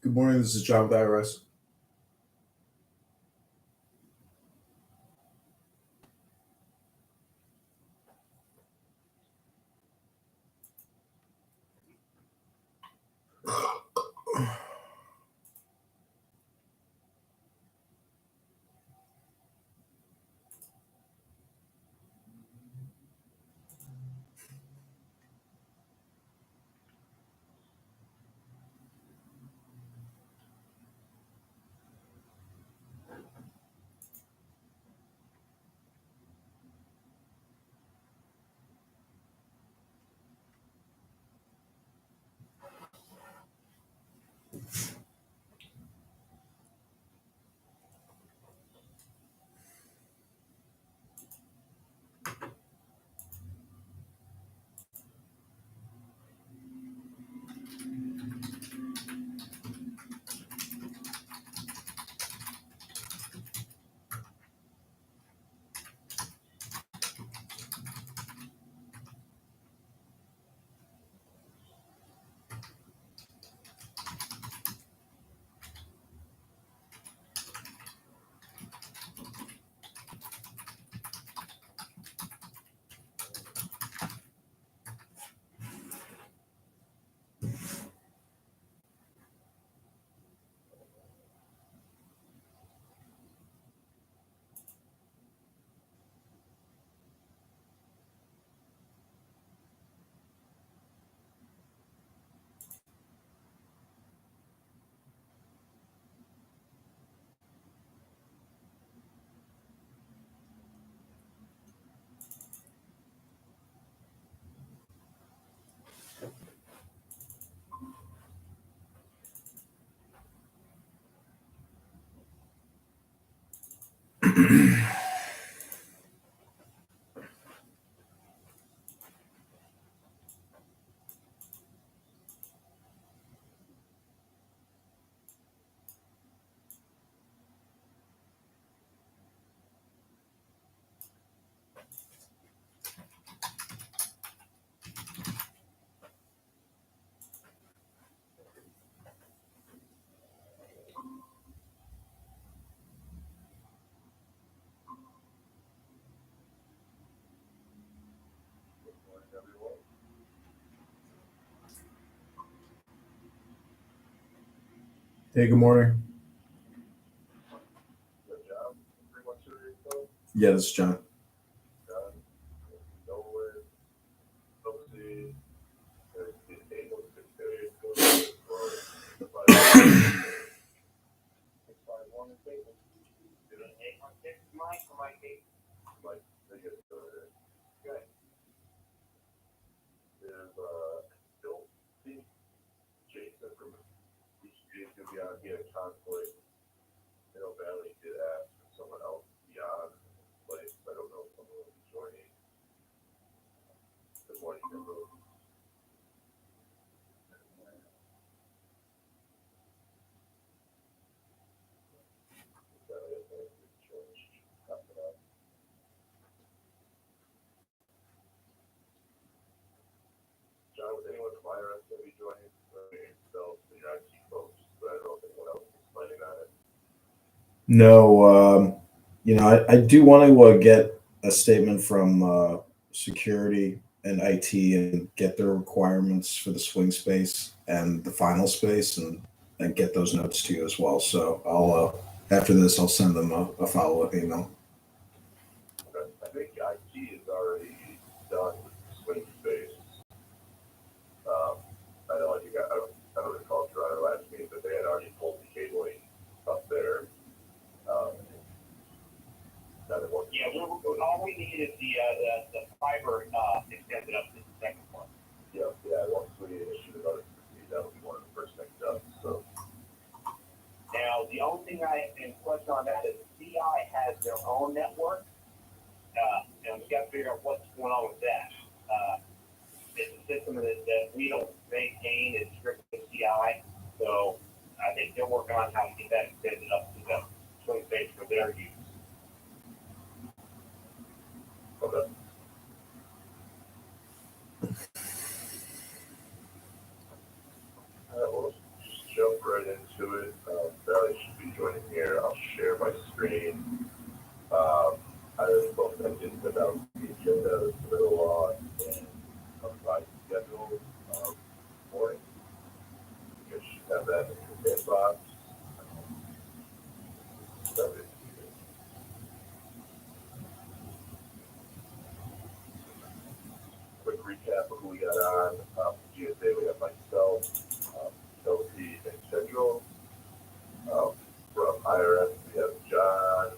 Good morning. This is John with IRS. Hey, good morning. Yeah, this is John. No, I do want to get a statement from security and IT and get their requirements for the swing space and the final space, and get those notes to you as well. So after this, I'll send them a follow up email. All we need is the fiber extended up to the second one. Now, the only thing I can question on that is CI has their own network, and we've got to figure out what's going on with that. It's a system that we don't maintain, it's strictly CI, so I think they're working on how to get that extended up to the swing space for their use. right into it. Barry should be joining here. I'll share my screen. I already both mentioned about the agenda, the middle law, and a revised schedule for it. You guys should have that in your inbox. So it's quick recap of who we got on. GSA, we have myself, Chelsea, and Central. From IRS, we have John,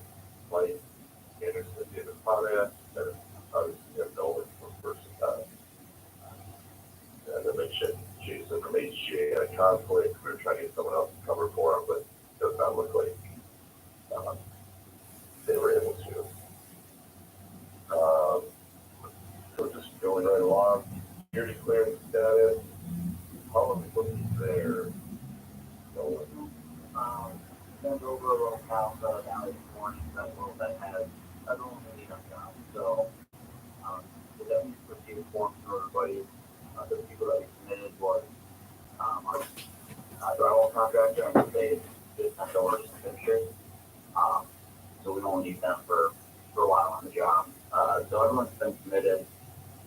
Mike, Anderson, David Potash, and obviously we have Nolan from first time. As I mentioned, Jason from HGA had a conflict. We were trying to get someone else to cover for him, but it does not look like they were able to. So just going right along, security clearance status. How long are we looking there? Nolan. Sent over a little house down this morning that has everyone we need on job. So the definitely proceeded forms for everybody. The people that we submitted was our drywall contractor and they just sent over some pictures. So we don't need them for a while on the job. So everyone's been submitted.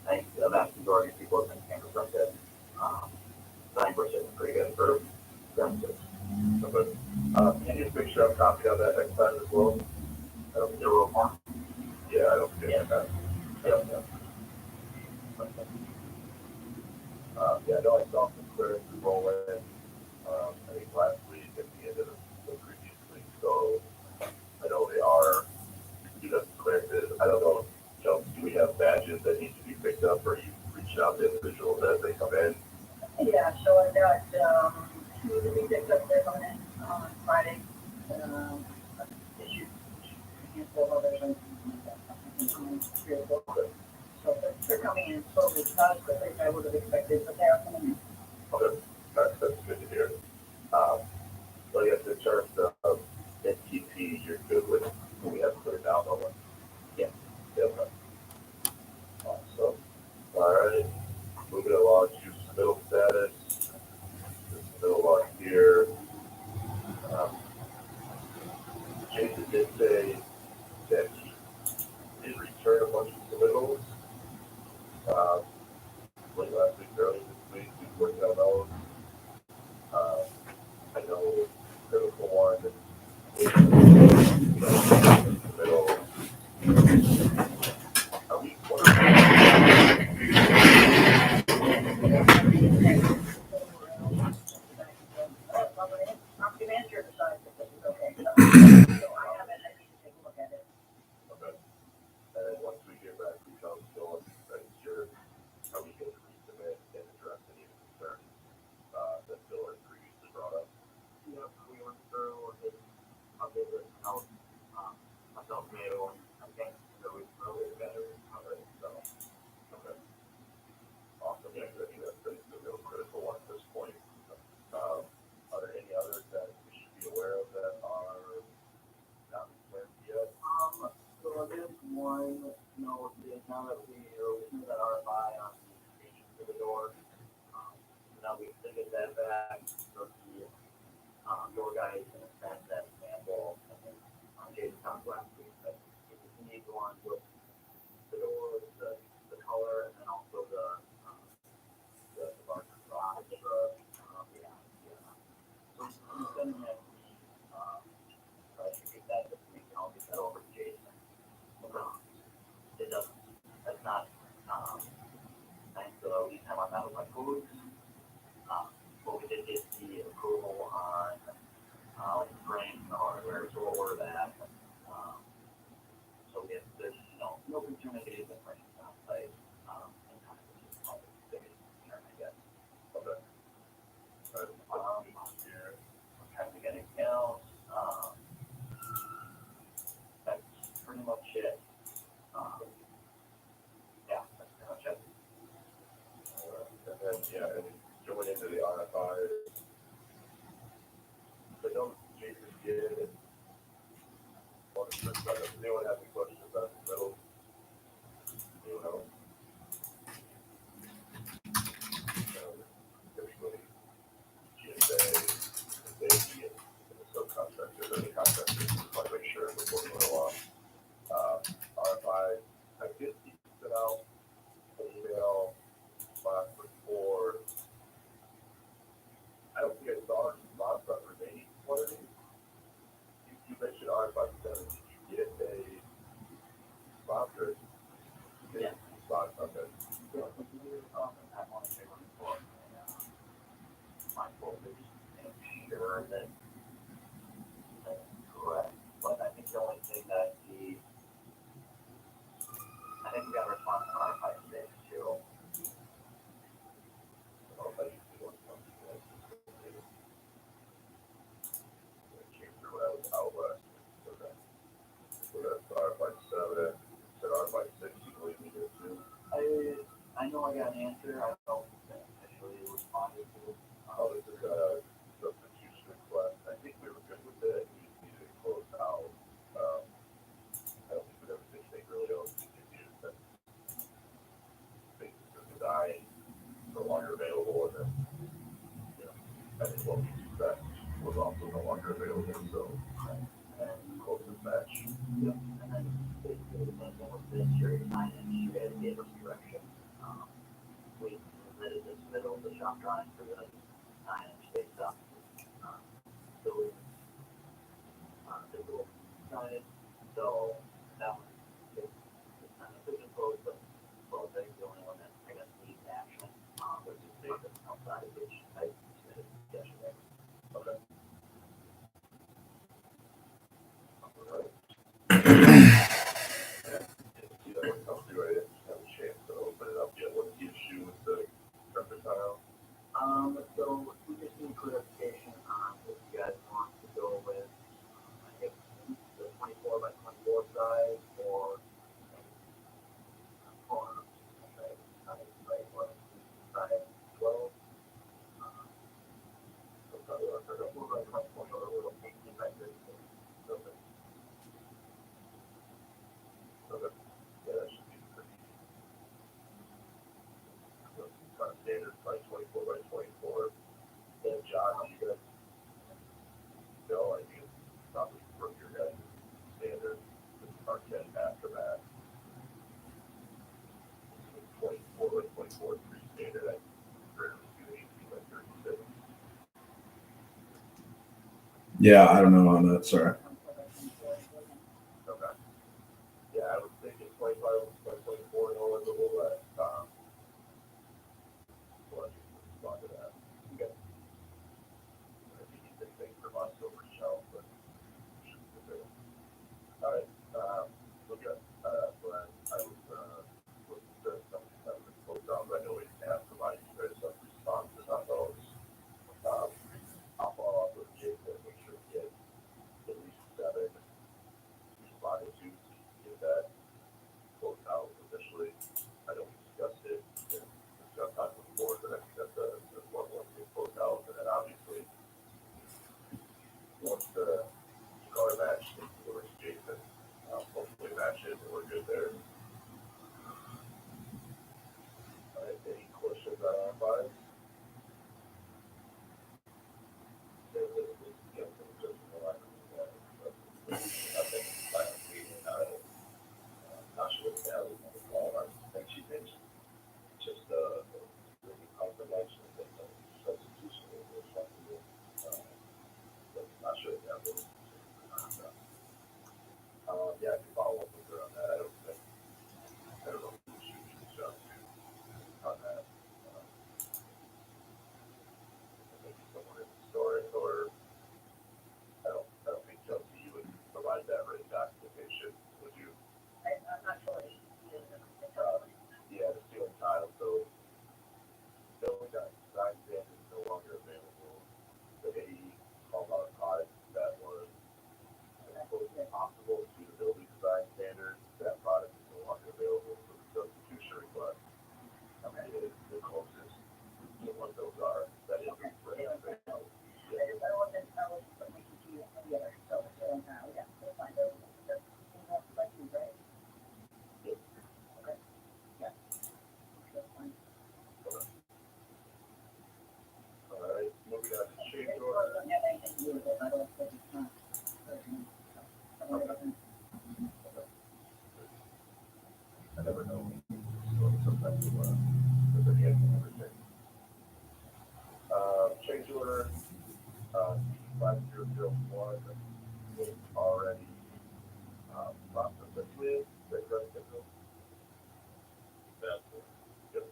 I think the vast majority of people have been fingerprinted. 9% is pretty good for them. Okay. Can you just make sure I'm copied on that next time as well? I don't think they're real fun. Yeah, I don't forget that. Yep. Yeah, I know I saw some clearance roll in, I think last week at the end of the previous week. So I know they are, you know, clearances. I don't know, you know, do we have badges that need to be picked up or you reach out to individuals as they come in? Yeah, so I've got two to be picked up there coming in on Friday. Issued a handful of others and so they're coming in slowly. It's not as quickly as I would have expected, but they are coming in. Okay, that's good to hear. So I guess in terms of NTP, you're good with who we have cleared out on one? Yeah. Yeah, okay. Awesome. All right, moving along to submittal status. The submittal log here. Jason did say that he did return a bunch of submittals. Late last week, early this week, he's working on those. I know critical one is submittal. Are we I'm manager decides if this is okay. So I haven't, I need to take a look at it. okay? And then once we get back, we come still and sure how we can resubmit and address any concerns that Bill had previously brought up. Yep, we went through and updated it out. Myself, Mayo, I think that we really better cover it. So, Okay. Awesome. Yeah, I think that's the real critical one at this point. Are there any others that we should be aware of that are not clear yet? so there's one, now that we submitted that RFI on the extension for the door. Now we extended that back, so the door guy is gonna send that sample, and then Jason talked last week, but if you need one with the door, the color, and then also the bark box, yeah. So he's sending that to me, I should get that this week, and I'll get that over to Jason. It doesn't, that's not, thanks to the lead time on that with my foods. But we did get the approval on, frame and hardware, so we'll order that. So we have, there's, no concern that it isn't frame on site, in time, which is probably the biggest concern, I guess. Okay. Here, I'm trying to think of anything else, that's pretty much it. Yeah, that's pretty much it. And then, yeah, and going into the RFI, I know Jason did. Does anyone have any questions about the middle? Anyone else? Everybody, GSA, Yeah, but you I want to check on the book and my voltage and make sure that that's correct. But I think the only thing that I think we got a response on our 5 6 too. I'll let you do one month. Came through when I was out west. So that's R57. Said R56, you believe me here too? I know I got an answer. I don't actually responded to it. Oh, this is a substitution request. I think we were good with it. We just needed it closed out. I don't think with everything they really don't continue that things are dying, no longer available, and then, you know, I think what we expect was also no longer available, so and close this match. Yep. And then basically the same thing with this year, 9-inch, you guys gave us direction. We submitted this middle of the shop drawing for the 9-inch based on building physical signage. So that one it's not a vision code, but well, they're the only one that I guess needs action, which is the outside, which I submitted yesterday. Okay. All right. See that one come through. I didn't have a chance to open it up yet. What's the issue with the reconcile? So we just need clarification on if you guys want to go with, I guess, the 24 by 24 size or, right, or size 12. Or like 24 or a little 18 by 36. Okay. Okay. Yeah, that should be pretty easy. So it's kind of standard, like 24 by 24. And John, you guys know, I think it's probably from your guys' standard, the R10 aftermath. 24 by 24 is pretty standard. I rarely do 18 by 36. Yeah, I don't know on that. Sorry. Okay. Yeah, I was thinking 25 by 24 and all a little less. Well, you can respond to that. Okay. If you need anything from us, go reach out, but should be good. All right. Look at Glenn. I was looking to something that was closed down, but I know we have provided you guys some responses on those. I'll follow up with Jason, make sure we get at least 7 responded to get that closed out officially. I know we discussed it and discussed on before, but I think that's one to get closed out. And then obviously, once the color match needs to work, Jason, hopefully match it and we're good there. All right, any questions on R5? Not sure what that was on the call. I think she mentioned just really confirmation that the substitution or something. But not sure if that was. Yeah, I can follow up with her on that. I don't know who she reached out to on that. Maybe someone in the store or I don't think Chelsea, you would provide that written documentation, would you? I'm not sure. Yeah, the steel tile, so building that design standard is no longer available. They called out a product that was supposed to be possible to the building design standard. That product is no longer available, so the substitution request is the closest to what those are. That is ready available. Yeah. I wasn't putting my computer together, so now we have to find out. Like you, right? Yep. Okay. Yeah. That's fine. All right, moving on to change order. Doesn't have anything to do with it. I don't think it's not. I never know. So sometimes there's a handful of everything. Change order, 5001 is already processed with the correct schedule. That's yep.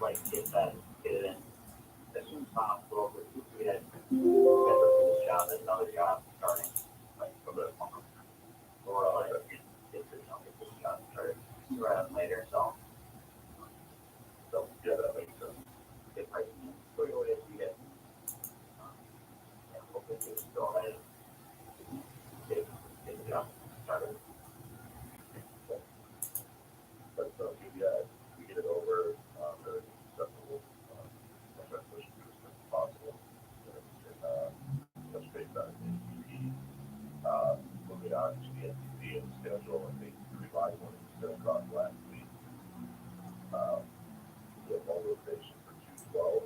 like get it in as soon as possible. But if we had this job, there's another job starting like a bit more. Or like get this job started sooner rather than later. So Yeah, that makes sense. get pricing in quickly as we get. Yeah, hopefully we still have get the job started. But yeah, we get it over, very acceptable, as much as possible. And touch base on the moving on to the NTP and schedule, I think the revised one is sent across last week. We have mobilization for 212.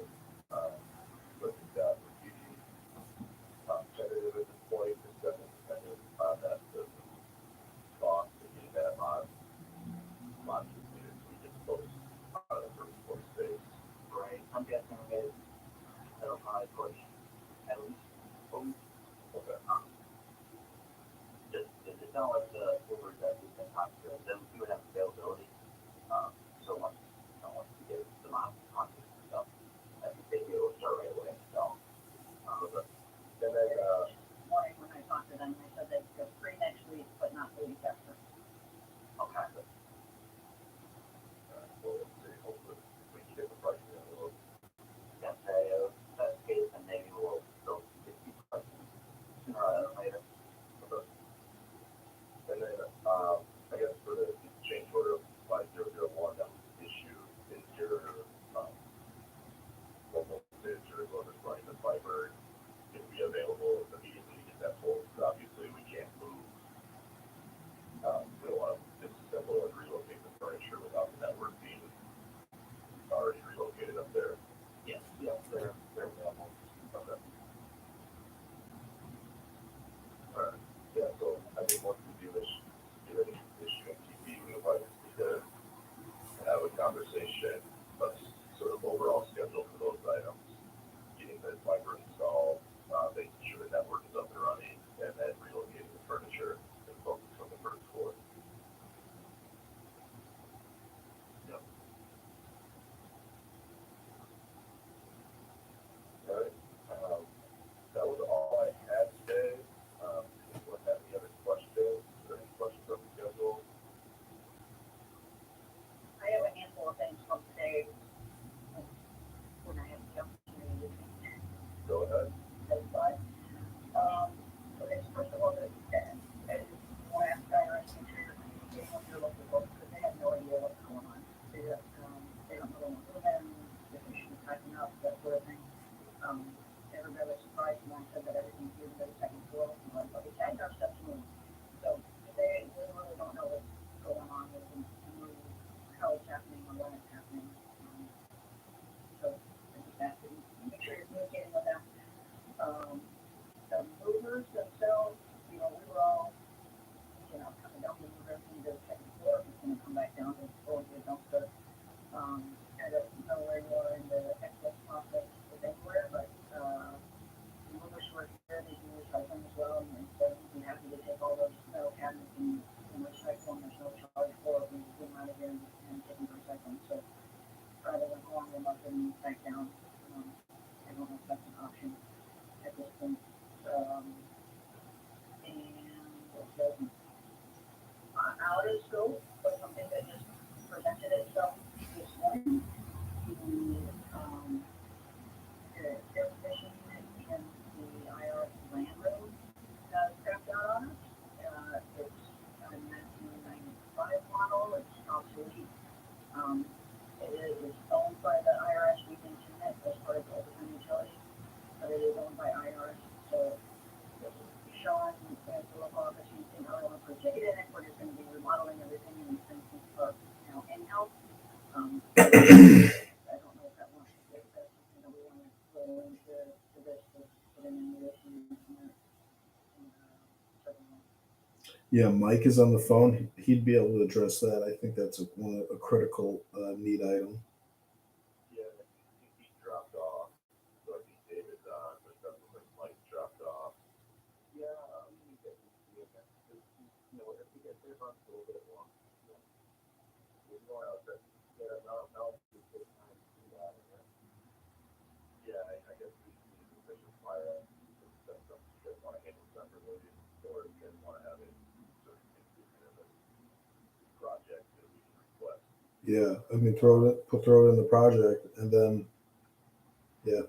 But that would be tentative at this point, it's definitely dependent on that the cost of getting that mod completed so we can post on the first space. Right. I'm guessing that'll probably push at least a week. Okay. It's not like the Ubers that we've been talking to, then we would have availability. So once we get the amount of content and stuff, I think they'd be able to start right away. So, Okay. And then, Morning when I talked to them, they said they'd go free next week, but not the week after. okay. we'll see, hopefully, we can get the pricing in a little. That's a best case, and maybe we'll still get the pricing sooner rather than later. Okay. And then, I guess for the change order of 5001 that was issued, is your, local bids or whoever's running the fiber, can be available immediately to get that pulled? Obviously, we can't move, we don't want to disassemble and relocate the furniture without the network being already relocated up there. Yes, they're available. Okay. All right. Yeah, so I think once we do this, get ready to issue MTP, we'll probably just need to have a conversation, but sort of overall schedule for those items, getting the fiber installed, making sure the network is up and running, and then relocating the furniture and focus on the first floor. Yep. All right. That was all I had today. Anyone have any other questions or any questions on the schedule? I have a handful of things from today when I have the opportunity to Go ahead. testify. Okay, so first of all, I want to ask IRS to communicate with your local folks because they have no idea what's going on. They don't know what's going on, if they should be typing up, that sort of thing. Everybody was surprised when I said that everything's moving to the second floor. I'm like, okay, tag our stuff's moving. So they really don't know what's going on with them, how it's happening or when it's happening. So I just asked you to make sure you're communicating with them. The movers themselves, we were all, coming down the mover to the second floor, it's gonna come back down to the floor of the dumpster. I don't know where you are in the excess process with anywhere, but, movers were here, they do recycling as well, and so we'd be happy to take all those metal cabinets and recycle them, there's no charge for it, we get them out of here and take them to recycling, so rather than hauling them up and back down, I don't know if that's an option at this point. And out of scope, but something that just presented itself this morning, the air conditioning unit in the IRS land room has crapped out on us. It's a 1995 model, it's obsolete. It is owned by the IRS, we can connect as part of the overtime utility, but it is owned by IRS, so Sean, as the local office, he's been really want to put a ticket in it, we're just gonna be remodeling everything and send things for, in-house. I don't know if that wants to get that, we want to go into this, put in any issues and Yeah, Mike is on the phone. He'd be able to address that. I think that's a critical need item. Yeah, I think he dropped off. So I think David's on, but it doesn't look like Mike dropped off. Yeah, we need to get if we get there on a little bit long. We're going out there. Yeah, now it's a good time to do Yeah, I mean, throw it in the project, and then yeah.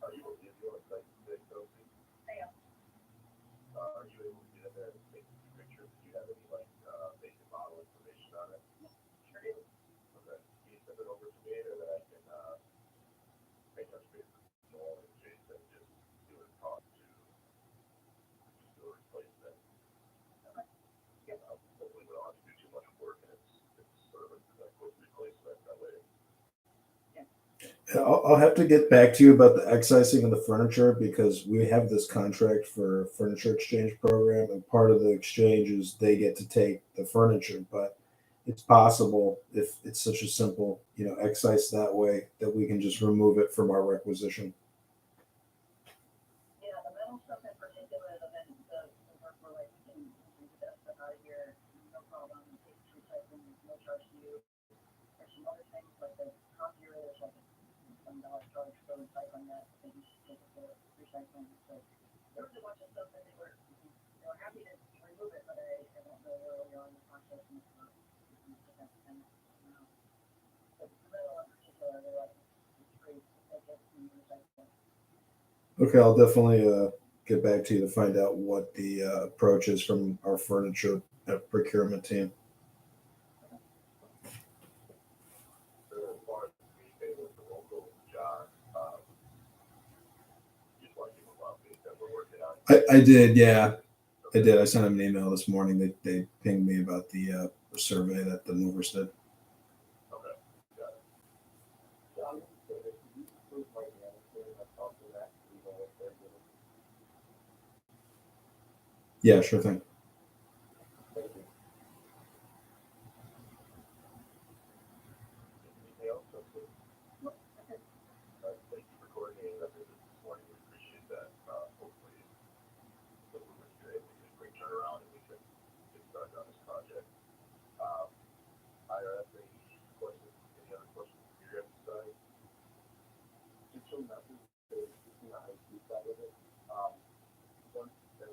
Are you able to do a site today, Kelsey? I am. Are you able to get in there and take a few pictures? Do you have any like basic model information on it? Sure do. Okay. Can you send it over to me, or that I can make touch base with Joel and Jason, just do a talk to just do a replacement. Yep. Hopefully we don't have to do too much work, and it's sort of a quick replacement that way. I'll have to get back to you about the excising of the furniture because we have this contract for furniture exchange program, and part of the exchange is they get to take the furniture. But it's possible if it's such a simple, excise that way that we can just remove it from our requisition. Yeah, the metal stuff in particular, the work where like we can do that stuff out of here, no problem. It's recycling, no charge to you. There's some other things like the copier, there's like a $7 charge for recycling that they just take it to recycling. So there was a bunch of stuff that they were happy to remove it, but I don't know where we are in the process and for just have to send it. But the metal in particular, they're like, it's free, they get to recycle. Okay, I'll definitely get back to you to find out what the approach is from our furniture procurement team. So as far as communicating with the local John, just want to give him an update that we're working on. I did, yeah, I did. I sent him an email this morning. They pinged me about the survey that the movers did. Okay, got it. John, so if you approve my manager, that's also that, we know what they're doing. Yeah, sure thing. Thank you. Anything else? That's it. Thank you for coordinating that visit this morning. We appreciate that. Hopefully, the movers are able to get a quick turnaround and we can get started on this project. IRS, any questions? Any other questions from your side? Just so nothing, there's, you know, I see that with it. Once they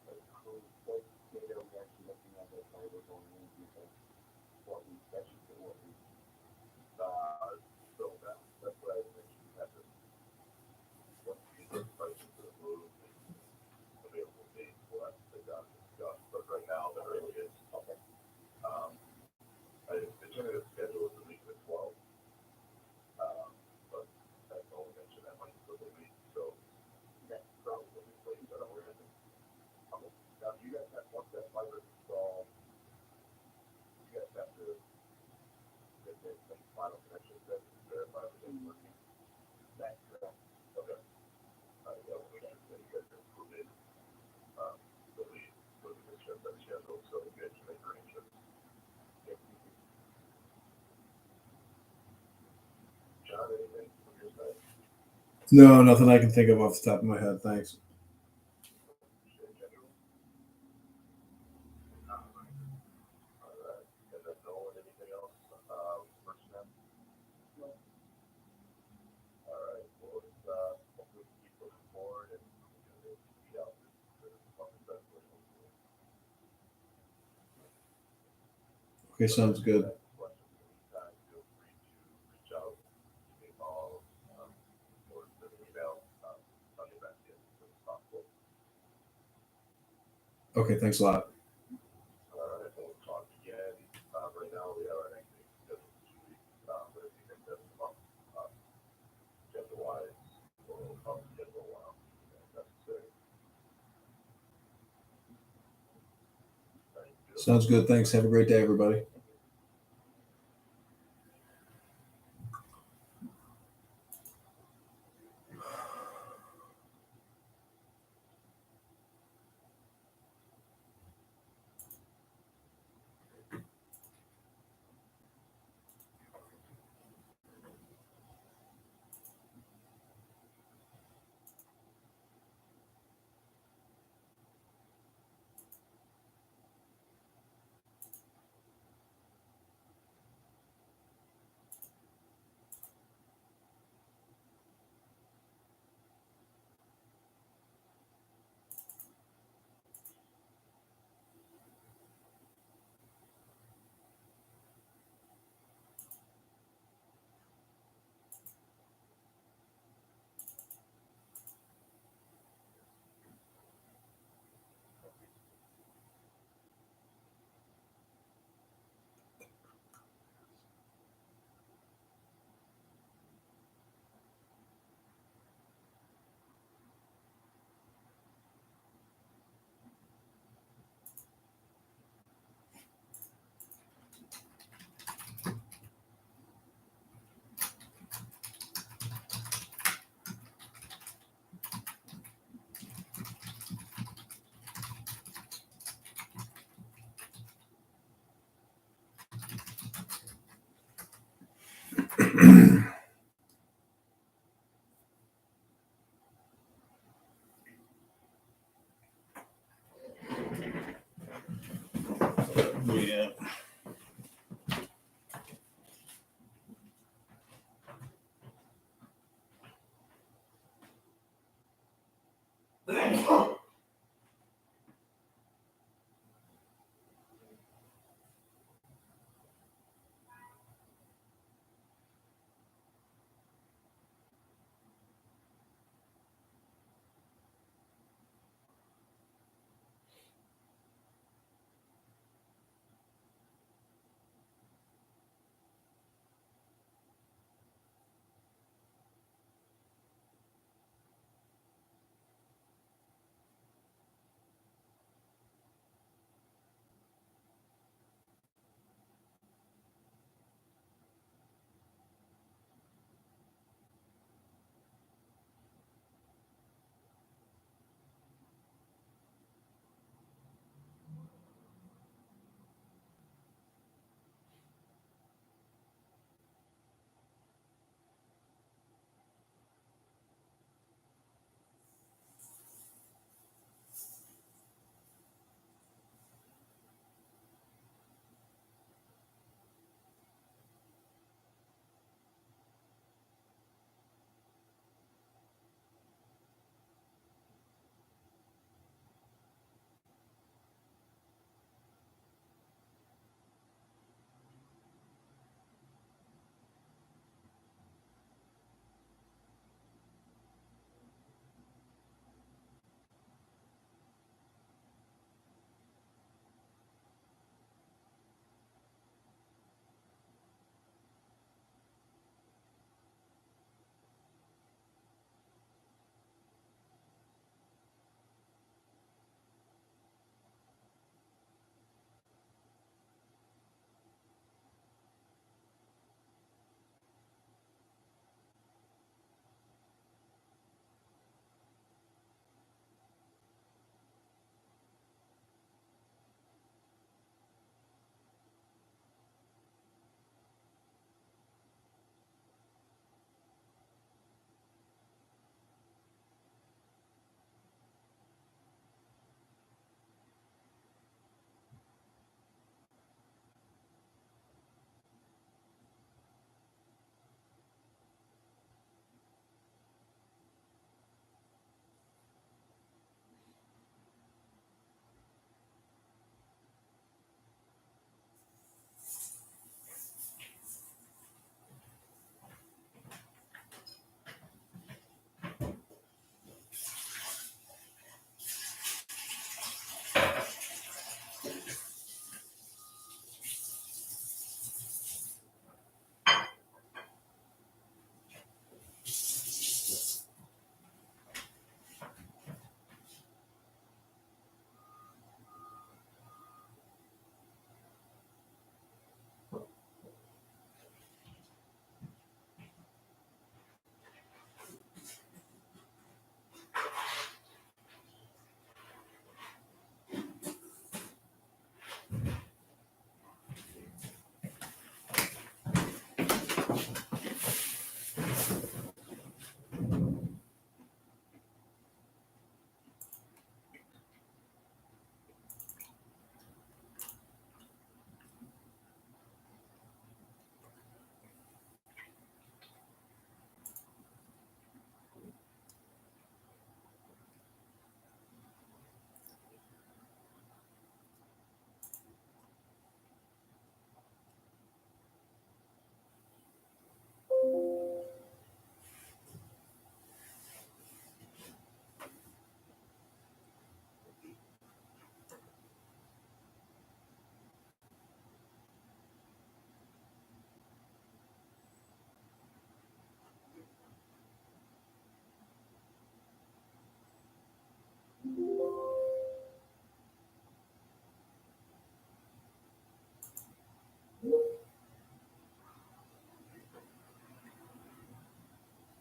like crew, what data we actually looking at, that's why we're going in, because what we special for what we. So that's what I mentioned. We have to, once we get the prices for the move and available dates, we'll have to sit down and discuss. But right now, there really is. Okay. The tentative schedule is the week of the 12th. But that's all mentioned, that might still be a week. So that's probably the place that we're in. Now, do you guys have, once that fiber is installed, you guys have to get the final connection set to verify everything's working? That's correct. Okay. Yeah, we'll make sure that you guys are included. So we discuss that schedule, so you guys can make arrangements. John, anything from your side? No, nothing I can think of off the top of my head. Thanks. In general? All right. And then Nolan, anything else? Personnel? No. All right. Well, it's, hopefully we keep looking forward and we can be out to the public festival. Okay, sounds good. Questions in the meantime, feel free to reach out, give me a call, or send an email. I'll get back to you as soon as possible. Okay, thanks a lot. All right, we'll talk again. Right now, we have our next meeting scheduled for 2 weeks. But if you think that's enough, schedule-wise, we'll probably schedule one out if necessary. Thank you. Sounds good. Thanks. Have a great day, everybody. Yeah.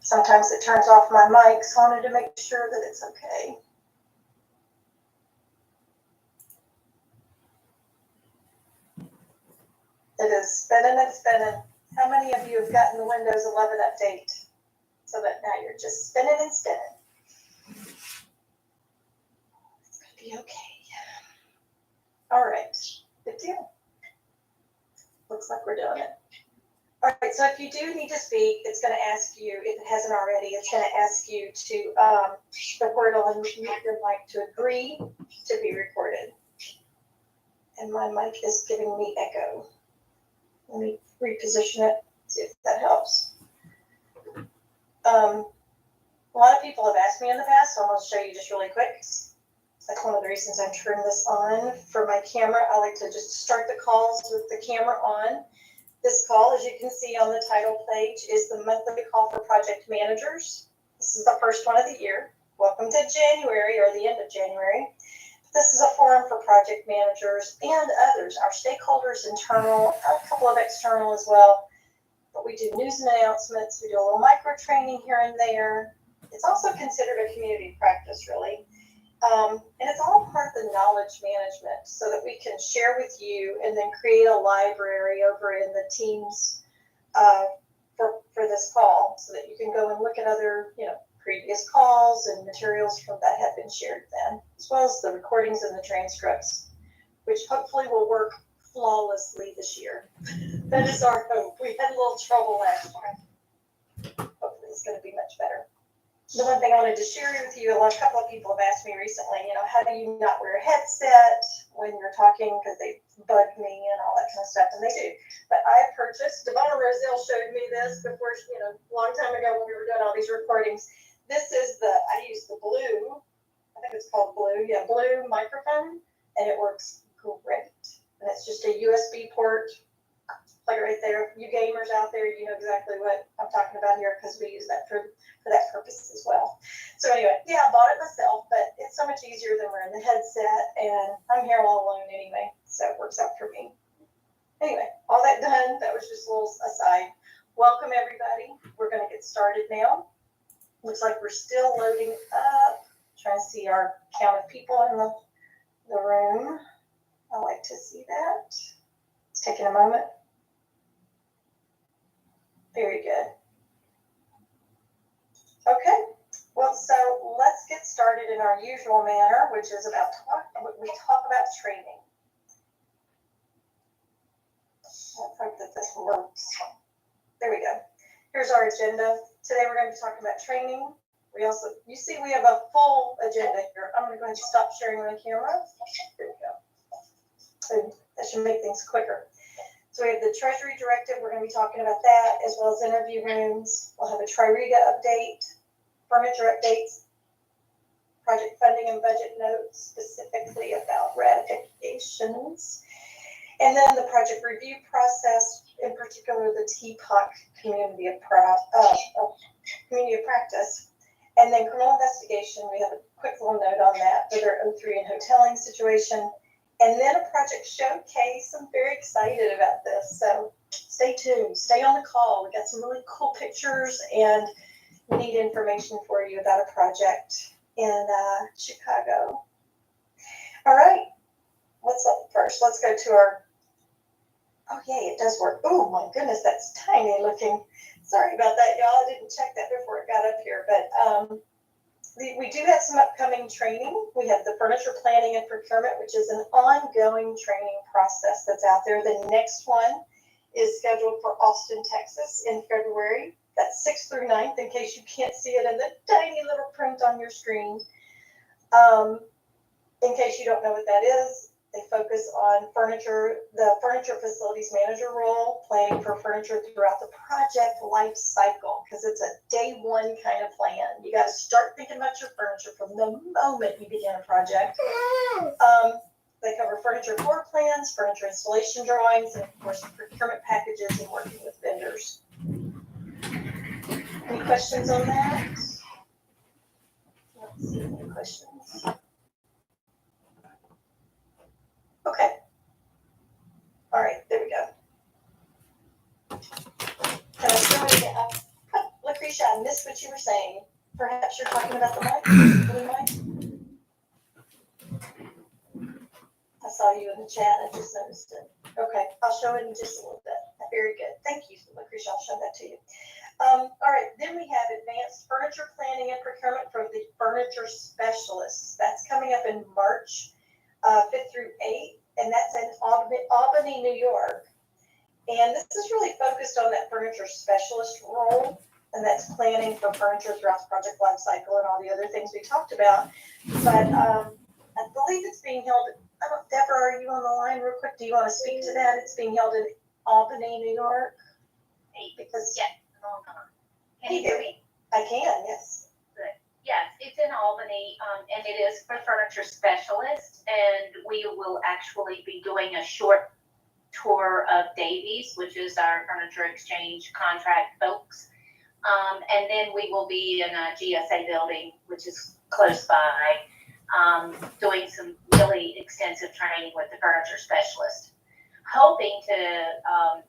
Sometimes it turns off my mic, so I wanted to make sure that it's okay. It is spinning and spinning. How many of you have gotten the Windows 11 update? So that now you're just spinning and spinning. It's gonna be okay. All right, good deal. Looks like we're doing it. All right, so if you do need to speak, it's going to ask you, if it hasn't already, it's going to ask you to, the portal and mute your mic to agree to be recorded. And my mic is giving me echo. Let me reposition it, see if that helps. A lot of people have asked me in the past, so I'm going to show you just really quick. That's one of the reasons I turned this on for my camera. I like to just start the calls with the camera on. This call, as you can see on the title page, is the monthly call for project managers. This is the first one of the year. Welcome to January, or the end of January. This is a forum for project managers and others, our stakeholders, internal, a couple of external as well. But we do news and announcements. We do a little micro training here and there. It's also considered a community practice, really. And it's all part of the knowledge management so that we can share with you and then create a library over in the Teams for this call so that you can go and look at other, previous calls and materials from that have been shared then, as well as the recordings and the transcripts, which hopefully will work flawlessly this year. That is our hope. We had a little trouble last time. Hopefully it's going to be much better. The one thing I wanted to share with you, a couple of people have asked me recently, how do you not wear a headset when you're talking, because they bug me and all that kind of stuff, and they do. But I purchased, Devonna Roselle showed me this before, a long time ago when we were doing all these recordings. This is I use the Blue, I think it's called Blue, Blue microphone, and it works great. And it's just a USB port, like right there. You gamers out there, you know exactly what I'm talking about here, because we use that for that purpose as well. So anyway, I bought it myself, but it's so much easier than wearing the headset, and I'm here all alone anyway, so it works out for me. Anyway, all that done, that was just a little aside. Welcome everybody. We're going to get started now. Looks like we're still loading up. Trying to see our count of people in the room. I like to see that. It's taking a moment. Very good. Okay, well, so let's get started in our usual manner, which is we talk about training. Let's hope that this works. There we go. Here's our agenda. Today we're going to be talking about training. You see we have a full agenda here. I'm going to go ahead and stop sharing my camera. There we go. So that should make things quicker. So we have the Treasury Directive. We're going to be talking about that, as well as interview rooms. We'll have a TRIREGA update, furniture updates, project funding and budget notes, specifically about ratifications, and then the project review process, in particular the TPOC community of practice, and then criminal investigation. We have a quick little note on that for their O3 and hoteling situation. And then a project showcase. I'm very excited about this. So stay tuned. Stay on the call. We got some really cool pictures and neat information for you about a project in Chicago. All right. What's up first? Let's go to our. Oh, yay, it does work. Oh, my goodness, that's tiny looking. Sorry about that, y'all. I didn't check that before it got up here. But we do have some upcoming training. We have the furniture planning and procurement, which is an ongoing training process that's out there. The next one is scheduled for Austin, Texas in February. That's 6th through 9th, in case you can't see it in the tiny little print on your screen. In case you don't know what that is, they focus on the furniture facilities manager role, planning for furniture throughout the project life cycle, because it's a day one kind of plan. You got to start thinking about your furniture from the moment you begin a project. They cover furniture floor plans, furniture installation drawings, and of course procurement packages and working with vendors. Any questions on that? Let's see, any questions? Okay. All right, there we go. Can I show it again? Lucretia, I missed what you were saying. Perhaps you're talking about the mic? Blue mic? I saw you in the chat. I just noticed it. Okay, I'll show it in just a little bit. Very good. Thank you, Lucretia. Appreciate. I'll show that to you. All right, then we have advanced furniture planning and procurement for the furniture specialists. That's coming up in March 5th through 8th, and that's in Albany, New York. And this is really focused on that furniture specialist role, and that's planning for furniture throughout the project life cycle and all the other things we talked about. But I believe it's being held, Deborah, are you on the line real quick? Do you want to speak to that? It's being held in Albany, New York? Because Yes. Can you hear me? I can, yes. Yes, it's in Albany, and it is for furniture specialists, and we will actually be doing a short tour of Davies, which is our furniture exchange contract folks. And then we will be in a GSA building, which is close by, doing some really extensive training with the furniture specialist, hoping to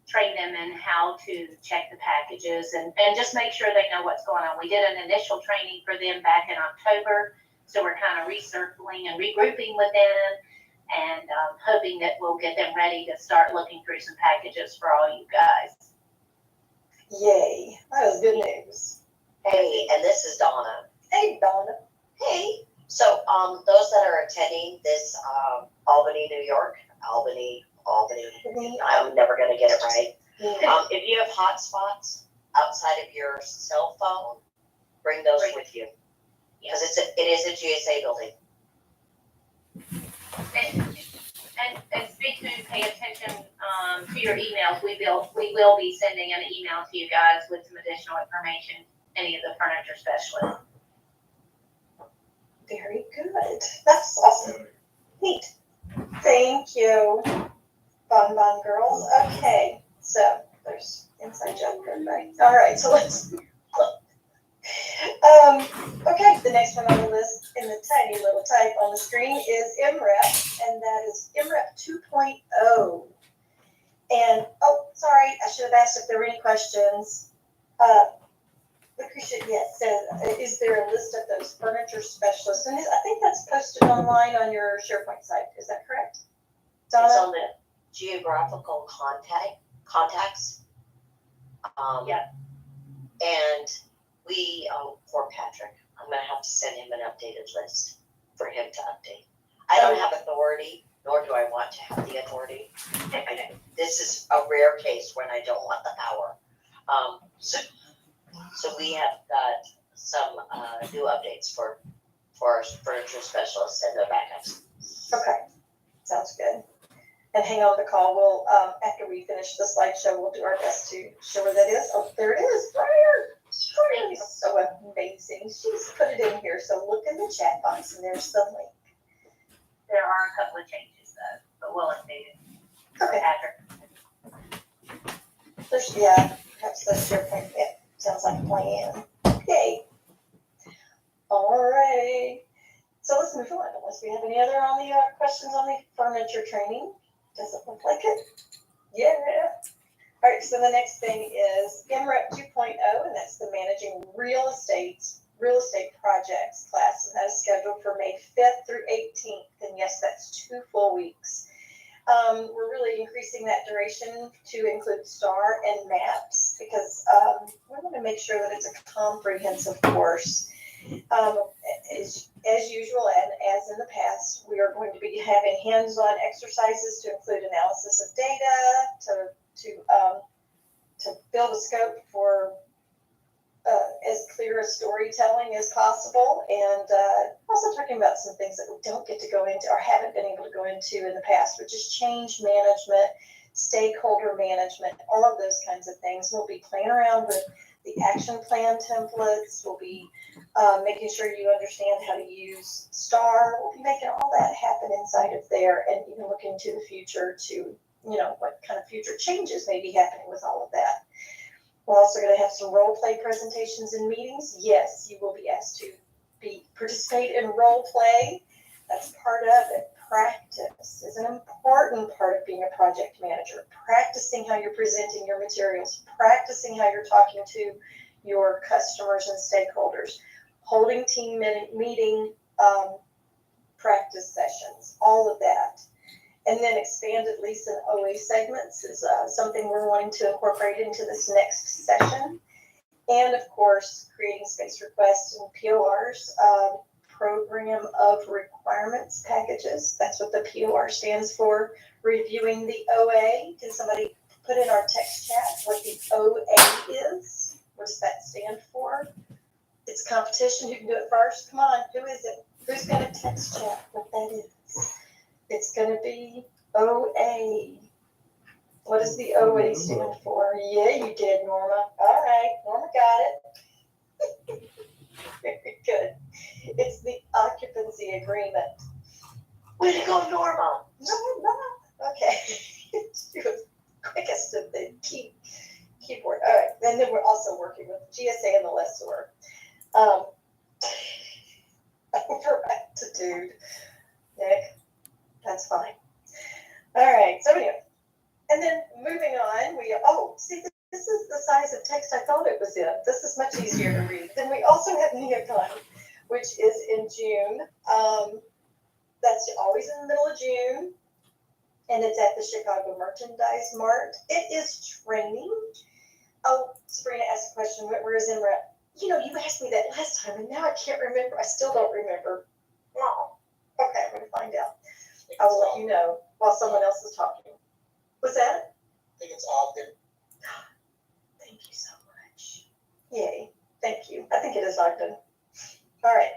train them in how to check the packages and just make sure they know what's going on. We did an initial training for them back in October, so we're kind of recircling and regrouping with them and hoping that we'll get them ready to start looking through some packages for all you guys. Yay, that was good news. Hey, and this is Donna. Hey, Donna. Hey. So, those that are attending this Albany, New York, Albany, I'm never gonna get it right. If you have hotspots outside of your cell phone, bring those with you. Because it is a GSA building. And speak to, pay attention to your emails. We will be sending an email to you guys with some additional information, any of the furniture specialists. Very good. That's awesome. Neat. Thank you, Bon girls. Okay, so there's inside joke, right? All right, so let's. Okay, the next one on the list in the tiny little type on the screen is MREP, and that is MREP 2.0. And, oh, sorry, I should have asked if there were any questions. Lucretia, yes, says, is there a list of those furniture specialists? And I think that's posted online on your SharePoint site. Is that correct? Donna? It's on the geographical contacts. Yeah. And we, for Patrick, I'm gonna have to send him an updated list for him to update. I don't have authority, nor do I want to have the authority. This is a rare case when I don't want the power. So we have got some new updates for our furniture specialists and their backups. Okay, sounds good. And hang on the call. We'll, after we finish the slideshow, we'll do our best to show where that is. Oh, there it is, Briar. Briar is so amazing. She's put it in here. So look in the chat box and there's the link. There are a couple of changes though, but we'll update it. Okay. Patrick. There's, yeah, perhaps that's SharePoint. Yeah, sounds like a plan. Okay. All right. So let's move on. Unless we have any other on the questions on the furniture training. Doesn't look like it. Yeah. All right. So the next thing is MREP 2.0, and that's the Managing Real Estate Projects class, and that is scheduled for May 5th through 18th. And yes, that's 2 full weeks. We're really increasing that duration to include STAR and MAPS because we want to make sure that it's a comprehensive course. As usual and as in the past, we are going to be having hands-on exercises to include analysis of data, to build a scope for as clear a storytelling as possible, and also talking about some things that we don't get to go into or haven't been able to go into in the past, which is change management, stakeholder management, all of those kinds of things. We'll be playing around with the action plan templates. We'll be making sure you understand how to use STAR. We'll be making all that happen inside of there and even looking to the future to, what kind of future changes may be happening with all of that. We're also going to have some role play presentations and meetings. Yes, you will be asked to participate in role play. That's part of it. Practice is an important part of being a project manager. Practicing how you're presenting your materials, practicing how you're talking to your customers and stakeholders, holding team meeting practice sessions, all of that. And then expanded lease and OA segments is something we're wanting to incorporate into this next session. And of course, creating space requests and PORs, program of requirements packages. That's what the POR stands for. Reviewing the OA. Can somebody put in our text chat what the OA is? What does that stand for? It's competition. Who can do it first? Come on. Who is it? Who's going to text chat what that is? It's going to be OA. What does the OA stand for? Yeah, you did, Norma. All right, Norma got it. Very good. It's the occupancy agreement. Way to go, Norma. Norma. Okay. She was quickest of the keyboard. All right. And then we're also working with GSA and the lessor. Back to dude. Nick. That's fine. All right. So anyway, and then moving on, see, this is the size of text I thought it was in. This is much easier to read. Then we also have NeoCon, which is in June. That's always in the middle of June, and it's at the Chicago Merchandise Mart. It is training. Oh, Sabrina asked a question. Where is MREP? You know, you asked me that last time, and now I can't remember. I still don't remember. No. Okay, I'm going to find out. I will let you know while someone else is talking. What's that? I think it's Ogden. Thank you so much. Yay. Thank you. I think it is Ogden. All right.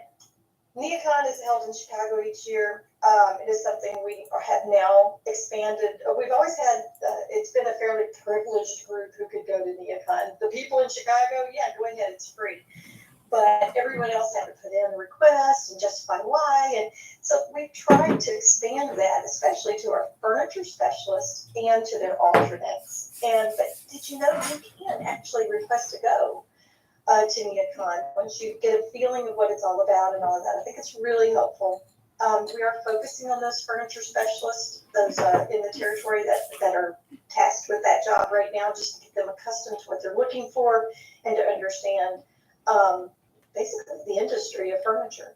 NeoCon is held in Chicago each year. It is something we have now expanded. We've always had, it's been a fairly privileged group who could go to NeoCon. The people in Chicago, yeah, go ahead, it's free. But everyone else had to put in a request and justify why. And so we've tried to expand that, especially to our furniture specialists and to their alternates. But did you know you can actually request to go to NeoCon once you get a feeling of what it's all about and all of that? I think it's really helpful. We are focusing on those furniture specialists, those in the territory that are tasked with that job right now, just to get them accustomed to what they're looking for and to understand basically the industry of furniture.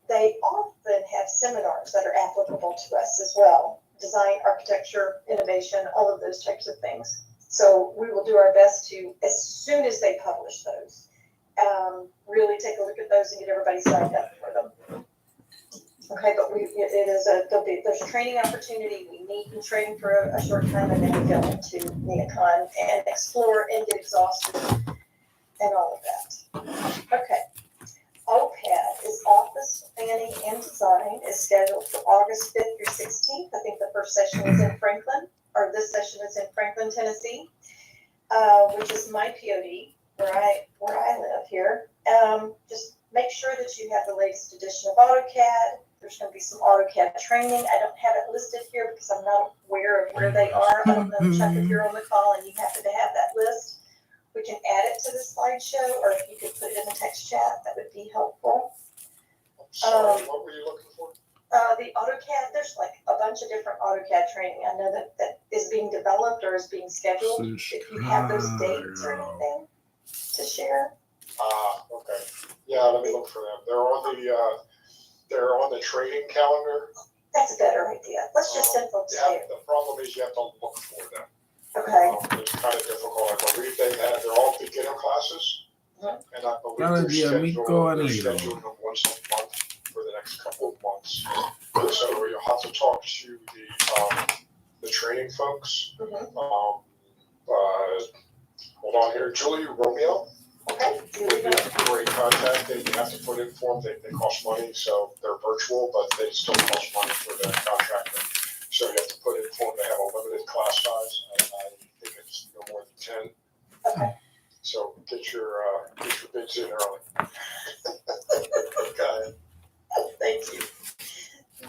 They often have seminars that are applicable to us as well. Design, architecture, innovation, all of those types of things. So we will do our best to, as soon as they publish those, really take a look at those and get everybody signed up for them. Okay, but there's a training opportunity. We meet and train for a short time, and then we go into NeoCon and explore and get exhausted and all of that. Okay. OPAD is Office Planning and Design is scheduled for August 5th through 16th. I think the first session is in Franklin, or this session is in Franklin, Tennessee, which is my POD, where I live here. Just make sure that you have the latest edition of AutoCAD. There's going to be some AutoCAD training. I don't have it listed here because I'm not aware of where they are. I don't know, Chuck, if you're on the call and you happen to have that list, we can add it to the slideshow, or if you could put it in the text chat, that would be helpful. Sorry, what were you looking for? The AutoCAD, there's like a bunch of different AutoCAD training. I know that is being developed or is being scheduled. If you have those dates or anything to share. Okay. Yeah, let me look for them. They're on the training calendar. That's a better idea. Let's just simply say it. The problem is you have to look for them. Okay. It's kind of difficult. I believe they're all beginner classes. Mm-hmm. And I believe they're scheduling them once a month for the next couple of months. So you'll have to talk to the training folks. Mm-hmm. Hold on here. Julie Romeo. Okay. Would be a great contact. They have to put in forms. They cost money, so they're virtual, but they still cost money for the contractor. So you have to put in form. They have a limited class size. I think it's no more than 10. Okay. So get your bids in early. Got it. Thank you.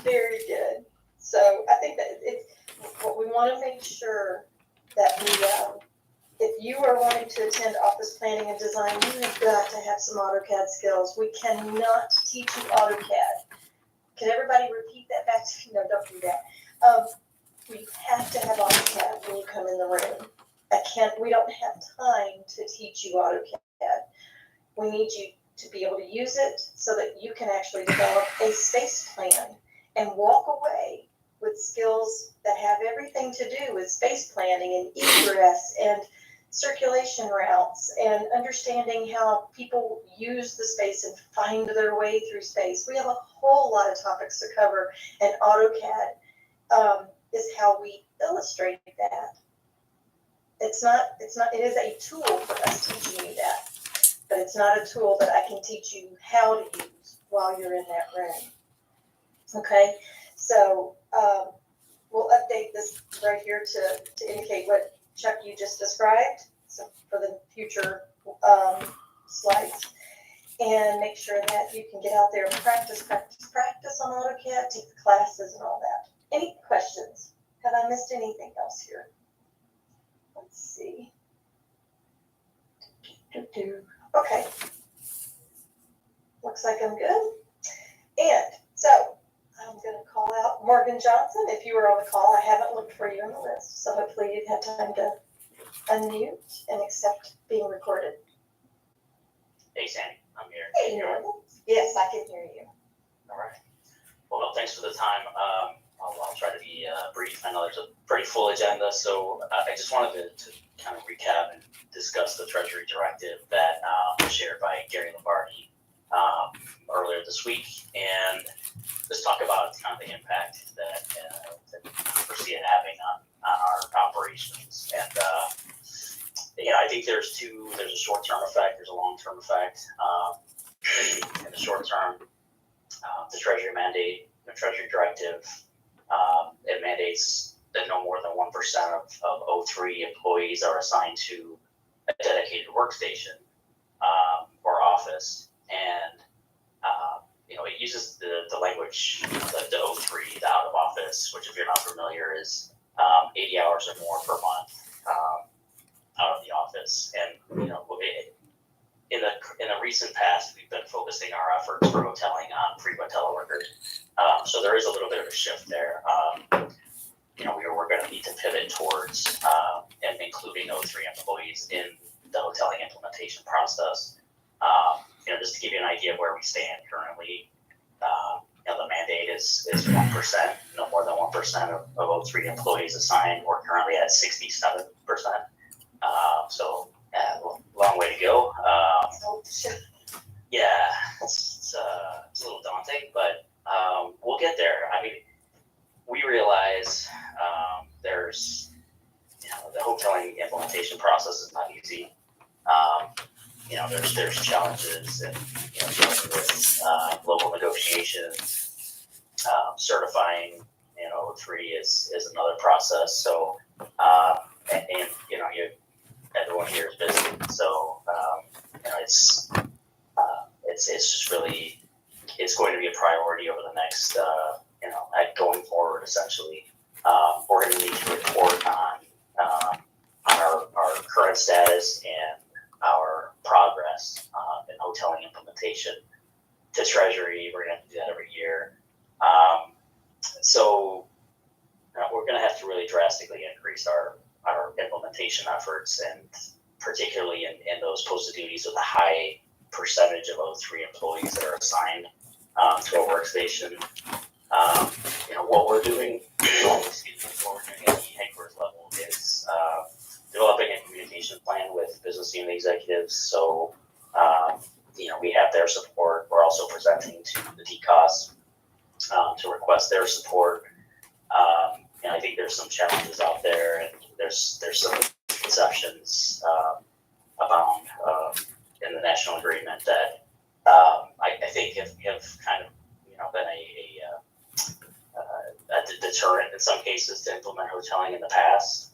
Very good. So I think that it's what we want to make sure that we, if you are wanting to attend office planning and design, you have got to have some AutoCAD skills. We cannot teach you AutoCAD. Can everybody repeat that back to me? No, don't do that. We have to have AutoCAD when you come in the room. We don't have time to teach you AutoCAD. We need you to be able to use it so that you can actually develop a space plan and walk away with skills that have everything to do with space planning and egress and circulation routes and understanding how people use the space and find their way through space. We have a whole lot of topics to cover, and AutoCAD is how we illustrate that. It is a tool for us teaching you that, but it's not a tool that I can teach you how to use while you're in that room. Okay, so we'll update this right here to indicate what Chuck you just described, so for the future slides, and make sure that you can get out there and practice on AutoCAD, take the classes and all that. Any questions? Have I missed anything else here? Let's see. Okay. Looks like I'm good. And so I'm going to call out Morgan Johnson. If you were on the call, I haven't looked for you on the list, so hopefully you've had time to unmute and accept being recorded. Hey, Sandy, I'm here. Hey, Morgan. Yes, I can hear you. All right. Well, thanks for the time. I'll try to be brief. I know there's a pretty full agenda, so I just wanted to kind of recap and discuss the Treasury Directive that was shared by Gary Lombardi earlier this week, and just talk about kind of the impact that we foresee it having on our operations. And I think there's a short-term effect, there's a long-term effect. In the short term, the Treasury mandate, the Treasury Directive, it mandates that no more than 1% of O3 employees are assigned to a dedicated workstation or office. And it uses the language, the O3, the out of office, which if you're not familiar is 80 hours or more per month out of the office. And in the recent past, we've been focusing our efforts for hoteling on frequent teleworkers. So there is a little bit of a shift there. We're going to need to pivot towards and including O3 employees in the hoteling implementation process. Just to give you an idea of where we stand currently, the mandate is 1%, no more than 1% of O3 employees assigned. We're currently at 67%. So long way to go. Yeah, it's a little daunting, but we'll get there. I mean, we realize there's the hoteling implementation process is not easy. There's challenges and dealing with local negotiations, certifying O3 is another process. So everyone here is busy. So it's just really it's going to be a priority over the next going forward. Essentially, we're going to need to report on our current status and our progress in hoteling implementation to Treasury. We're going to have to do that every year. So we're going to have to really drastically increase our implementation efforts, and particularly in those posted duties with a high percentage of O3 employees that are assigned to a workstation. What we're doing, at the headquarters level is developing a communication plan with business unit executives. So, we have their support. We're also presenting to the DCOS to request their support. I think there's some challenges out there, and there's some conceptions abound in the national agreement that I think have kind of been a deterrent in some cases to implement hoteling in the past.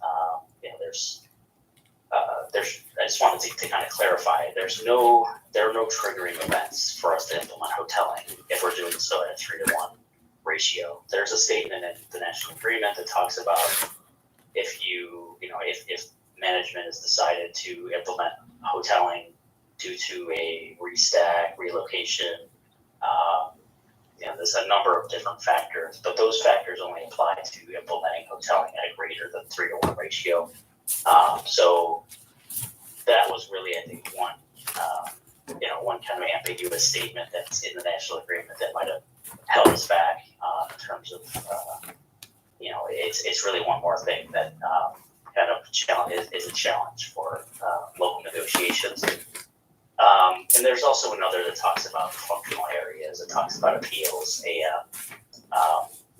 I just wanted to kind of clarify. There are no triggering events for us to implement hoteling if we're doing so at a 3-to-1 ratio. There's a statement in the national agreement that talks about if management has decided to implement hoteling due to a restack, relocation. There's a number of different factors, but those factors only apply to implementing hoteling at a greater than 3-to-1 ratio. So that was really, I think, one kind of ambiguous statement that's in the national agreement that might have held us back in terms of it's really one more thing that kind of is a challenge for local negotiations. And there's also another that talks about functional areas. It talks about appeals,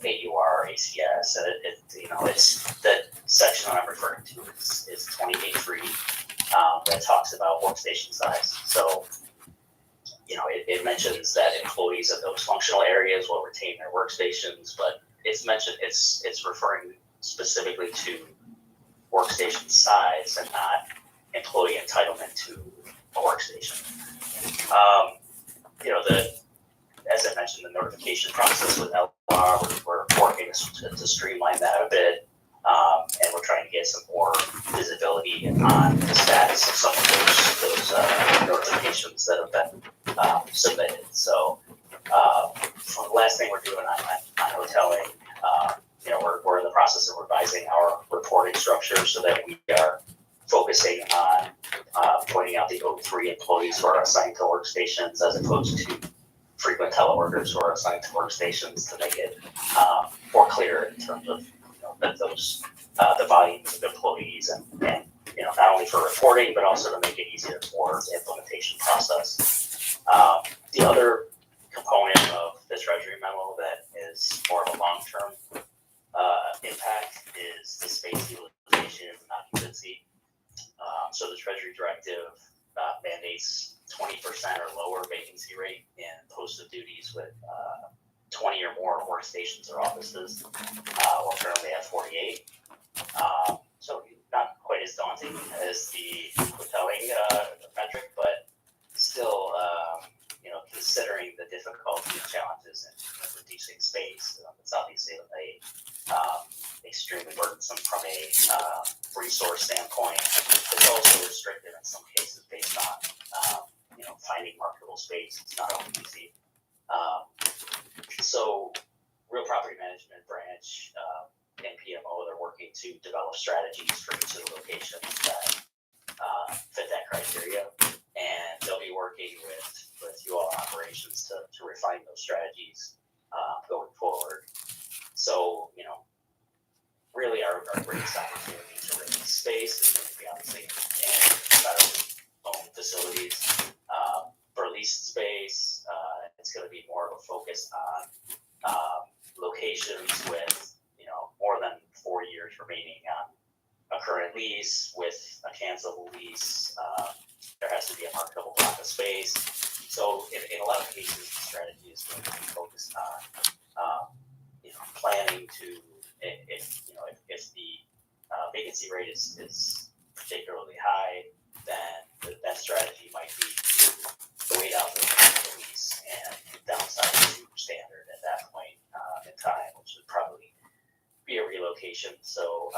AUR, ACS, and it's the section that I'm referring to is 20A3 that talks about workstation size. So, it mentions that employees of those functional areas will retain their workstations, but it's referring specifically to workstation size and not employee entitlement to a workstation. As I mentioned, the notification process with LR, we're working to streamline that a bit, and we're trying to get some more visibility on the status of some of those notifications that have been submitted. So, the last thing we're doing on hoteling, we're in the process of revising our reporting structure so that we are focusing on pointing out the O3 employees who are assigned to workstations as opposed to frequent teleworkers who are assigned to workstations to make it more clear in terms of the volumes of employees and not only for reporting but also to make it easier for the implementation process. The other component of the Treasury memo that is more of a long-term impact is the space utilization and occupancy. So the Treasury directive mandates 20% or lower vacancy rate in posted duties with 20 or more workstations or offices. We're currently at 48. So not quite as daunting as the hoteling metric, but still, considering the difficulty and challenges in reducing space, it's obviously extremely burdensome from a resource standpoint. It's also restricted in some cases based on finding marketable space. It's not always easy. So Real Property Management Branch and PMO, they're working to develop strategies for each of the locations that fit that criteria, and they'll be working with you all in operations to refine those strategies going forward. So, really our greatest opportunity to release space is going to be obviously in federally owned facilities. For leased space, it's going to be more of a focus on locations with more than 4 years remaining on a current lease. With a cancelable lease, there has to be a marketable block of space. So in a lot of cases, the strategy is going to be focused on planning to, if the vacancy rate is particularly high, then that strategy might be to wait out the lease and downsize to standard at that point in time, which would probably be a relocation. So,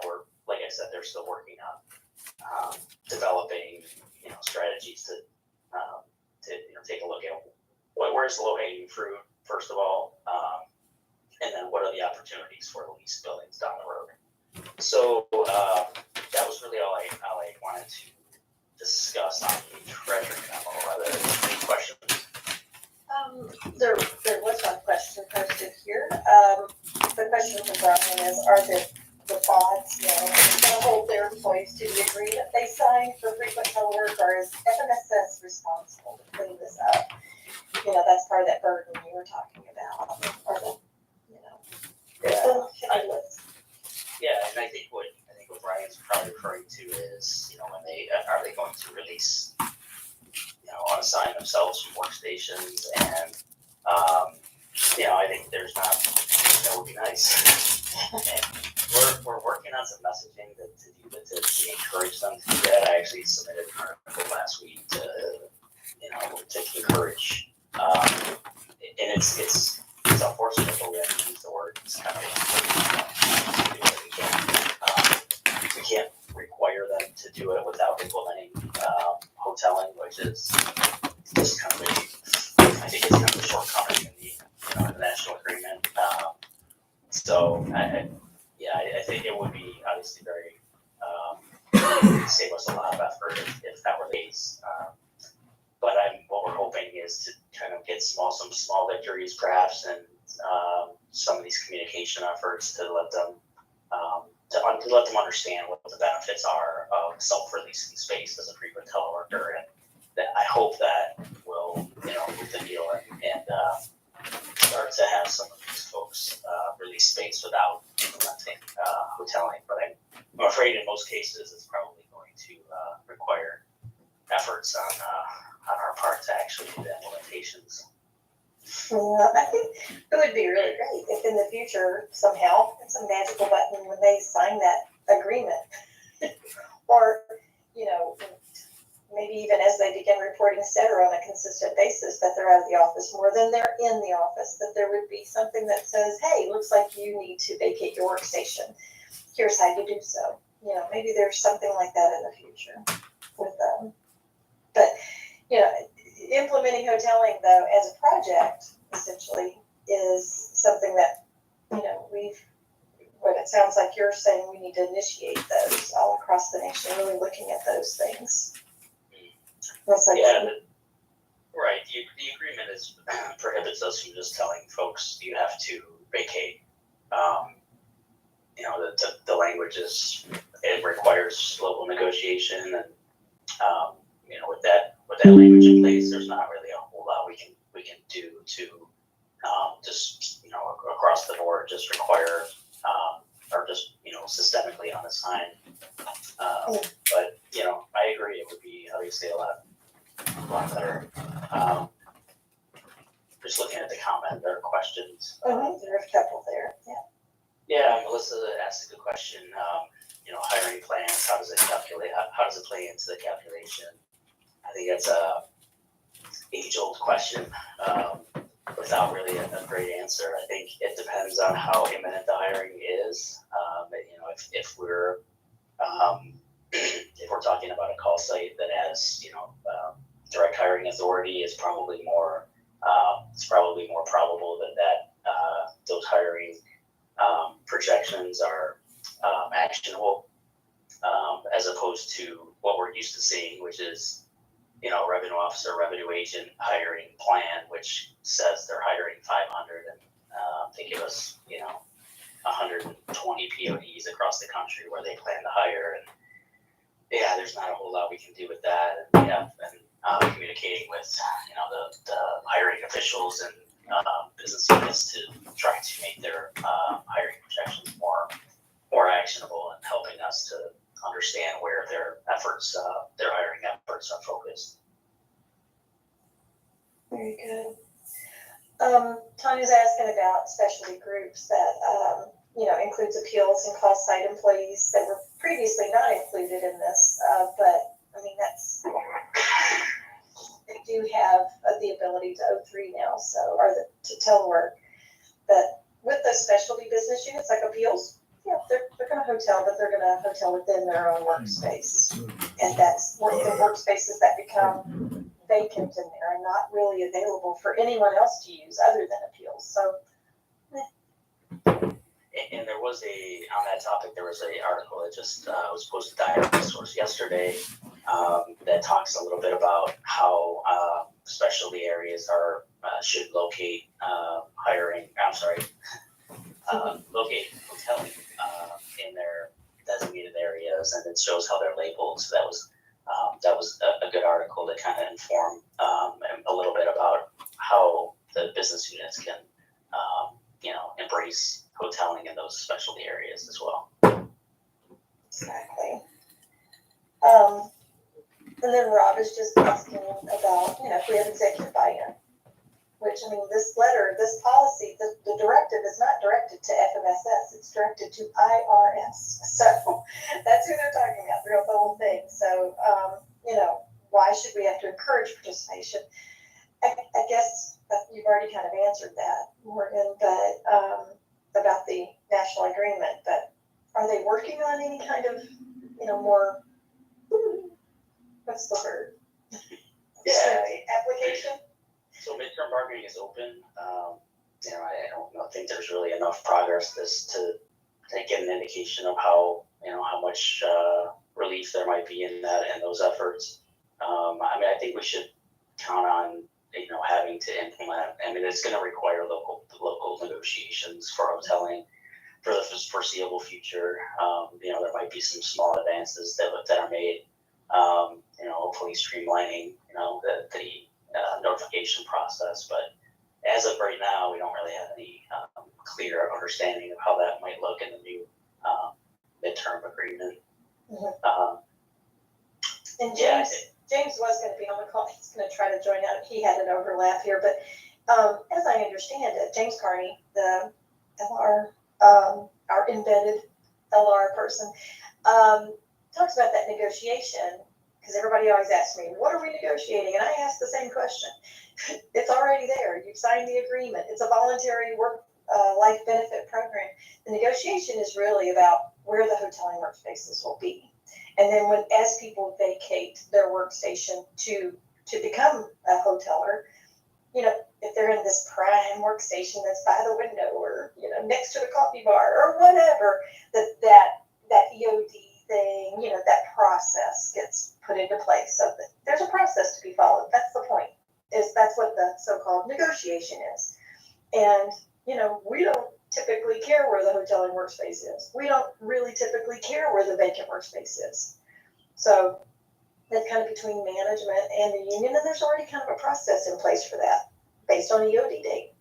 we're, like I said, they're still working on developing, strategies to take a look at where's the low-hanging fruit, first of all, and then what are the opportunities for the leased buildings down the road. So that was really all I wanted to discuss on the Treasury memo. Are there any questions? There was one question posted here. The question from Brian is, are the bonds, going to hold their employees to the agreement they signed for frequent telework, or is FMSS responsible to clean this up? That's part of that burden you were talking about, or the, And I think what Brian's probably referring to is, when are they going to release, unassign themselves from workstations, and I think there's not, that would be nice. And we're working on some messaging to encourage them to do that. I actually submitted an article last week to encourage, and it's unfortunate, but we have to use the word. It's kind of we can't require them to do it without implementing hoteling, which is just kind of I think it's kind of a shortcoming in the national agreement. So I think it would be obviously very save us a lot of effort if that were the case. But what we're hoping is to kind of get some small victories perhaps, and some of these communication efforts to let them to let them understand what the benefits are of self-releasing space as a frequent teleworker, and that I hope that will move the needle and start to have some of these folks release space without implementing hoteling. But I'm afraid in most cases it's probably going to require efforts on our part to actually do the implementations. Yeah, I think it would be really great if in the future somehow it's a magical button when they sign that agreement, or maybe even as they begin reporting etc. on a consistent basis that they're out of the office more than they're in the office, that there would be something that says, hey, looks like you need to vacate your workstation. Here's how you do so. Maybe there's something like that in the future with them. But, implementing hoteling though as a project essentially is something that, what it sounds like you're saying, we need to initiate those all across the nation, really looking at those things. Right. The agreement prohibits us from just telling folks you have to vacate. The language it requires local negotiation, and with that language in place, there's not really a whole lot we can do to just across the board just require or just systemically unassigned. But I agree, it would be obviously a lot better. Just looking at the comment, there are questions. There are a couple there. Yeah, Melissa asked a good question. Hiring plans, how does it calculate? How does it play into the calculation? I think it's a age-old question without really a great answer. I think it depends on how imminent the hiring is. If we're talking about a call site that has direct hiring authority, it's probably more probable that those hiring projections are actionable, as opposed to what we're used to seeing, which is revenue officer, revenue agent hiring plan, which says they're hiring 500, and they give us 120 PODs across the country where they plan to hire, and there's not a whole lot we can do with that. And we have been communicating with the hiring officials and business units to try to make their hiring projections more actionable, and helping us to understand where their hiring efforts are focused. Very good. Tanya's asking about specialty groups that includes appeals and call site employees that were previously not included in this, but they do have the ability to O3 now, to telework. But with those specialty business units like appeals, they're going to hotel, but they're going to hotel within their own workspace, and that's the workspaces that become vacant in there and not really available for anyone else to use other than appeals. So. And there was on that topic, there was an article that just was posted to Hire Resource yesterday that talks a little bit about how specialty areas should locate locate hoteling in their designated areas, and it shows how they're labeled. So that was a good article to kind of inform a little bit about how the business units can embrace hoteling in those specialty areas as well. Exactly. And then Rob is just asking about, if we have executive buy-in, which, this letter, this policy, the directive is not directed to FMSS, it's directed to IRS. So that's who they're talking about throughout the whole thing. So, why should we have to encourage participation? I guess you've already kind of answered that, Morgan, but about the national agreement, but are they working on any kind of, more, what's the word? Application? So midterm bargaining is open. I don't think there's really enough progress to get an indication of how much relief there might be in those efforts. I think we should count on having to implement. I mean, it's going to require local negotiations for hoteling for the foreseeable future. There might be some small advances that are made. Hopefully streamlining, the notification process. But as of right now, we don't really have any clear understanding of how that might look in the new midterm agreement. Mhm. And James was going to be on the call. He's going to try to join out. He had an overlap here, but as I understand it, James Carney, the LR, our embedded LR person, talks about that negotiation, because everybody always asks me, what are we negotiating? And I ask the same question. It's already there. You've signed the agreement. It's a voluntary work life benefit program. The negotiation is really about where the hoteling workspaces will be. And then as people vacate their workstation to become a hoteler, if they're in this prime workstation that's by the window or, next to the coffee bar or whatever, that EOD thing, that process gets put into place. So there's a process to be followed. That's the point. That's what the so-called negotiation is. And, we don't typically care where the hoteling workspace is. We don't really typically care where the vacant workspace is. So that's kind of between management and the union, and there's already kind of a process in place for that based on EOD date.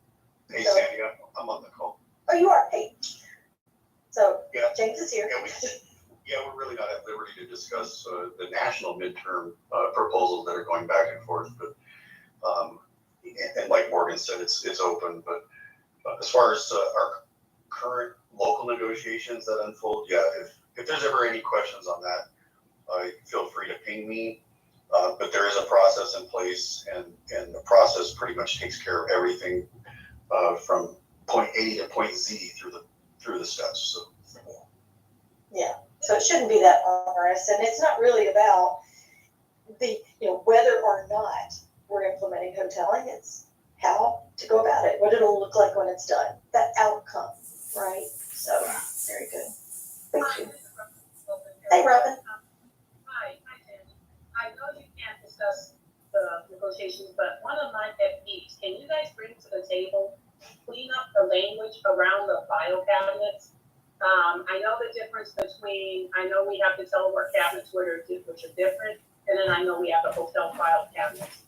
Hey, So, Sandy, I'm on the call. Oh, you are? Hey. So Yeah. James is here. We're really not at liberty to discuss the national midterm proposals that are going back and forth, but and like Morgan said, it's open. But as far as our current local negotiations that unfold, if there's ever any questions on that, feel free to ping me. But there is a process in place, and the process pretty much takes care of everything from point A to point Z through the steps. So. Yeah. So it shouldn't be that onerous, and it's not really about the whether or not we're implementing hoteling. It's how to go about it, what it'll look like when it's done, that outcome, right? So very good. Thank you. Hey, Robin. Hi, Tim. I know you can't discuss the negotiations, but one of my pet peeves, can you guys bring to the table, clean up the language around the file cabinets? I know the difference between, I know we have the telework cabinets which are different, and then I know we have the hotel file cabinets.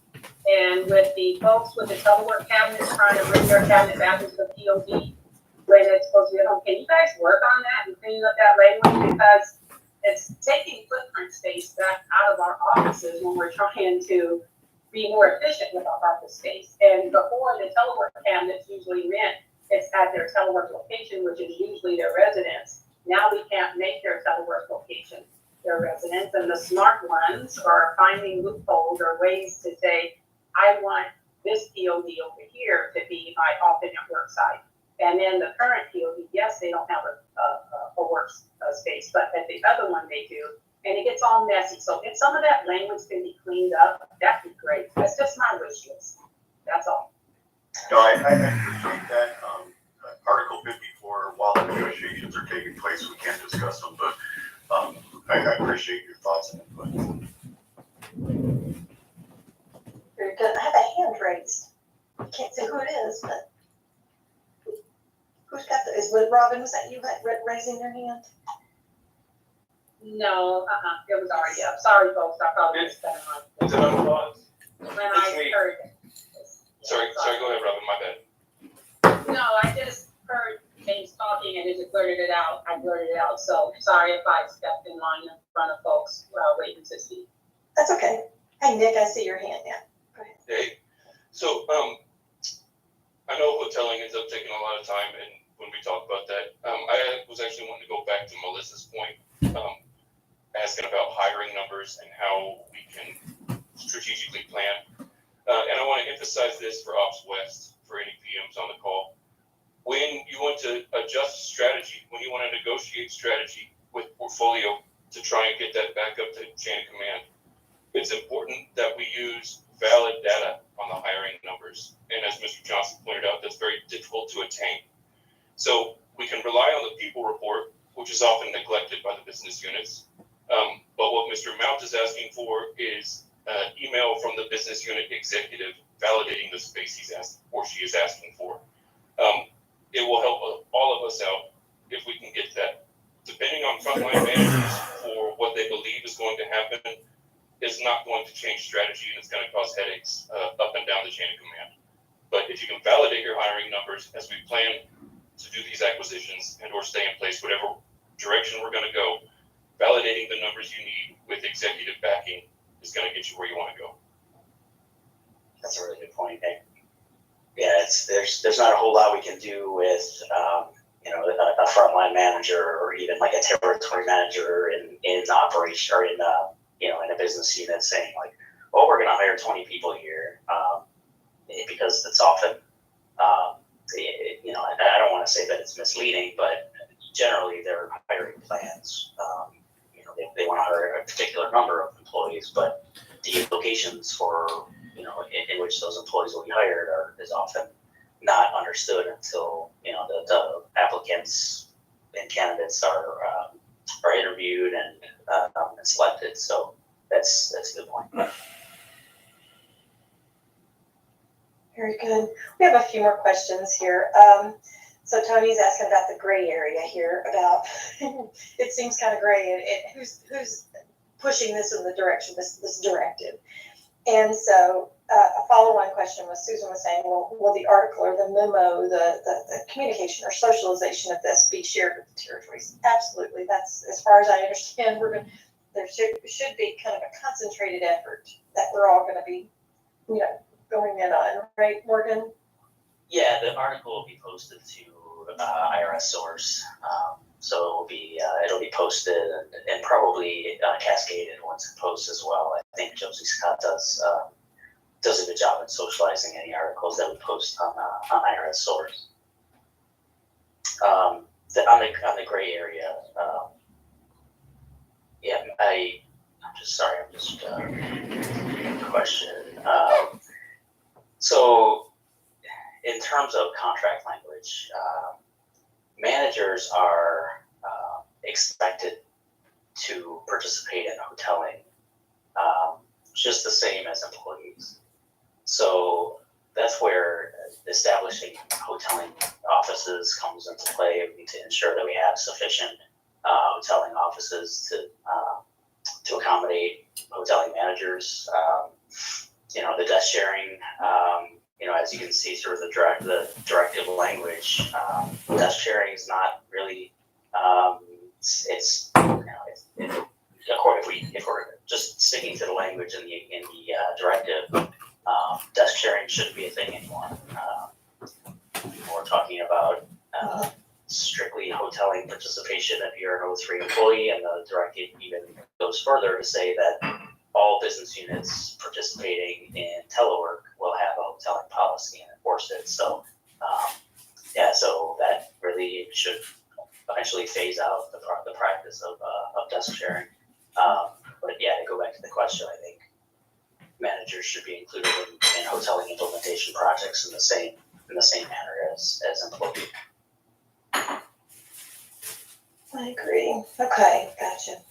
And with the folks with the telework cabinets trying to bring their cabinet back into the POD when it's supposed to be at home, can you guys work on that and clean up that language? Because it's taking footprint space back out of our offices when we're trying to be more efficient with our office space. And before, the telework cabinets usually meant it's at their telework location, which is usually their residence. Now we can't make their telework location their residence, and the smart ones are finding loopholes or ways to say, I want this POD over here to be my alternate work site. And then the current POD, yes, they don't have a work space, but at the other one they do, and it gets all messy. So if some of that language can be cleaned up, that'd be great. That's just my wish list. That's all. No, I appreciate that. Article 54, while the negotiations are taking place, we can't discuss them, but I appreciate your thoughts and input. Very good. I have a hand raised. I can't say who it is, but who's got the, Robin, was that you raising your hand? No, it was already up. Sorry, folks, I probably missed that one. Is it on pause? When I heard it. Sorry, go ahead, Robin, my bad. No, I just heard James talking and just blurted it out. I blurted it out, so sorry if I stepped in line in front of folks waiting to see. That's okay. Hey, Nick, I see your hand now. Go ahead. Hey, so I know hoteling ends up taking a lot of time, and when we talk about that, I was actually wanting to go back to Melissa's point, asking about hiring numbers and how we can strategically plan. And I want to emphasize this for Ops West, for any PMs on the call. When you want to adjust strategy, when you want to negotiate strategy with portfolio to try and get that back up to chain of command, it's important that we use valid data on the hiring numbers. And as Mr. Johnson pointed out, that's very difficult to attain. So we can rely on the people report, which is often neglected by the business units. But what Mr. Mount is asking for is email from the business unit executive validating the space he's asked or she is asking for. It will help all of us out if we can get that. Depending on frontline managers for what they believe is going to happen, is not going to change strategy, and it's going to cause headaches up and down the chain of command. But if you can validate your hiring numbers as we plan to do these acquisitions and or stay in place, whatever direction we're going to go, validating the numbers you need with executive backing is going to get you where you want to go. That's a really good point, Nick. Yeah, there's not a whole lot we can do with a frontline manager or even like a territory manager in operation or in a business unit saying like, well, we're going to hire 20 people here because it's often I don't want to say that it's misleading, but generally their hiring plans they want to hire a particular number of employees, but the locations for in which those employees will be hired is often not understood until the applicants and candidates are interviewed and selected. So that's a good point. Very good. We have a few more questions here. So Tony's asking about the gray area here. About it seems kind of gray. Who's pushing this in the direction this directive? And so a follow-on question was Susan was saying, well, will the article or the memo, the communication or socialization of this be shared with the territories? Absolutely. That's as far as I understand. There should be kind of a concentrated effort that we're all going to be, going in on, right, Morgan? Yeah, the article will be posted to IRS Source, so it'll be posted and probably cascaded once it posts as well. I think Josie Scott does a good job in socializing any articles that we post on IRS Source. On the gray area, I'm just question. So in terms of contract language, managers are expected to participate in hoteling just the same as employees. So that's where establishing hoteling offices comes into play. We need to ensure that we have sufficient hoteling offices to accommodate hoteling managers. The desk sharing, as you can see through the directive language, desk sharing is not really. If we're just sticking to the language in the directive, desk sharing shouldn't be a thing anymore. We're talking about strictly hoteling participation if you're an O3 employee, and the directive even goes further to say that all business units participating in telework will have a hoteling policy and enforce it. So, so that really should eventually phase out the practice of desk sharing. But to go back to the question, I think managers should be included in hoteling implementation projects in the same manner as employees. I agree. Okay, gotcha.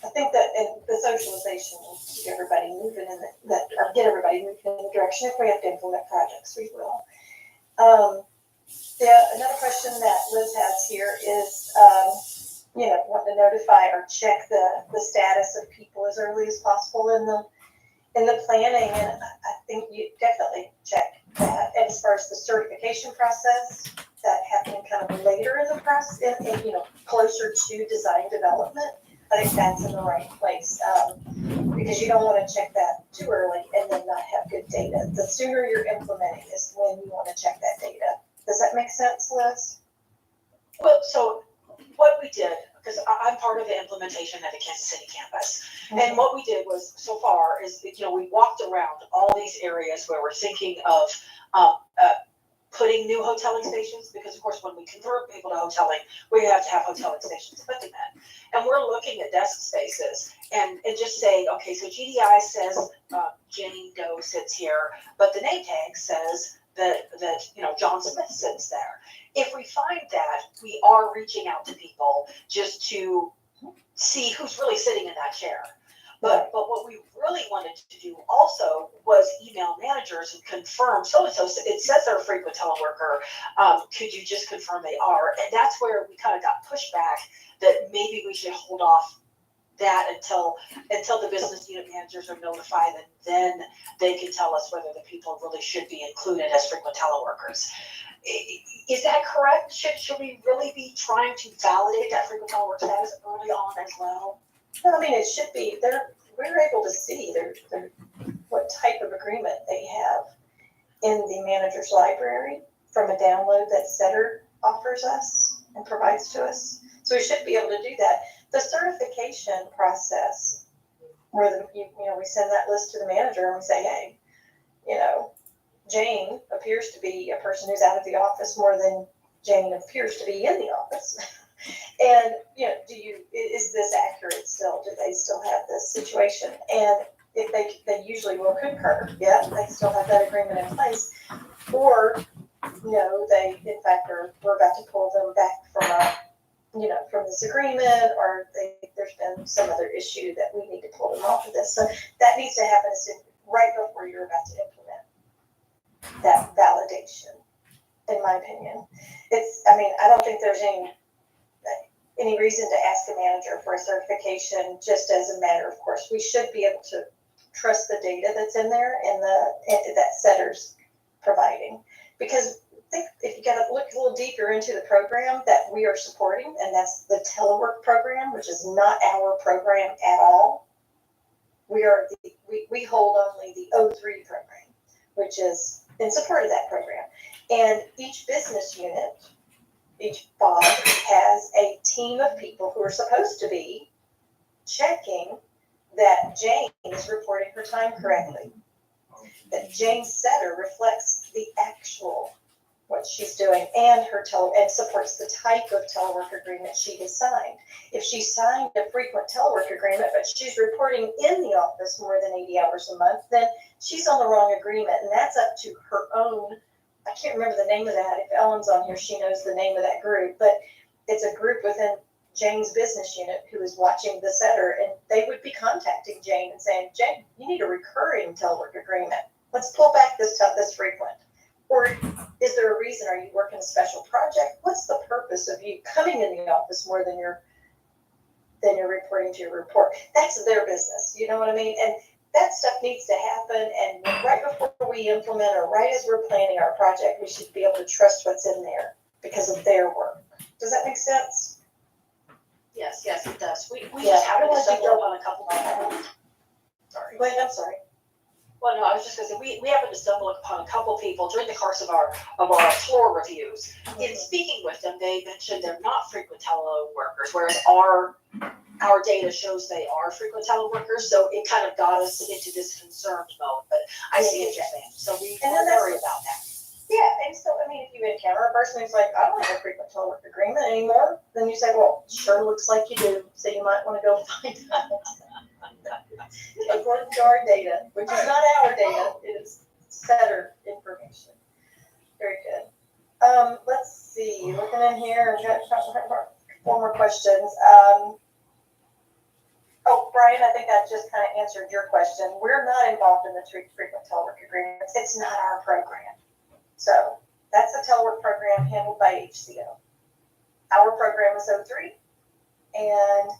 I think that in the socialization will keep everybody moving get everybody moving in the direction. If we have to implement projects, we will. Another question that Liz has here is, wanting to notify or check the status of people as early as possible in the planning, and I think you definitely check that. And as far as the certification process, that happening kind of later in the process, closer to design development, I think that's in the right place, because you don't want to check that too early and then not have good data. The sooner you're implementing is when you want to check that data. Does that make sense, Liz? Well, so what we did, because I'm part of the implementation at the Kansas City campus, and what we did was so far is, we walked around all these areas where we're thinking of putting new hoteling stations, because of course when we convert people to hoteling, we have to have hoteling stations put them in. And we're looking at desk spaces and just saying, okay, so GDI says Jenny Doe sits here, but the name tag says that John Smith sits there. If we find that, we are reaching out to people just to see who's really sitting in that chair. But what we really really wanted to do also was email managers and confirm so-and-so, it says they're a frequent teleworker, could you just confirm they are? And that's where we kind of got pushback that maybe we should hold off that until the business unit managers are notified, and then they can tell us whether the people really should be included as frequent teleworkers. Is that correct? Should we really be trying to validate that frequent telework status early on as well? No, I mean, it should be, we're able to see what type of agreement they have in the manager's library from a download that Setter offers us and provides to us. So we should be able to do that. The certification process, where we send that list to the manager and we say, hey, Jane appears to be a person who's out of the office more than Jane appears to be in the office. And, is this accurate still? Do they still have this situation? And if they usually will concur, yeah, they still have that agreement in place. Or, they, in fact, we're about to pull them back from this agreement, or there's been some other issue that we need to pull them off of this. So that needs to happen right before you're about to implement that validation, in my opinion. I don't think there's any reason to ask a manager for a certification just as a matter of course. We should be able to trust the data that's in there and that Setter's providing. Because I think if you got to look a little deeper into the program that we are supporting, and that's the telework program, which is not our program at all. We hold only the O3 program, which is in support of that program. And each business unit, each BOD has a team of people who are supposed to be checking that Jane is reporting her time correctly, that Jane's Setter reflects the actual what she's doing and and supports the type of telework agreement she has signed. If she signed a frequent telework agreement, but she's reporting in the office more than 80 hours a month, then she's on the wrong agreement, and that's up to her own. I can't remember the name of that. If Ellen's on here, she knows the name of that group, but it's a group within Jane's business unit who is watching the Setter, and they would be contacting Jane and saying, Jane, you need a recurring telework agreement. Let's pull back this frequent. Or is there a reason? Are you working a special project? What's the purpose of you coming in the office more than you're reporting to your report? That's their business. You know what I mean? And that stuff needs to happen. And right before we implement, or right as we're planning our project, we should be able to trust what's in there because of their work. Does that make sense? Yes, it does. We Yeah, just I don't happened to want to stumble go upon a couple of Sorry. Go ahead, I'm sorry. Well, no, I was just going to say, we happened to stumble upon a couple people during the course of our floor reviews. In speaking with them, they mentioned they're not frequent teleworkers, whereas our data shows they are frequent teleworkers. So it kind of got us into this concerned mode. But I see what you're saying. So we worry about that. Yeah, and so, if you encounter a person who's like, I don't have a frequent telework agreement anymore, then you say, well, sure looks like you do, so you might want to go find out. According to our data, which is not our data, it is Setter information. Very good. Let's see, looking in here, I've got four more questions. Brian, I think that just kind of answered your question. We're not involved in the frequent telework agreements. It's not our program. So that's a telework program handled by HCO. Our program is O3, and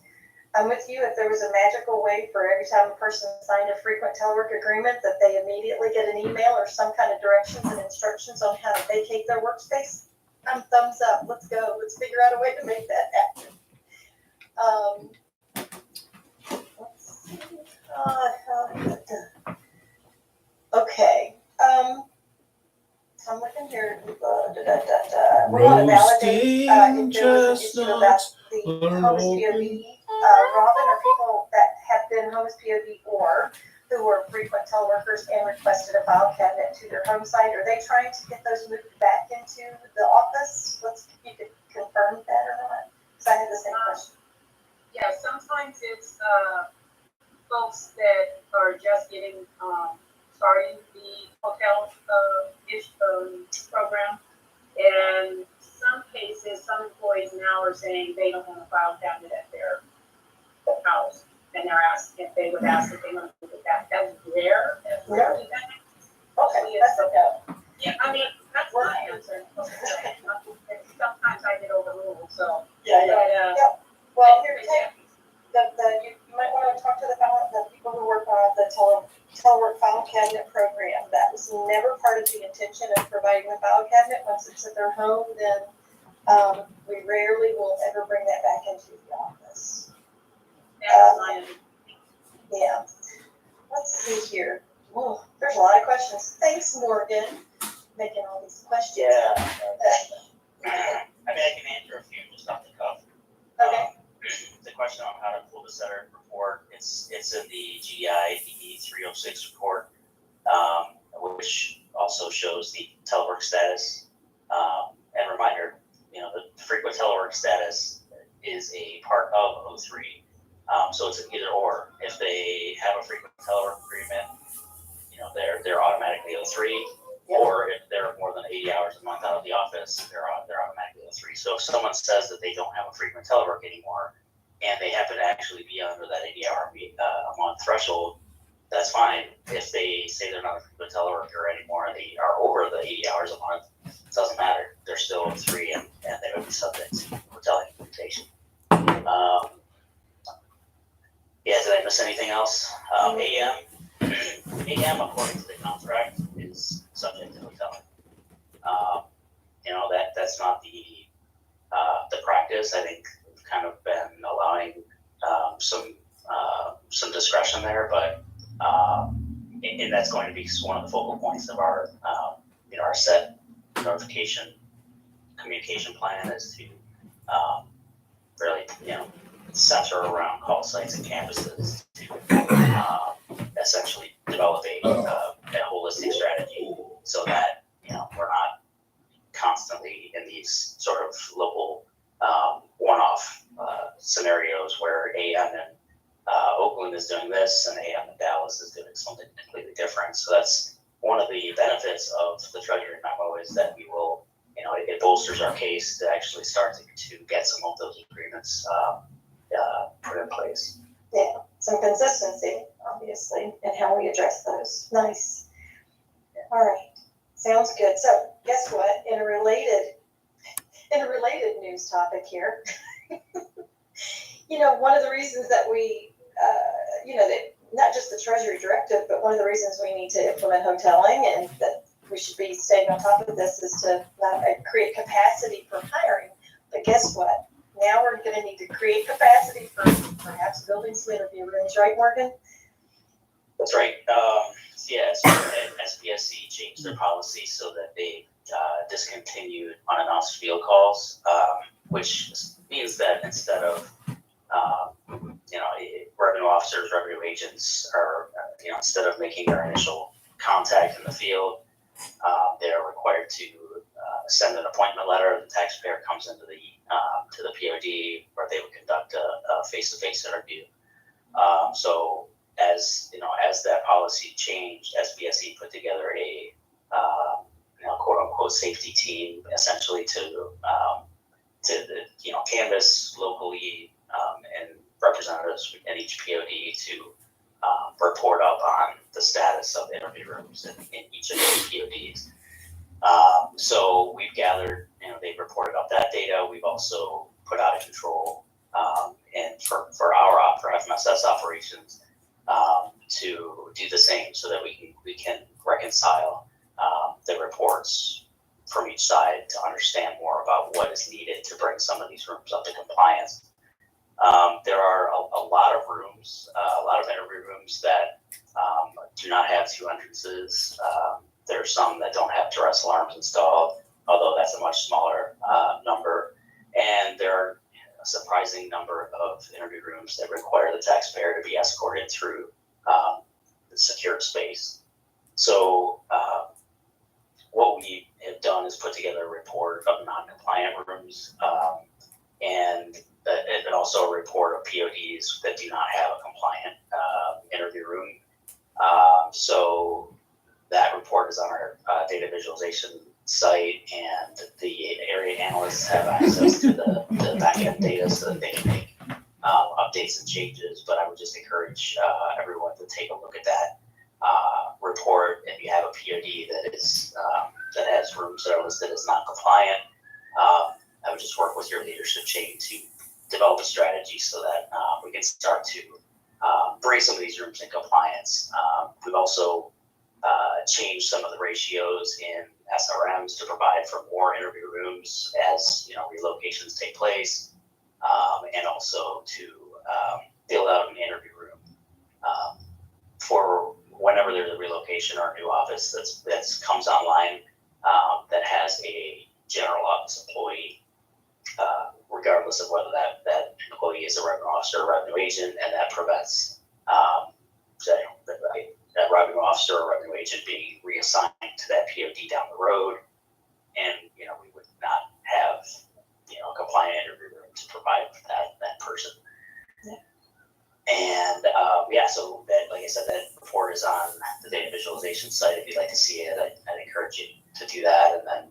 I'm with you. If there was a magical way for every time a person signed a frequent telework agreement that they immediately get an email or some kind of directions and instructions on how to vacate their workspace, I'm thumbs up. Let's go. Let's figure out a way to make that happen. Let's see. Okay. I'm looking here. We want to validate if there was an issue about the homeless POV. Robin, are people that have been homeless POV or who were frequent teleworkers and requested a file cabinet to their home site, are they trying to get those moved back into the office? You could confirm that or not? Because I had the same question. Yeah, sometimes it's folks that are just getting starting the hotel program, and some cases, some employees now are saying they don't want a file cabinet at their house, and they're asking if they would ask if they want to move it back the telework file cabinet program. That was never part of the intention of providing the file cabinet. Once it's at their home, then we rarely will ever bring that back into the office. Yeah. Let's see here. Whoa, there's a lot of questions. Thanks, Morgan, making all these questions. Yeah. I mean, I can answer a few just off the cuff. Okay. The question on how to pull the center report, it's in the GI DE 306 report, which also shows the telework status. And reminder, the frequent telework status is a part of 03. So it's an either or. If they have a frequent telework agreement, they're automatically 03. Or if they're more than 80 hours a month out of the office, they're automatically 03. So if someone says that they don't have a frequent telework anymore, and they happen to actually be under that 80-hour a month threshold, that's fine. If they say they're not a frequent teleworker anymore and they are over the 80 hours a month, it doesn't matter. They're still 03 and they would be subject to hotel implementation. Did I miss anything else? AM, according to the contract, is subject to hoteling. That's not the practice. I think we've kind of been allowing some discretion there, but and that's going to be one of the focal points of our our set notification communication plan is to really center around call sites and campuses to essentially develop a holistic strategy so that we're not constantly in these sort of local one-off scenarios where AM in Oakland is doing this and AM in Dallas is doing something completely different. So that's one of the benefits of the Treasury memo is that we will, it bolsters our case to actually start to get some of those agreements put in place. Yeah, some consistency, obviously, in how we address those. Nice. All right, sounds good. So, guess what? In a related news topic here, one of the reasons that we, that not just the Treasury directive, but one of the reasons we need to implement hoteling and that we should be staying on top of this is to not create capacity for hiring. But guess what? Now we're going to need to create capacity for perhaps building some interview rooms, right, Morgan? That's right. SBSC changed their policy so that they discontinued unannounced field calls, which means that instead of revenue officers, revenue agents are instead of making their initial contact in the field, they're required to send an appointment letter. The taxpayer comes into the to the POD where they would conduct a face-to-face interview. So as that policy changed, SBSE put together a quote-unquote safety team, essentially to canvass locally and representatives in each POD to report up on the status of interview rooms in each of those PODs. So we've gathered, they've reported up that data. We've also put out a control and for FMSS operations to do the same so that we can reconcile the reports from each side to understand more about what is needed to bring some of these rooms up to compliance. There are a lot of rooms, a lot of interview rooms that do not have two entrances. There are some that don't have duress alarms installed, although that's a much smaller number. And there are a surprising number of interview rooms that require the taxpayer to be escorted through the secured space. So what we have done is put together a report of non-compliant rooms and also a report of PODs that do not have a compliant interview room. So that report is on our data visualization site, and the area analysts have access to the backend data so that they can make updates and changes. But I would just encourage everyone to take a look at that report. If you have a POD that has rooms that are listed as non-compliant, I would just work with your leadership chain to develop a strategy so that we can start to bring some of these rooms in compliance. We've also changed some of the ratios in SRMs to provide for more interview rooms as relocations take place, and also to build out an interview room for whenever there's a relocation or a new office that comes online that has a general office employee, regardless of whether that employee is a revenue officer or revenue agent, and that prevents that revenue officer or revenue agent being reassigned to that POD down the road, and we would not have a compliant interview room to provide for that person. Yeah. And so that, like I said, that report is on the data visualization site. If you'd like to see it, I'd encourage you to do that. And then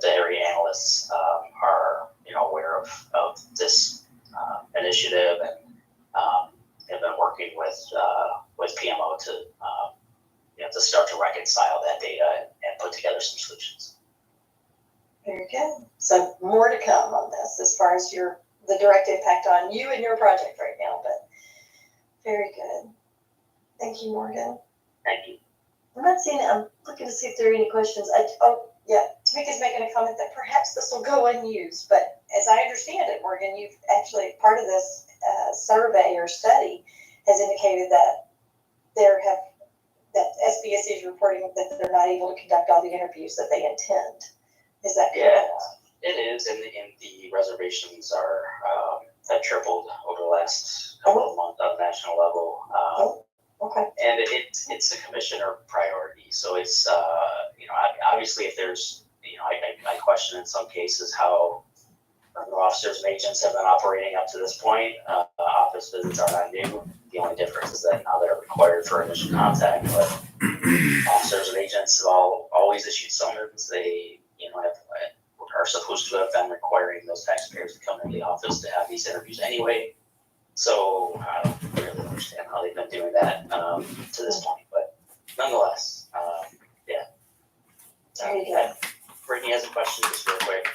the area analysts are aware of this initiative, and have been working with PMO to start to reconcile that data and put together some solutions. Very good. So more to come on this as far as the direct impact on you and your project right now, but very good. Thank you, Morgan. Thank you. I'm looking to see if there are any questions. Tamika's making a comment that perhaps this will go unused, but as I understand it, Morgan, you've actually, part of this survey or study has indicated that that SBS is reporting that they're not able to conduct all the interviews that they intend. Is that correct? Yeah, it is, and the reservations have tripled over the last couple of months on the national level. Okay. And it's a commissioner priority. So it's obviously if there's I question in some cases how revenue officers and agents have been operating up to this point. Office visits are not new. The only difference is that now they're required for initial contact. But officers and agents have always issued summons. They are supposed to have been requiring those taxpayers to come into the office to have these interviews anyway. So I don't really understand how they've been doing that to this point. But nonetheless, Very good. Brittany has a question just real quick.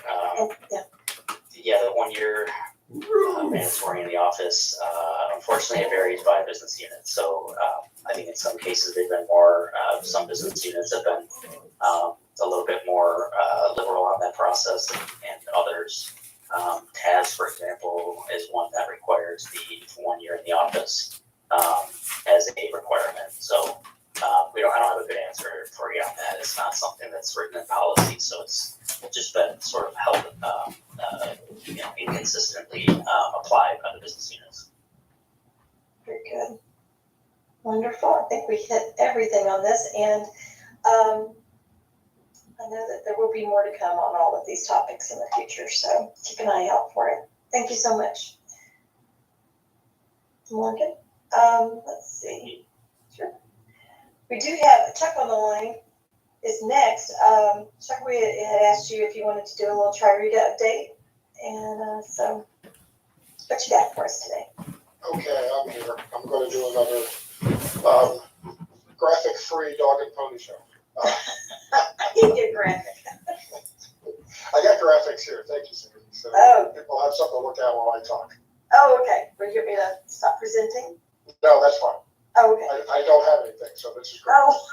Yeah. The 1 year mandatory in the office, unfortunately it varies by business unit. So I think in some cases they've been more, some business units have been a little bit more liberal on that process, and others, TAS, for example, is one that requires the 1 year in the office as a requirement. So I don't have a good answer for you on that. It's not something that's written in policy, so it's just been sort of held, inconsistently applied by the business units. Very good. Wonderful. I think we hit everything on this, and I know that there will be more to come on all of these topics in the future, so keep an eye out for it. Thank you so much. Morgan, let's see. Sure. We do have Chuck on the line. Is next. Chuck, we had asked you if you wanted to do a little Tri-Rita update, and so what you got for us today? Okay, I'm here. I'm going to do another graphic-free dog and pony show. You get graphic. I got graphics here. Thank you, Cindy. So people have something to look at while I talk. Oh, okay. Will you want me to stop presenting? No, that's fine. Oh, okay. I don't have anything, so this is great. Oh.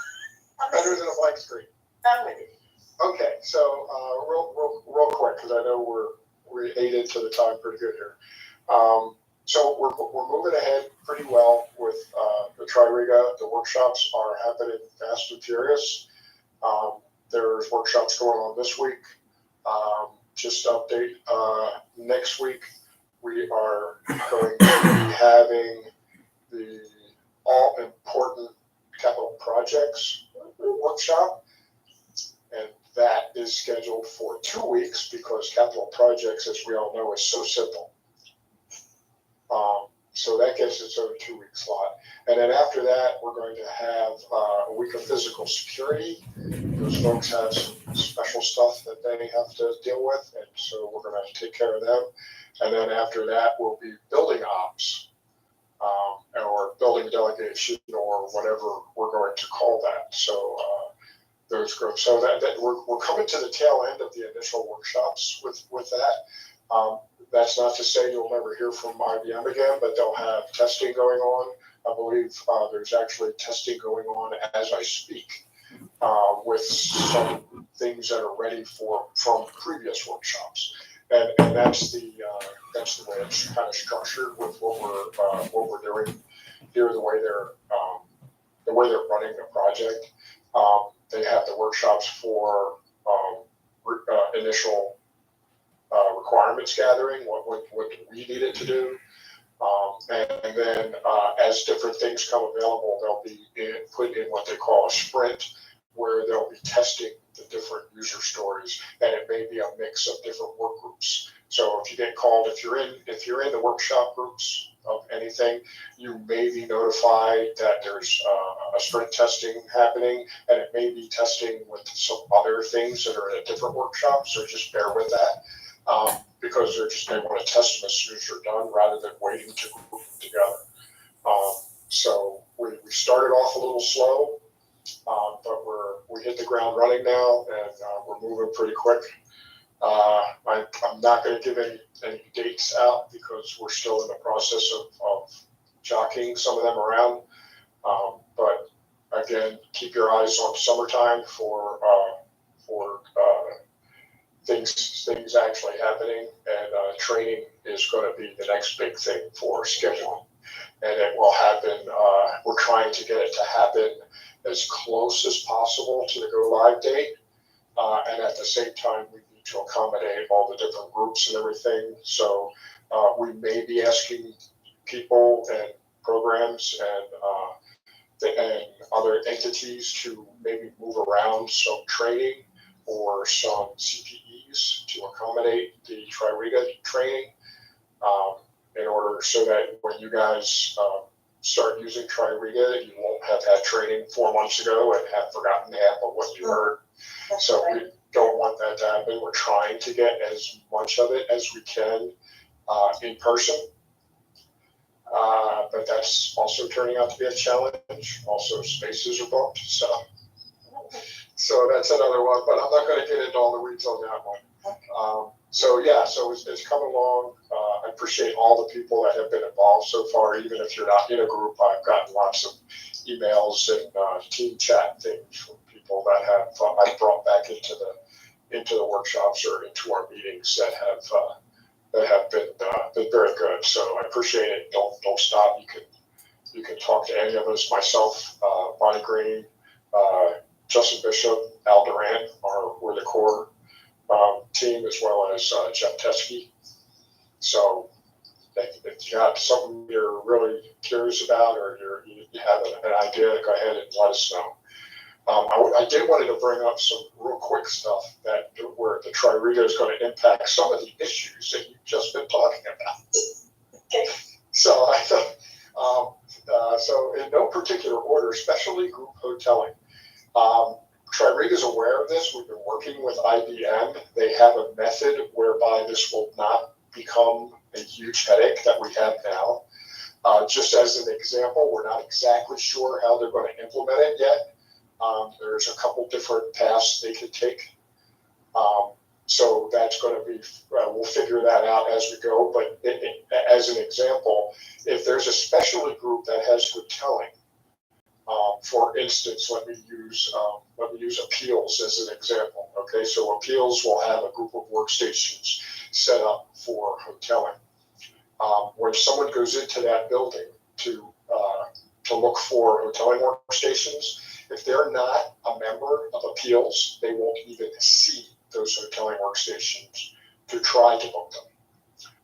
Better than a blank screen. I'm with you. Okay, so real quick, because I know we're ate into the time pretty good here. So we're moving ahead pretty well with the Tri-Riga. The workshops are happening fast and furious. There's workshops going on this week. Just to update, next week we are going to be having the all important capital projects workshop, and that is scheduled for 2 weeks because capital projects, as we all know, is so simple. So that gets its own 2 week slot. And then after that, we're going to have a week of physical security. Those folks have some special stuff that they have to deal with, and so we're going to take care of them. And then after that will be building ops, or building delegation, or whatever we're going to call that. So those groups. So that we're coming to the tail end of the initial workshops with that. That's not to say you'll never hear from IBM again, but they'll have testing going on. I believe there's actually testing going on as I speak with some things that are ready from previous workshops, and that's the way it's kind of structured with what we're doing here. The way they're running the project. They have the workshops for initial requirements gathering, what do we need it to do, and then as different things come available, they'll be put in what they call a sprint, where they'll be testing the different user stories, and it may be a mix of different work groups. So if you get called, if you're in the workshop groups of anything, you may be notified that there's a sprint testing happening, and it may be testing with some other things that are in a different workshop. So just bear with that, because they want to test them as soon as you're done, rather than waiting to group them together. So we started off a little slow, but we hit the ground running now, and we're moving pretty quick. I'm not going to give any dates out because we're still in the process of jockeying some of them around. But again, keep your eyes on summertime for things actually happening, and training is going to be the next big thing for scheduling, and it will happen. We're trying to get it to happen as close as possible to the go live date, and at the same time we need to accommodate all the different groups and everything. So we may be asking people and programs and other entities to maybe move around some training or some CPEs to accommodate the Tririga training, in order so that when you guys start using Tririga, you won't have had training 4 months ago and have forgotten half of what you heard. So we don't want that to happen. We're trying to get as much of it as we can in person. But that's also turning out to be a challenge. Also, spaces are booked, so that's another one. But I'm not going to get into all the weeds on that one. So it's coming along. I appreciate all the people that have been involved so far. Even if you're not in a group, I've gotten lots of emails and team chat things from people that I've brought back into the workshops or into our meetings that have been very good. So I appreciate it. Don't stop. You can talk to any of us, myself, Bonnie Green, Justin Bishop, Al Durant, we're the core team, as well as Jeff Teskey. So if you have something you're really curious about, or you have an idea, go ahead and let us know. I did wanted to bring up some real quick stuff where the Tririga is going to impact some of the issues that you've just been talking about. Okay. So I thought, so in no particular order, especially group hoteling. Tririga is aware of this. We've been working with IBM. They have a method whereby this will not become a huge headache that we have now. Just as an example, we're not exactly sure how they're going to implement it yet. There's a couple different paths they could take. So that's going to be, we'll figure that out as we go. But as an example, if there's a specialty group that has hoteling, for instance, let me use appeals as an example. Okay, so appeals will have a group of workstations set up for hoteling. When someone goes into that building to look for hoteling workstations, if they're not a member of appeals, they won't even see those hoteling workstations to try to book them.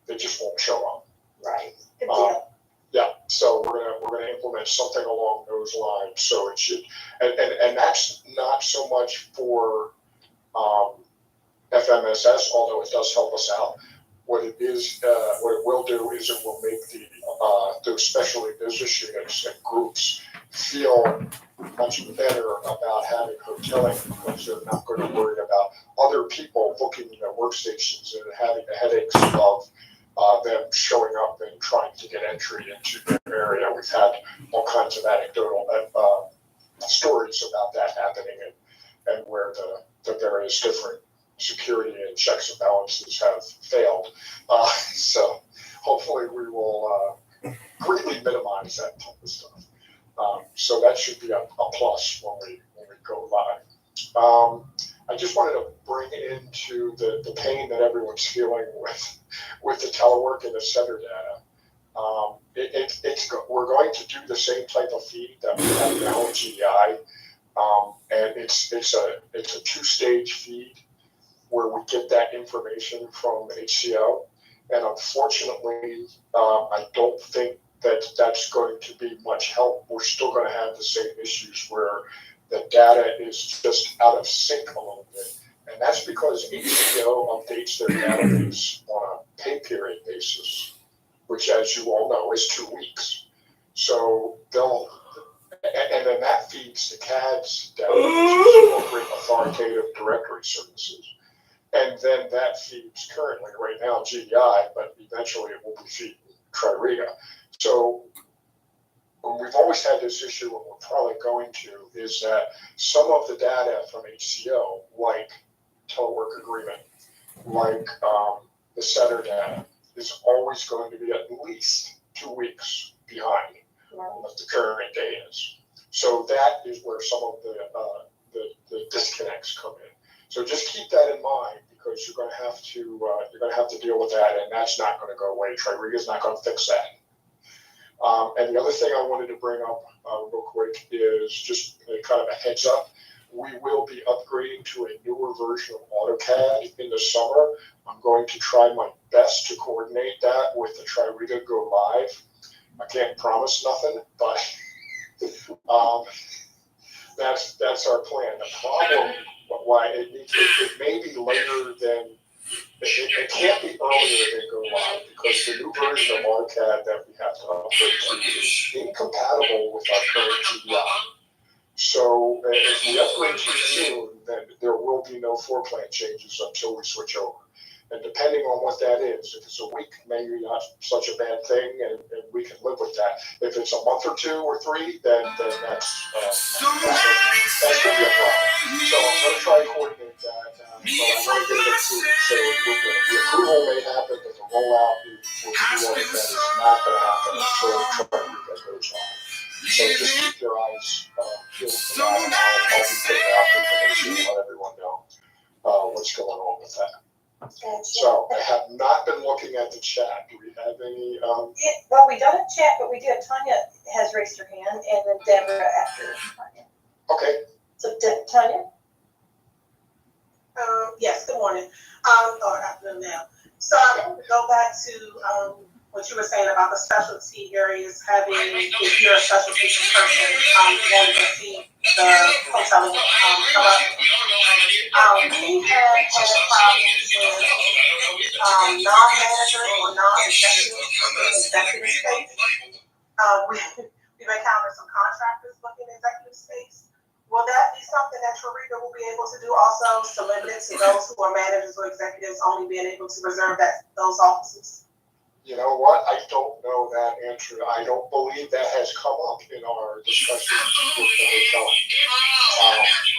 They just won't show up. Right. Good deal. Yeah, so we're gonna implement something along those lines. So it should, and that's not so much for FMSS, although it does help us out. What it will do is it will make those specialty business units and groups feel much better about having hoteling, because they're not going to worry about other people booking their workstations and having the headaches of them showing up and trying to get entry into their area. We've had all kinds of anecdotal stories about that happening, and where the various different security and checks and balances have failed. So hopefully we will greatly minimize that type of stuff. So that should be a plus when we go live. I just wanted to bring into the pain that everyone's feeling with the telework and the center data. We're going to do the same type of feed that we have now in GDI, and it's a two-stage feed where we get that information from HCO, and unfortunately, I don't think that's going to be much help. We're still going to have the same issues where the data is just out of sync a little bit, and that's because HCO updates their database on a pay period basis, which, as you all know, is 2 weeks. So and then that feeds the CAD's database, corporate authoritative directory services. And then that feeds currently, right now, GDI, but eventually it will be feeding Tri-Riga. So we've always had this issue, and we're probably going to, is that some of the data from HCO, like telework agreement, like the center data, is always going to be at least 2 weeks behind what the current data is. So that is where some of the disconnects come in. So just keep that in mind, because you're going to have to deal with that, and that's not going to go away. Tri-Riga is not going to fix that. And the other thing I wanted to bring up real quick is just kind of a heads up. We will be upgrading to a newer version of AutoCAD in the summer. I'm going to try my best to coordinate that with the Tri-Riga Go Live. I can't promise nothing, but that's our plan. The problem, why it may be later than, it can't be earlier than Go Live, because the new version of AutoCAD that we have to upgrade to is incompatible with our current GDI. So if we upgrade too soon, then there will be no floor plan changes until we switch over. And depending on what that is, if it's a week, maybe not such a bad thing, and we can live with that. If it's a month or 2 or 3, then that's going to be a problem. So I'm going to try to coordinate that, but I want to get it approved. So the approval may happen, but the rollout for the that is not going to happen until Tri-Riga goes live. So just keep your eyes peeled for that, and I'll be putting out information to let everyone know what's going on with that. So I have not been looking at the chat. Do we have any? Well, we don't have chat, but we do have Tanya has raised her hand, and then Deborah after Tanya. Okay. So Tanya? Yes, good morning. Or afternoon now. So I want to go back to what you were saying about the specialty areas having, if you're a specialty person, wanting to see the hoteling come up. We have had problems with non-managers or non-executives in executive space. We've encountered some contractors looking in executive space. Will that be something that Tri-Riga will be able to do also, to limit it to those who are managers or executives only being able to reserve those offices? You know what? I don't know that answer. I don't believe that has come up in our discussions with the hotel.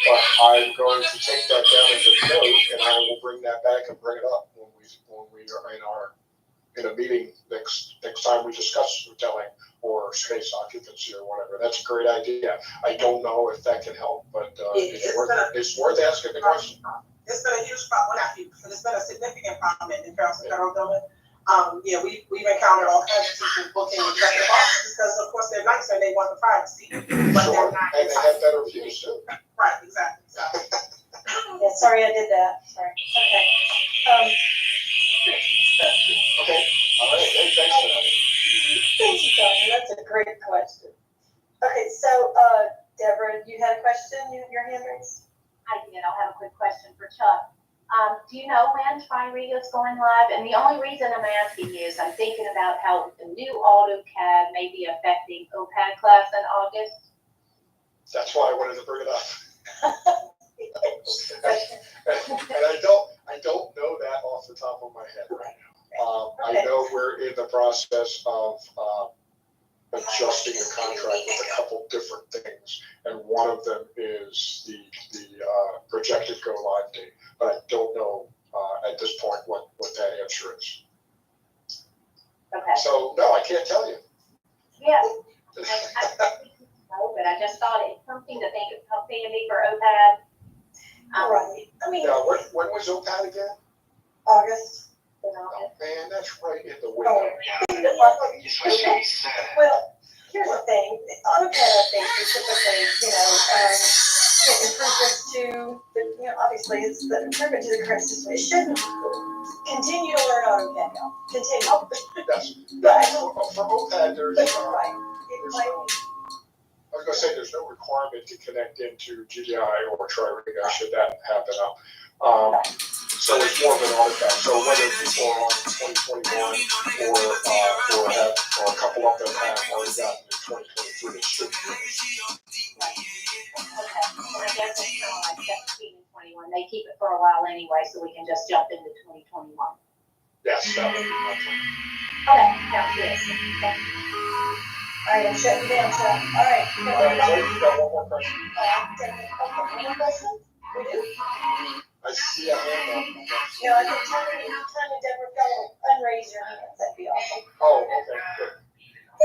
But I'm going to take that down as a note, and I will bring that back and bring it up when we are in a meeting next time we discuss hoteling or space occupancy or whatever. That's a great idea. I don't know if that can help, but it's worth asking the question. It's been a huge problem, well, not huge, but it's been a significant problem in terms of federal government. We've encountered all kinds of people booking executive offices because, of course, they're nicer and they want the privacy, but sure. They're not. And they have better views too. Right, exactly. Yeah, sorry I did that. Sorry. Okay. Okay. All right. Hey, thanks for that. Thank you, Tanya. That's a great question. Okay, so Deborah, you had a question? Your hand raised? I did. I'll have a quick question for Chuck. Do you know when Tri-Riga is going live? And the only reason I'm asking is I'm thinking about how the new AutoCAD may be affecting OPAD class in August. That's why I wanted to bring it up. And I don't know that off the top of my head right now. I know we're in the process of adjusting the contract with a couple different things, and one of them is the projected go live date. but I don't know, at this point what that answer is. Okay, So, no, I can't tell you. yeah. No, but I just thought it's something to think of handy for OPAD. Right, I mean, Now, when was OPAD again? August. Oh, man, that's right in the Oh, window. well, here's the thing, AutoCAD updates are typically, improvements to, obviously it's the improvement to the current system. It shouldn't continue to learn AutoCAD now, continue. That's for OPAD, there's, But you're right, there's no, I was gonna say, there's no requirement to connect into GDI or Tri-Riga should that happen up. So it's more of an artifact, so whether people are on 2021 or a couple of them have already gotten to 2023, it should be. Okay, and I guess it's kind of like 17 and 21, they keep it for a while anyway, so we can just jump into 2021. Yes, that would be helpful. Okay, sounds good. Okay. all right, I'm shutting down, so, all right. Joe, you got one more question? One more question? We do? I see a hand up. No, I think Tony and Deborah will unraise your hands, that'd be awesome. Oh, okay, good.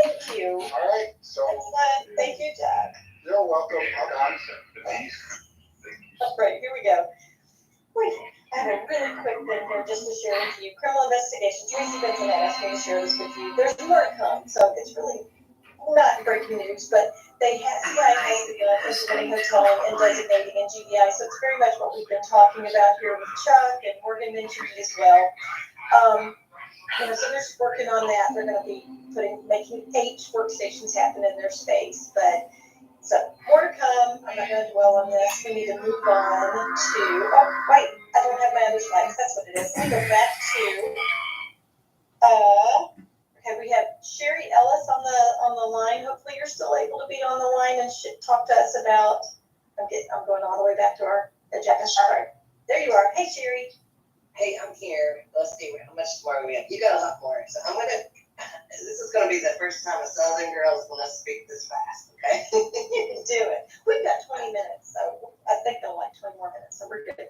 Thank you. All right, so. Thank you, Doug. You're welcome. I'm out. All right, here we go. Wait, I have a really quick thing here just to share with you. Criminal investigation. Tracy Benson asked me to share this with you. There's more to come, so it's really not breaking news, but they have CIA has begun implementing hoteling and designating in GDI, so it's very much what we've been talking about here with Chuck and Morgan mentioned it as well. So they're just working on that. They're going to be making 8 workstations happen in their space, but so more to come. I'm not going to dwell on this. We need to move on to. Oh wait, I don't have my other slides. That's what it is. Let me go back to. Okay, we have Sherry Ellis on the line. Hopefully, you're still able to be on the line and talk to us about. I'm going all the way back to our agenda. All right, there you are. Hey, Sherry. Hey, I'm here. Let's see how much more we have. You got a lot more, so I'm gonna. This is gonna be the first time a Southern girl is gonna speak this fast. Okay. You can do it. We've got 20 minutes, so I think they'll like 20 more minutes, so we're good.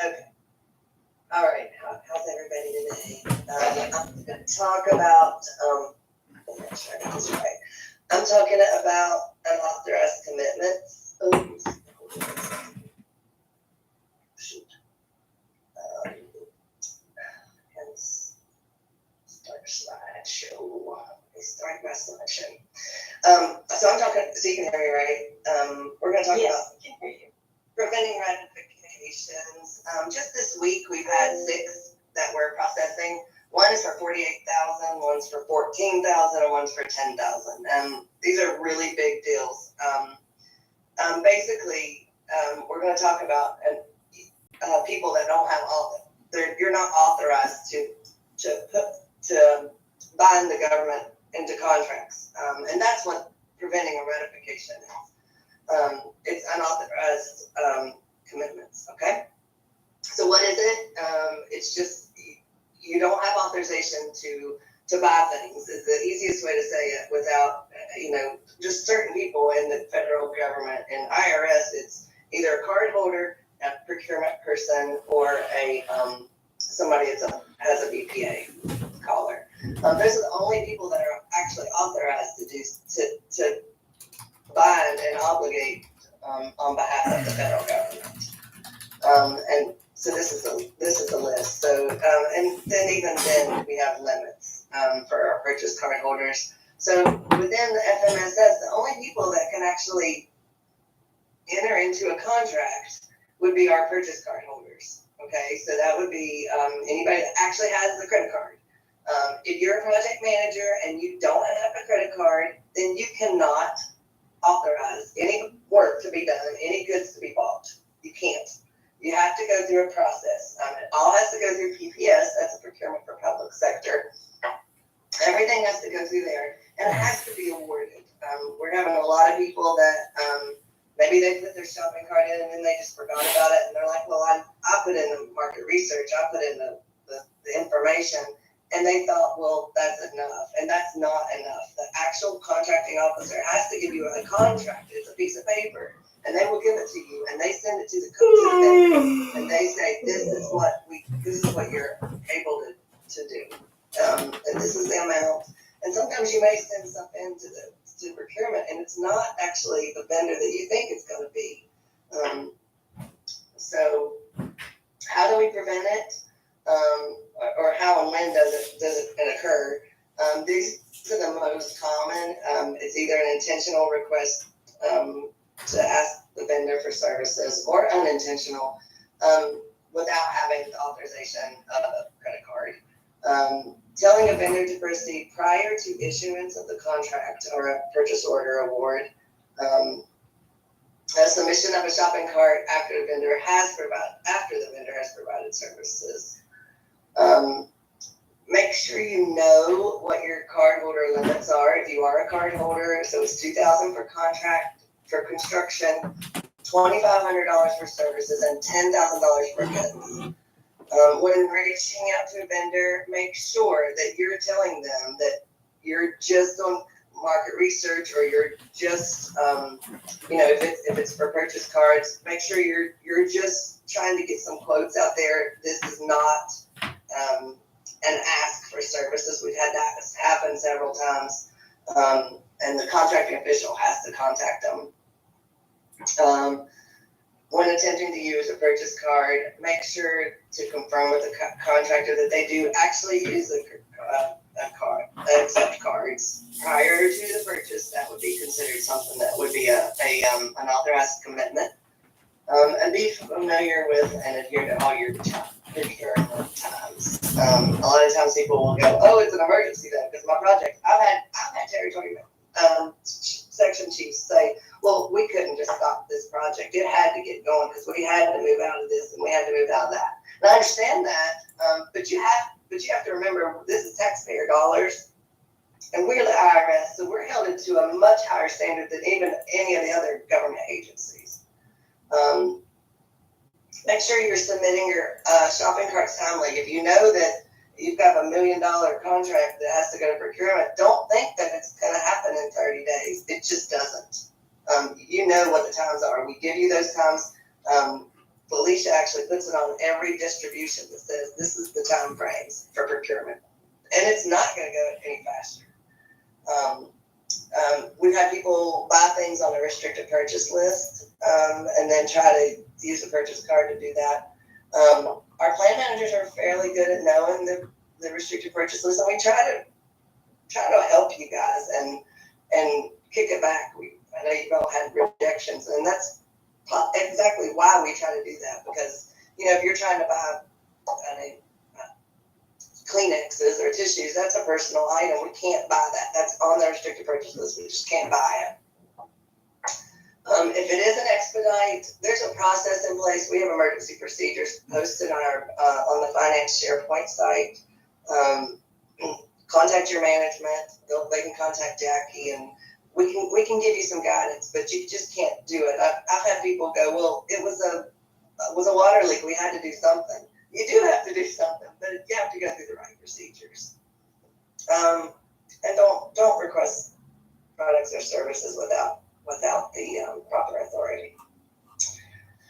Okay. All right. How's everybody today? I'm gonna talk about. Make sure I get this right. I'm talking about unauthorized commitments. Shoot. Start slideshow. Start my slideshow. So I'm talking, so you can hear me, right? We're going to talk about preventing ratifications. Just this week, we've had 6 that we're processing. One is for $48,000, one's for $14,000, and one's for $10,000. These are really big deals. Basically, we're going to talk about people that don't have you're not authorized to bind the government into contracts, and that's what preventing a ratification is. It's unauthorized commitments. Okay. So what is it? It's just you don't have authorization to buy things. Is the easiest way to say it without just certain people in the federal government and IRS. It's either a card holder, a procurement person, or a somebody that has a BPA caller. Those are the only people that are actually authorized to bind and obligate on behalf of the federal government. And so this is the list. So and then even then we have limits for our purchase card holders. So within the FMSS, the only people that can actually enter into a contract would be our purchase card holders. Okay, so that would be anybody that actually has the credit card. If you're a project manager and you don't have a credit card, then you cannot authorize any work to be done, any goods to be bought. You can't. You have to go through a process. It all has to go through PPS, that's a procurement for public sector. Everything has to go through there, and it has to be awarded. We're having a lot of people that maybe they put their shopping cart in and then they just forgot about it, and they're like, well, I put in the market research, I put in the information, and they thought, well, that's enough, and that's not enough. The actual contracting officer has to give you a contract. It's a piece of paper, and they will give it to you, and they send it to the vendor, and they say, this is what you're able to do, and this is the amount. And sometimes you may send stuff into to procurement, and it's not actually the vendor that you think it's going to be. So how do we prevent it, or how and when does it occur? These are the most common. It's either an intentional request to ask the vendor for services, or unintentional, without having the authorization of a credit card. Telling a vendor to proceed prior to issuance of the contract or a purchase order award. A submission of a shopping cart after the vendor has provided services. Make sure you know what your cardholder limits are if you are a cardholder. So it's $2,000 for construction, $2,500 for services, and $10,000 for goods. When reaching out to a vendor, make sure that you're telling them that you're just on market research, or you're just, if it's for purchase cards, make sure you're just trying to get some quotes out there. This is not an ask for services. We've had that happen several times, and the contracting official has to contact them. When attempting to use a purchase card, make sure to confirm with the contractor that they do actually use a card, accept cards prior to the purchase. That would be considered something that would be an authorized commitment. And be familiar with and adhere to all your procurement times. A lot of times people will go, "Oh, it's an emergency though, because my project." I've had territory section chiefs say, "Well, we couldn't just stop this project. It had to get going because we had to move out of this and we had to move out of that." And I understand that, but you have to remember, this is taxpayer dollars, and we're the IRS, so we're held to a much higher standard than even any of the other government agencies. Make sure you're submitting your shopping carts timely. If you know that you've got $1 million contract that has to go to procurement, don't think that it's going to happen in 30 days. It just doesn't. You know what the times are. We give you those times. Felicia actually puts it on every distribution that says this is the time frames for procurement. And it's not going to go any faster. We've had people buy things on a restricted purchase list, and then try to use a purchase card to do that. Our plan managers are fairly good at knowing the restricted purchase list, and we try to help you guys and kick it back. I know you've all had rejections, and that's exactly why we try to do that, because if you're trying to buy Kleenexes or tissues, that's a personal item. We can't buy that. That's on the restricted purchase list. We just can't buy it. If it is an expedite, there's a process in place. We have emergency procedures posted on our on the finance SharePoint site. Contact your management. They can contact Jackie, and we can give you some guidance, but you just can't do it. I've had people go, "Well, it was a water leak. We had to do something." You do have to do something, but you have to go through the right procedures. And don't request products or services without the proper authority.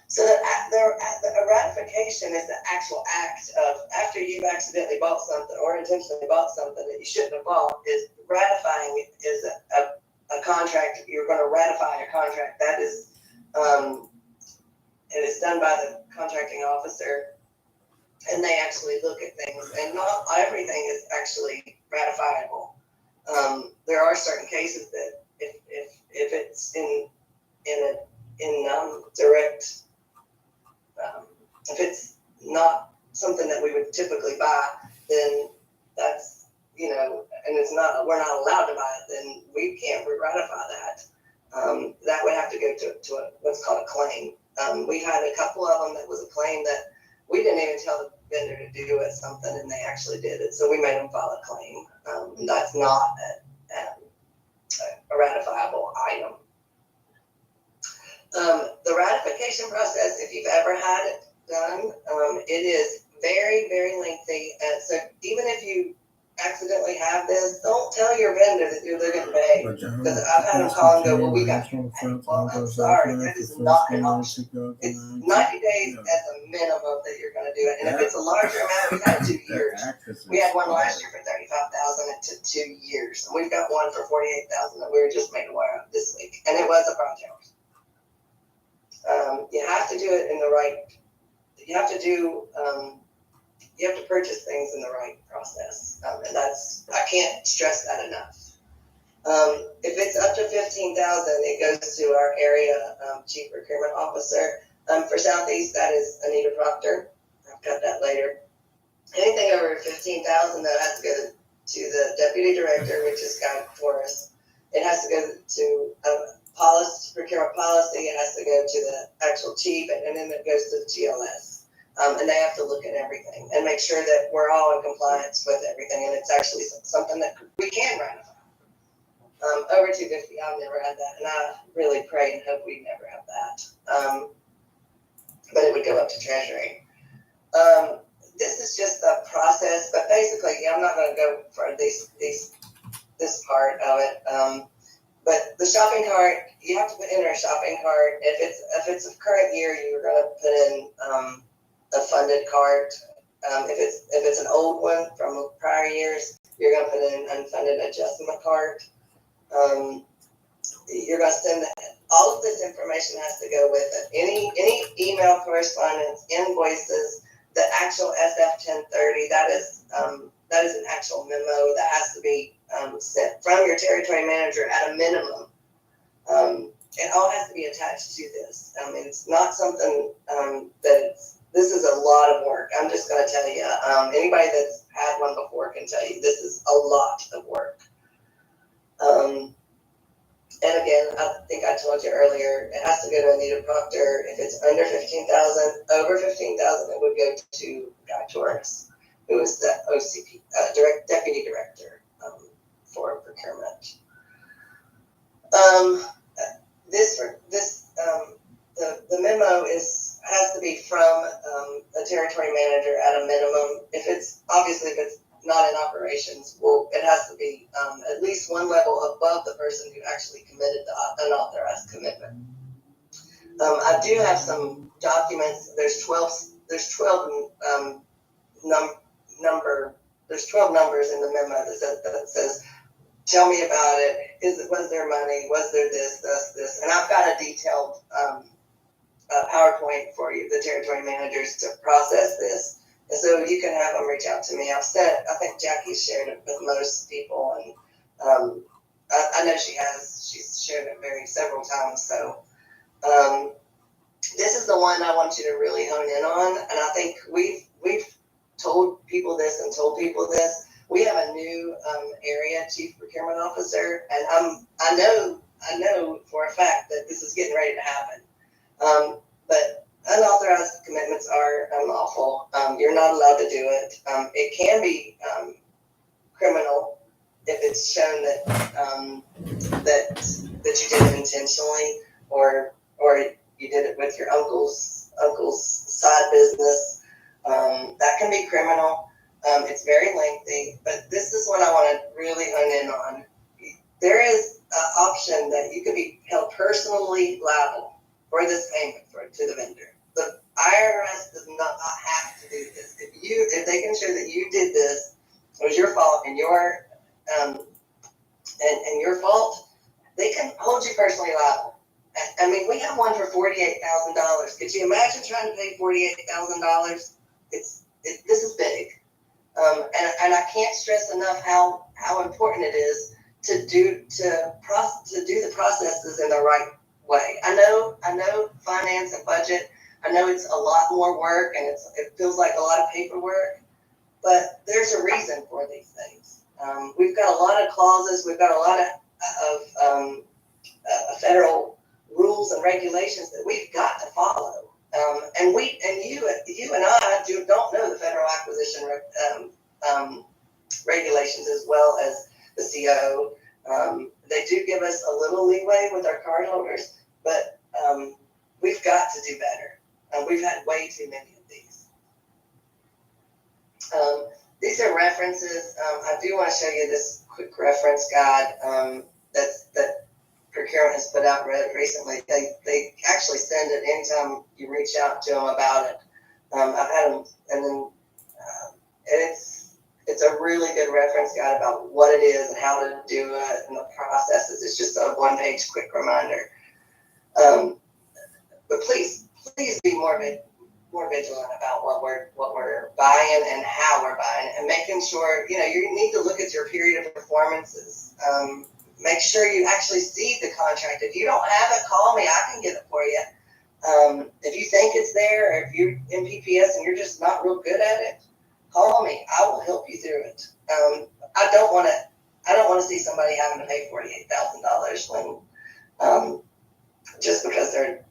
So a ratification is the actual act of, after you've accidentally bought something or intentionally bought something that you shouldn't have bought, is ratifying is a contract. You're going to ratify a contract. That is, it is done by the contracting officer. And they actually look at things, and not everything is actually ratifiable. There are certain cases that if it's in direct, if it's not something that we would typically buy, then that's, and it's not, we're not allowed to buy it, then we can't ratify that. That would have to go to what's called a claim. We've had a couple of them that was a claim that we didn't even tell the vendor to do it something, and they actually did it. So we made them file a claim. And that's not a ratifiable item. The ratification process, if you've ever had it done, it is very, very lengthy. So even if you accidentally have this, don't tell your vendor that you're getting paid. Because I've had them call and go, well, we got your pay. Well, I'm sorry, that is not an option. It's 90 days at the minimum that you're gonna do it. And if it's a larger amount, we've had 2 years. We had one last year for 35,000. It took 2 years. And we've got one for 48,000 that we were just made aware of this week. And it was a project. You have to do it in the right, you have to purchase things in the right process. And I can't stress that enough. If it's up to 15,000, it goes to our area chief procurement officer. For Southeast, that is Anita Proctor. I've got that later. Anything over 15,000, that has to go to the deputy director, which is Guy Forrest. It has to go to procurement policy. It has to go to the actual chief, and then it goes to the GLS. And they have to look at everything and make sure that we're all in compliance with everything, and it's actually something that we can ratify. Over 250, I've never had that, and I really pray and hope we never have that. But it would go up to Treasury. This is just the process, but basically, I'm not going to go for this part of it. But the shopping cart, you have to enter a shopping cart. If it's a current year, you're going to put in a funded cart. If it's an old one from prior years, you're going to put in an unfunded adjustment cart. You're going to send all of this information has to go with it. Any email correspondence, invoices, the actual SF-1030, that is an actual memo that has to be sent from your territory manager at a minimum. It all has to be attached to this. It's not something this is a lot of work. I'm just going to tell you. Anybody that's had one before can tell you this is a lot of work. And again, I think I told you earlier, it has to go to Anita Proctor. If it's under 15,000, over 15,000, it would go to Guy Torres, who is the OCP, deputy director for procurement. The memo has to be from a territory manager at a minimum. If it's not in operations, it has to be at least one level above the person who actually committed the unauthorized commitment. I do have some documents. There's 12 numbers in the memo that says, tell me about it. Was there money? Was there this? And I've got a detailed PowerPoint for you, the territory managers, to process this. And so you can have them reach out to me. I think Jackie's shared it with most people, and I know she has. She's shared it several times. So this is the one I want you to really hone in on. And I think we've told people this. We have a new area chief procurement officer, and I know for a fact that this is getting ready to happen. But unauthorized commitments are unlawful. You're not allowed to do it. It can be criminal if it's shown that you did it intentionally, or you did it with your uncle's side business. That can be criminal. It's very lengthy, but this is what I want to really hone in on. There is an option that you could be held personally liable for this payment to the vendor. The IRS does not have to do this. If they can show that you did this, it was your fault and your fault, they can hold you personally liable. I mean, we have one for $48,000. Could you imagine trying to pay $48,000? This is big. And I can't stress enough how important it is to do the processes in the right way. I know finance and budget. I know it's a lot more work, and it feels like a lot of paperwork, but there's a reason for these things. We've got a lot of clauses. We've got a lot of federal rules and regulations that we've got to follow. And you and I don't know the federal acquisition regulations as well as the CO. They do give us a little leeway with our card holders, but we've got to do better. We've had way too many of these. these are references. I do want to show you this quick reference guide that procurement has put out recently. They actually send it anytime you reach out to them about it. I've had them, and then it's a really good reference guide about what it is and how to do it and the processes. It's just a one-page quick reminder. But please be more vigilant about what we're buying and how we're buying, and making sure you need to look at your period of performances. Make sure you actually see the contract. If you don't have it, call me. I can get it for you. If you think it's there, or if you're in PPS and you're just not real good at it, call me. I will help you through it. I don't want to see somebody having to pay $48,000 when just because they're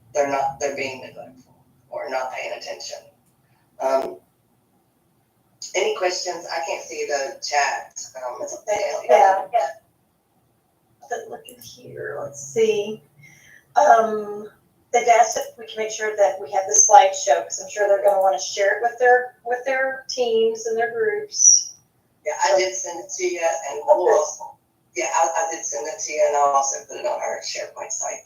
being neglectful or not paying attention. Any questions? I can't see the chat. Yeah. But look in here, let's see. They've asked if we can make sure that we have the slideshow, because I'm sure they're going to want to share it with their teams and their groups. Yeah, I did send it to you, and I did send it to you, and I'll also put it on our SharePoint site.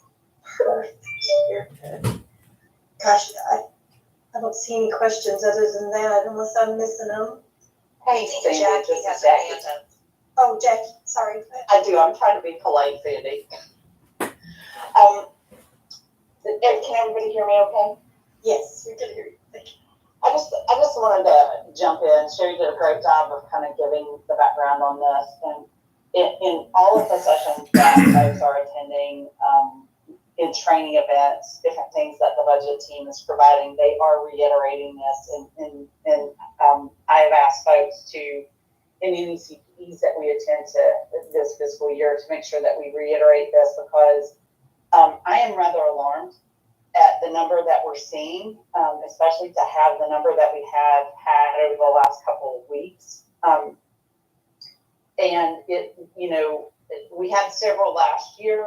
Perfect. Very good. Gosh, I don't see any questions other than that, unless I'm missing them. Hey, Sandy, Jackie this has is her Jackie. hand up. Oh, Jackie, sorry. I do. I'm trying to be polite, Sandy. Can everybody hear me okay? Yes, we can hear you. Thank you. I just wanted to jump in. Sherry did a great job of kind of giving the background on this. And in all of the sessions that folks are attending, in training events, different things that the budget team is providing, they are reiterating this. And I have asked folks to, in any CPEs that we attend to this fiscal year, to make sure that we reiterate this, because I am rather alarmed at the number that we're seeing, especially to have the number that we have had over the last couple of weeks. And we had several last year.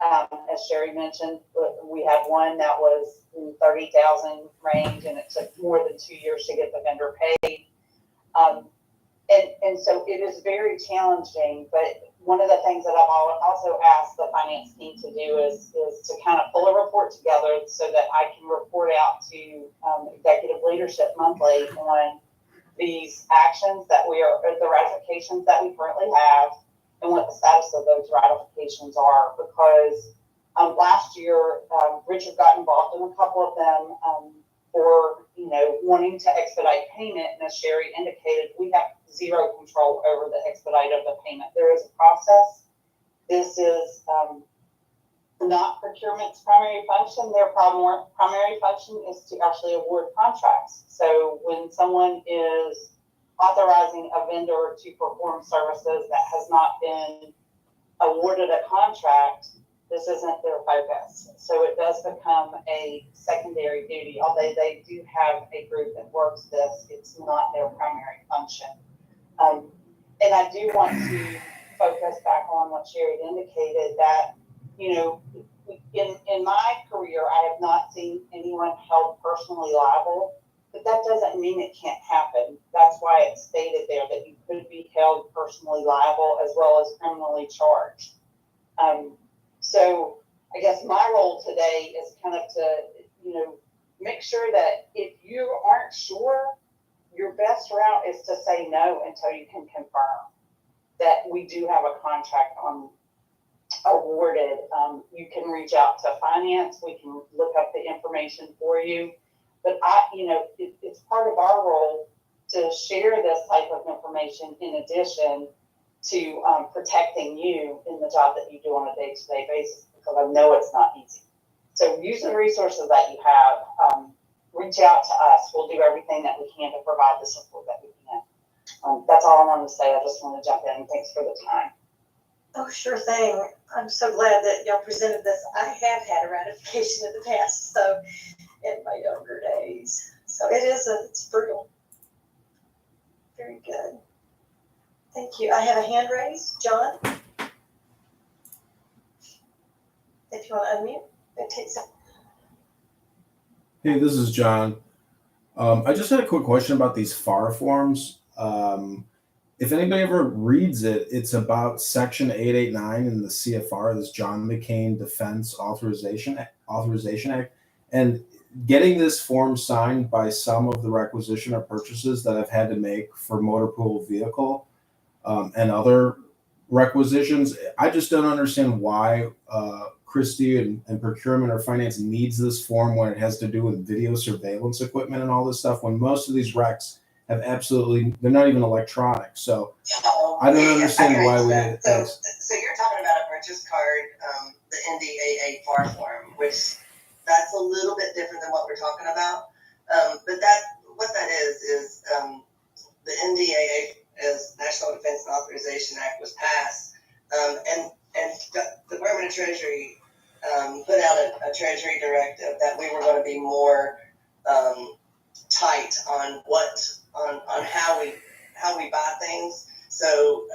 As Sherry mentioned, we had one that was in 30,000 range, and it took more than 2 years to get the vendor paid. And so it is very challenging, but one of the things that I've also asked the finance team to do is to kind of pull a report together so that I can report out to executive leadership monthly on these actions that the ratifications that we currently have, and what the status of those ratifications are. Because last year, Richard got involved in a couple of them for wanting to expedite payment, and as Sherry indicated, we have zero control over the expedite of the payment. There is a process. This is not procurement's primary function. Their primary function is to actually award contracts. So when someone is authorizing a vendor to perform services that has not been awarded a contract, this isn't their focus. So it does become a secondary duty. Although they do have a group that works this, it's not their primary function. And I do want to focus back on what Sherry indicated, that, in my career, I have not seen anyone held personally liable, but that doesn't mean it can't happen. That's why it's stated there that you could be held personally liable as well as criminally charged. So I guess my role today is kind of to, make sure that if you aren't sure, your best route is to say no until you can confirm that we do have a contract awarded. You can reach out to finance. We can look up the information for you. But it's part of our role to share this type of information in addition to protecting you in the job that you do on a day-to-day basis, because I know it's not easy. So use the resources that you have. Reach out to us. We'll do everything that we can to provide the support that we can. That's all I wanted to say. I just want to jump in. Thanks for the time. Oh, sure thing. I'm so glad that y'all presented this. I have had a ratification in the past, so in my younger days. So it's brutal. Very good. Thank you. I have a hand raised. John? If you want to unmute, it takes a... Hey, this is John. I just had a quick question about these FAR forms. If anybody ever reads it, it's about Section 889 in the CFR, this John McCain Defense Authorization Act, and getting this form signed by some of the requisition or purchases that I've had to make for motor pool vehicle and other requisitions. I just don't understand why Christie and procurement or finance needs this form when it has to do with video surveillance equipment and all this stuff, when most of these recs have absolutely, they're not even electronic. So I don't understand why we need So you're talking about a purchase card, the NDAA FAR form, which that's a little bit different than what we're talking about. But what that is the NDAA is National Defense Authorization Act was passed, and the Department of Treasury put out a Treasury directive that we were going to be more tight on how we buy things. So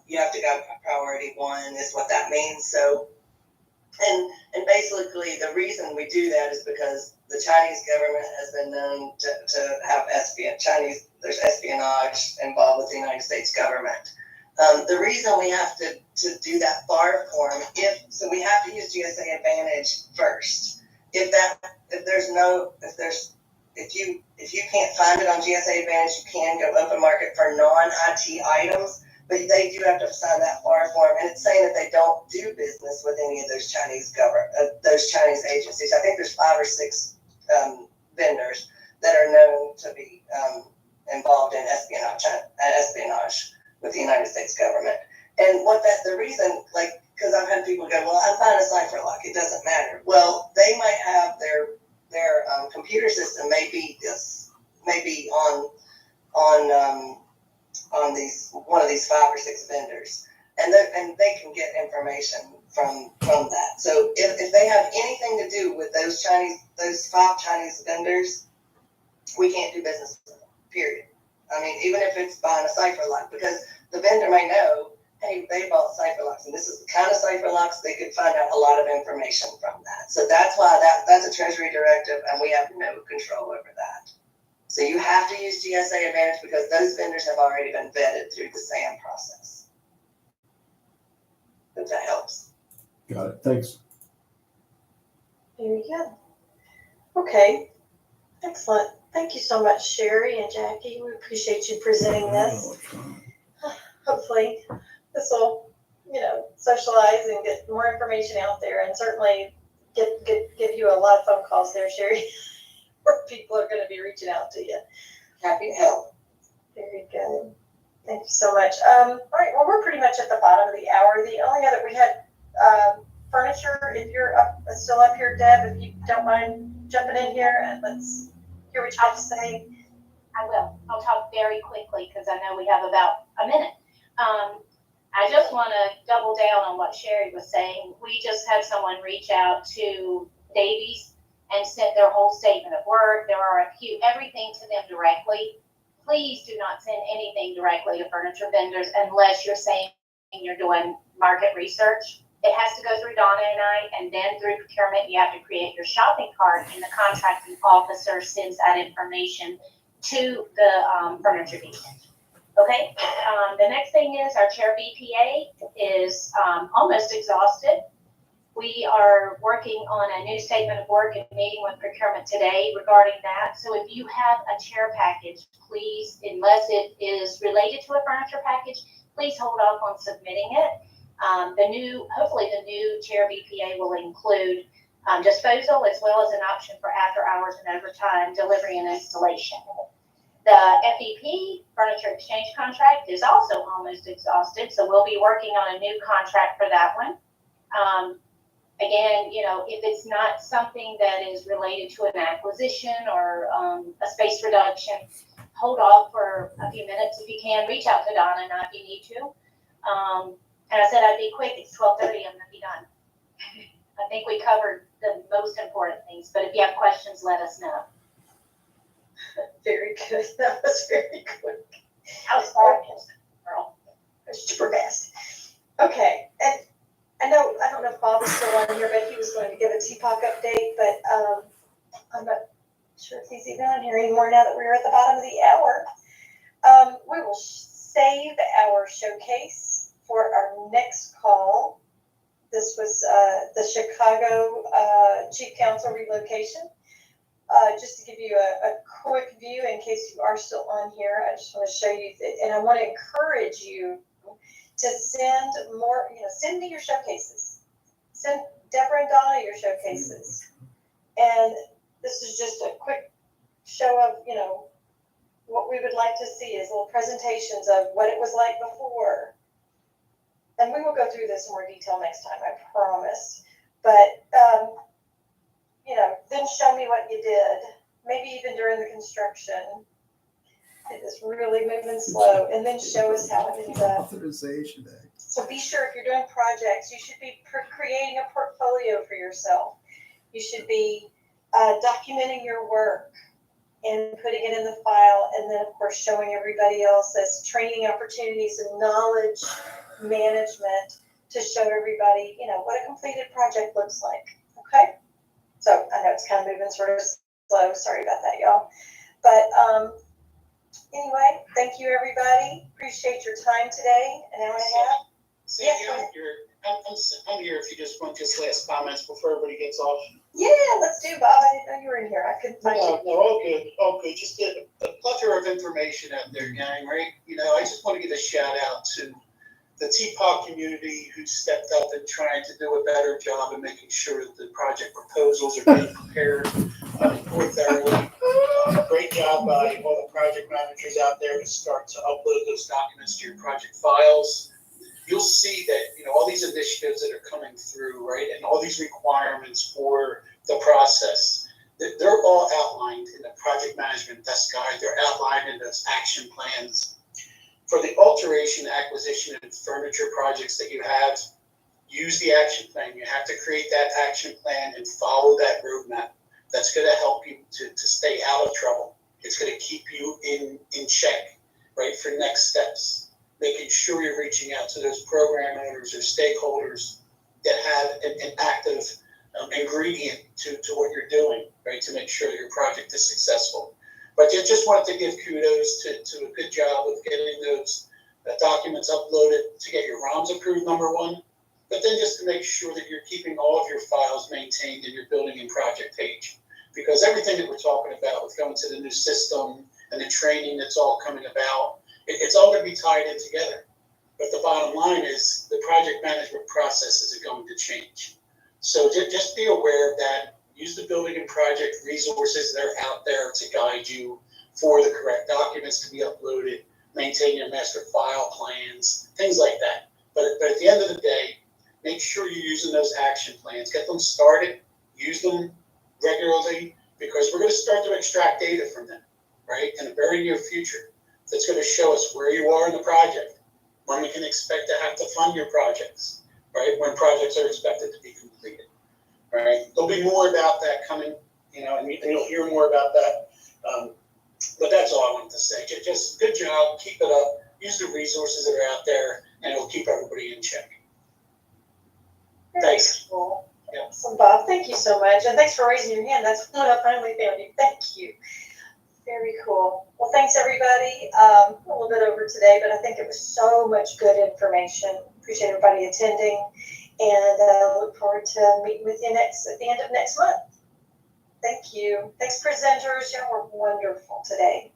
you have to go priority one is what that means. So and basically the reason we do that is because the Chinese government has been known to have there's espionage involved with the United States government. The reason we have to do that FAR form, we have to use GSA Advantage first. If you can't find it on GSA Advantage, you can go open market for non-IT items, but they do have to sign that FAR form, and it's saying that they don't do business with any of those Chinese agencies. I think there's 5 or 6 vendors that are known to be involved in espionage with the United States government. And the reason, because I've had people go, well, I'm buying a cipher lock, it doesn't matter. Well, they might have their computer system may be on these one of these 5 or 6 vendors, and they can get information from that. So if they have anything to do with those 5 Chinese vendors, we can't do business with them, period. I mean, even if it's buying a cipher lock, because the vendor may know, hey, they bought cipher locks, and this is the kind of cipher locks, they could find out a lot of information from that. So that's why that's a Treasury directive, and we have no control over that. So you have to use GSA Advantage because those vendors have already been vetted through the SAM process. If that helps. Got it. Thanks. Very good. Okay. Excellent. Thank you so much, Sherry and Jackie. We appreciate you presenting this. Hopefully this will, socialize and get more information out there, and certainly give you a lot of phone calls there, Sherry, where people are going to be reaching out to you. Happy to help. Very good. Thank you so much. All right. Well, we're pretty much at the bottom of the hour. The only other, we had furniture. If you're still up here, Deb, if you don't mind jumping in here and let's hear what you have to say. I will. I'll talk very quickly because I know we have about a minute. I just want to double down on what Sherry was saying. We just had someone reach out to Davies and sent their whole statement of work, their RFQ, everything to them directly. Please do not send anything directly to furniture vendors unless you're saying you're doing market research. It has to go through Donna and I, and then through procurement, you have to create your shopping cart, and the contracting officer sends that information to the furniture dealer. Okay, the next thing is our chair BPA is almost exhausted. We are working on a new statement of work and meeting with procurement today regarding that. So if you have a chair package, please, unless it is related to a furniture package, please hold off on submitting it. Hopefully the new chair BPA will include disposal as well as an option for after hours and overtime delivery and installation. The FEP, Furniture Exchange Contract, is also almost exhausted, so we'll be working on a new contract for that one. Again, if it's not something that is related to an acquisition or a space reduction, hold off for a few minutes if you can. Reach out to Donna and I if you need to. And I said I'd be quick. It's 12:30. I'm gonna be done. I think we covered the most important things, but if you have questions, let us know. Very good. That was very quick. I was fast, girl. Super fast. Okay. And I don't know if Bob is still on here, but he was going to give a TPOC update, but I'm not sure if he's even on here anymore now that we're at the bottom of the hour. We will save our showcase for our next call. This was the Chicago Chief Counsel relocation. Just to give you a quick view in case you are still on here, I just want to show you, and I want to encourage you to send more, send me your showcases. Send Deborah and Donna your showcases. And this is just a quick show of, what we would like to see is little presentations of what it was like before. And we will go through this in more detail next time, I promise. But, then show me what you did. Maybe even during the construction. It is really moving slow. And then show us how it ends up. Authorization Act. So be sure if you're doing projects, you should be creating a portfolio for yourself. You should be documenting your work and putting it in the file, and then of course showing everybody else as training opportunities and knowledge management to show everybody, what a completed project looks like. Okay? So I know it's kind of moving sort of slow. Sorry about that, y'all. But anyway, thank you everybody. Appreciate your time today. An hour and a half. Sandy, I'm here if you just want just last comments before everybody gets off. Yeah, let's do, Bob. I didn't know you were in here. I couldn't find you. No, all good. Just a plethora of information out there, gang, right? I just want to give a shout out to the Teapot community who stepped up and trying to do a better job in making sure that the project proposals are being prepared more thoroughly. Great job by all the project managers out there to start to upload those documents to your project files. You'll see that, all these initiatives that are coming through, right, and all these requirements for the process, they're all outlined in the project management desk guide. They're outlined in those action plans. For the alteration, acquisition, and furniture projects that you have, use the action plan. You have to create that action plan and follow that roadmap. That's going to help you to stay out of trouble. It's going to keep you in check, right, for next steps. Making sure you're reaching out to those program owners or stakeholders that have an active ingredient to what you're doing, right, to make sure your project is successful. But just wanted to give kudos to a good job of getting those documents uploaded to get your ROMs approved, number one, but then just to make sure that you're keeping all of your files maintained in your building and project page. Because everything that we're talking about with going to the new system and the training that's all coming about, it's all going to be tied in together. But the bottom line is the project management processes are going to change. So just be aware of that. Use the building and project resources that are out there to guide you for the correct documents to be uploaded, maintain your master file plans, things like that. But at the end of the day, make sure you're using those action plans. Get them started, use them regularly, because we're going to start to extract data from them, right, in the very near future. That's going to show us where you are in the project, when we can expect to have to fund your projects, right, when projects are expected to be completed, right? There'll be more about that coming, and you'll hear more about that. But that's all I wanted to say. Just good job, keep it up, use the resources that are out there, and it'll keep everybody in check. Thanks. Cool. Yeah. Awesome, Bob. Thank you so much. And thanks for raising your hand. That's when I finally found you. Thank you. Very cool. Well, thanks everybody. A little bit over today, but I think it was so much good information. Appreciate everybody attending, and look forward to meeting with you at the end of next month. Thank you. Thanks, presenters. Y'all were wonderful today.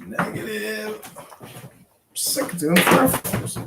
Negative. Sick of doing platforms.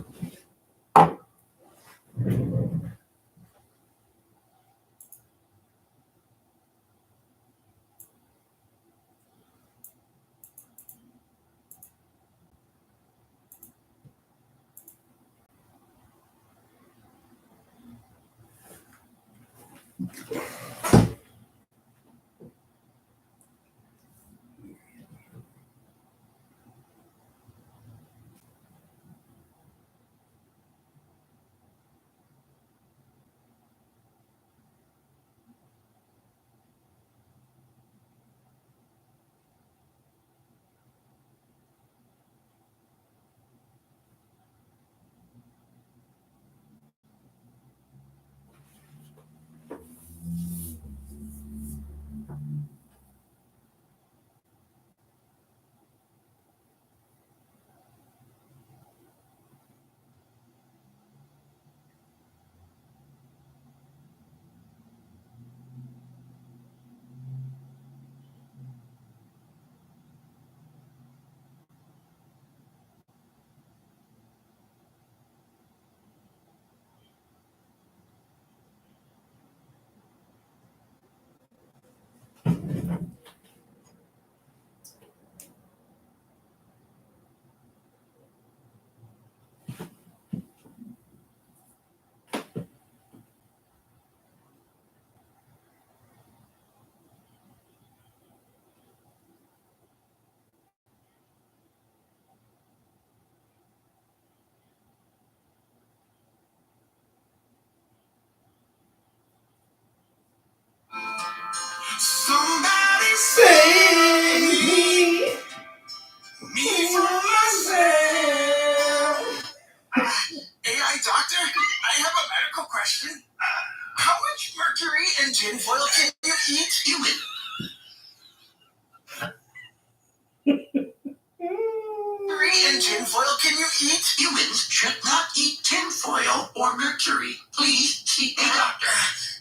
Americans should not eat tinfoil or mercury. Please seek a doctor.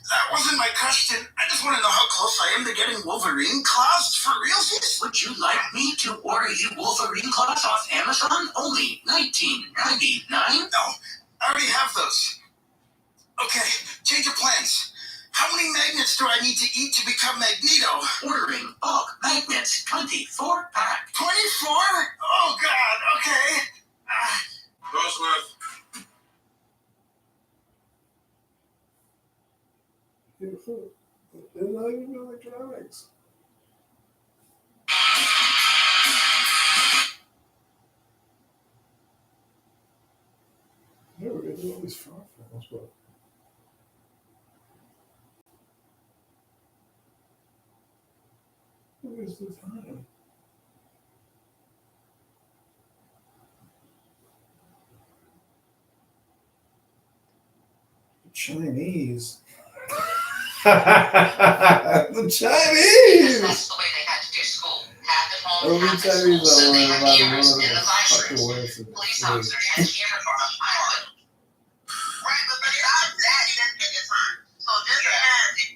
That wasn't my question. I just want to know how close I am to getting Wolverine claws for real. Would you like me to order you Wolverine claws off Amazon? Only $19.99. No, I already have those. Okay, change of plans. How many magnets do I need to eat to become Magneto? Ordering bulk magnets, 24 pack. 24? Oh God, okay. Roseworth. They're not even electronics. Yeah, we're gonna do all these far films, but what is the time? Chinese. The Chinese! That's the way they had to do school. Half at home, Only half at Chinese school. So are they worried had about cameras one in of the the fucking classrooms. words in the Police officers had cameras on Ireland. Right, but besides that, it doesn't take your time. So just imagine.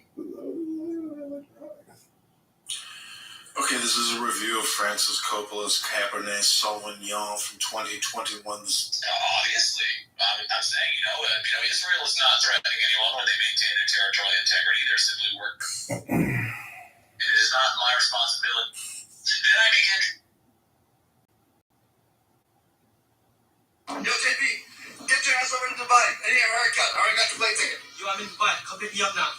Okay, this is a review of Francis Coppola's Cabernet Sauvignon from 2021. Obviously, I'm saying, Israel is not threatening anyone when they maintain their territorial integrity. They're simply working. It is not my responsibility. Then I begin. Yo, JP, get your ass over to Dubai. I need a haircut. I already got the plane ticket. Yo, I'm in Dubai. Come pick me up now.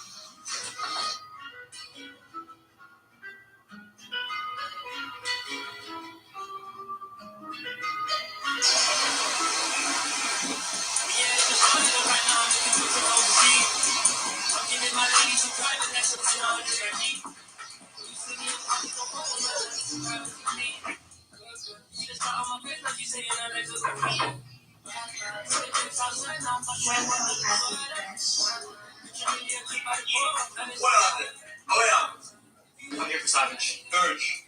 What up there? Oh, yeah. I'm here for Savage. Urge.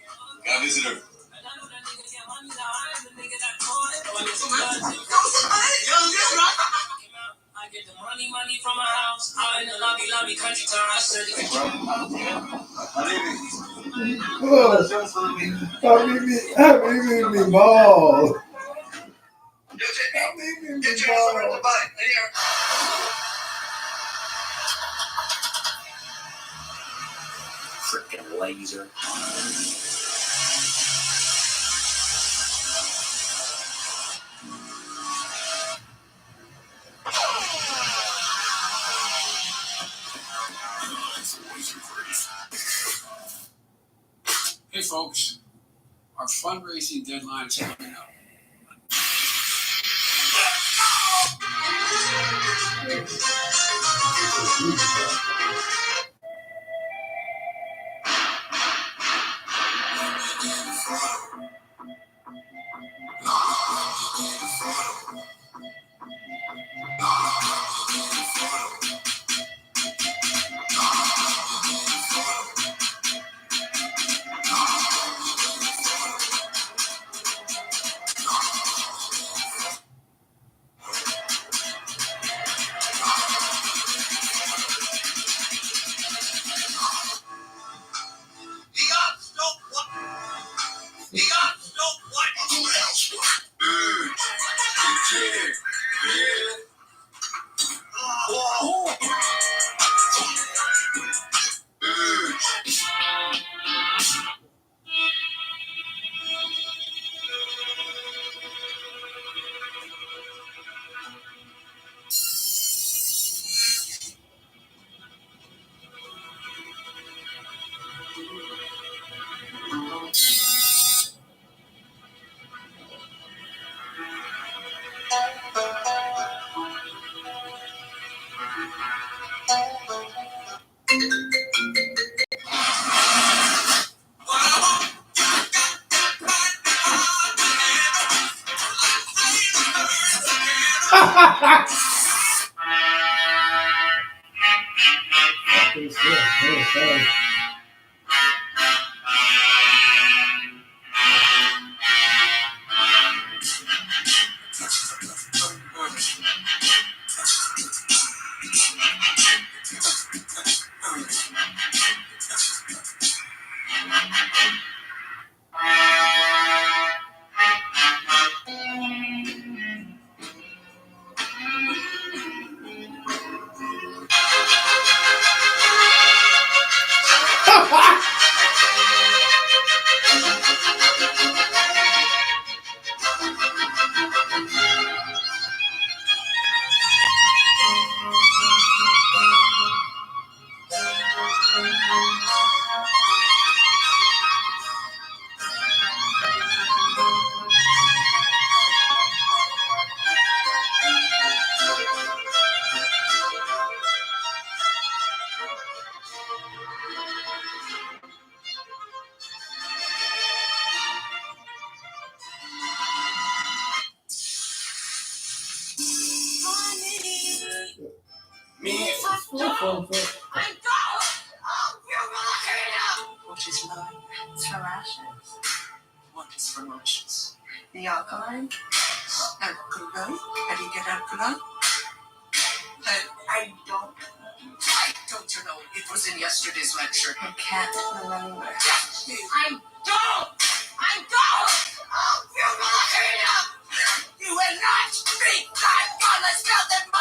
Got a visitor. I get the money from my house. Out in the lobby, country town. I said, Habibi ball. Yo, JP, get your ass over to Dubai. Freaking laser. Hey folks, our fundraising deadline is coming up. Which is mine. It's for lashes. One is for lotions. The alkaline. Alkaline. How do you get alkaline? I don't. Don't you know? It was in yesterday's lecture. I can't remember. I don't! Oh, you will look it up! You will not speak that honest mouth in my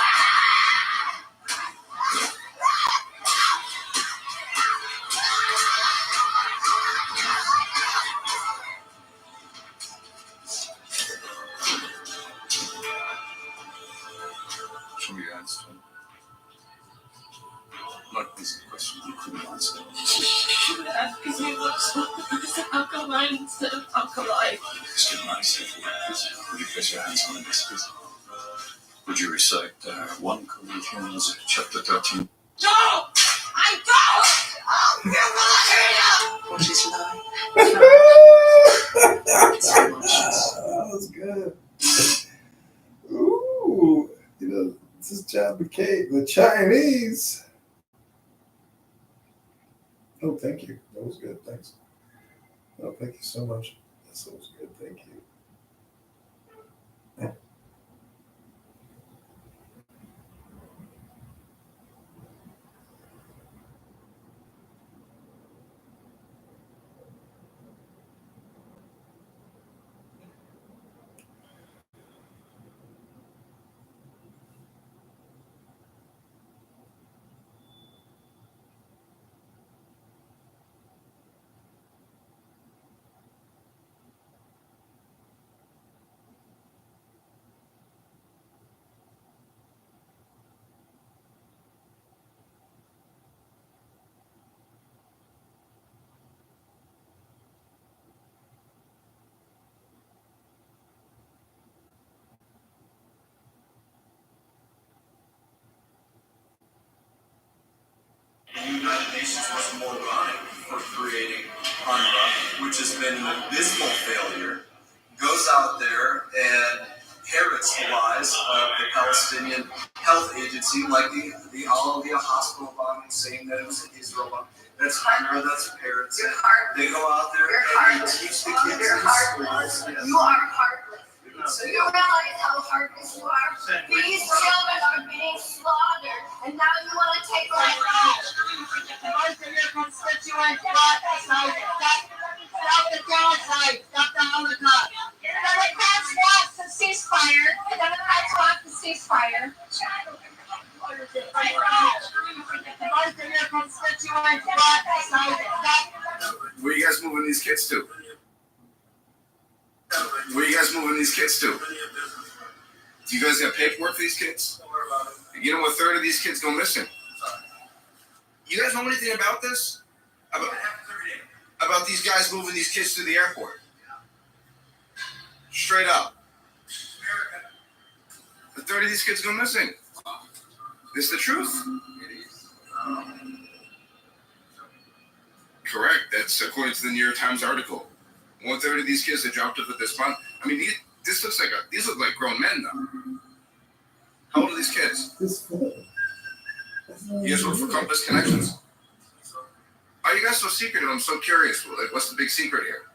Should we answer? Look, this is a question you couldn't answer. Because you look so alkaline instead of alkali. Just get myself here. Would you place your hands on the desk, please? Would you recite 1 Corinthians chapter 13? No! I don't! Oh, you will look it up! What is life? That was good. Ooh, this is John McCabe, the Chinese. Oh, thank you. That was good. Thanks. Oh, thank you so much. That was good. Thank you. The United Nations was moronic for creating UNRWA, which has been an abysmal failure, goes out there and parrots the lies of the Palestinian Health Agency, like the Al-Awiyah hospital bombing, saying that it was an Israel bomb. That's UNRWA, that's parrots. They go out there and they teach the kids in schools. Yes. You are heartless. Do you realize how heartless you are? These children are being slaughtered, and now you want to take life out. Most of your constituents want a stop the genocide, stop the Holocaust. The Democrats want the ceasefire. The Democrats want the ceasefire. Most of your constituents want a stop. Where you guys moving these kids to? Where you guys moving these kids to? Do you guys have paperwork for these kids? You know, 1/3 of these kids go missing. You guys know anything about this? About these guys moving these kids to the airport? Straight up. 1/3 of these kids go missing. It's the truth. Correct. That's according to the New York Times article. 1/3 of these kids that dropped off at this month. I mean, these look like grown men now. How old are these kids? You guys work for Compass Connections? Why are you guys so secretive? I'm so curious. Like, what's the big secret here?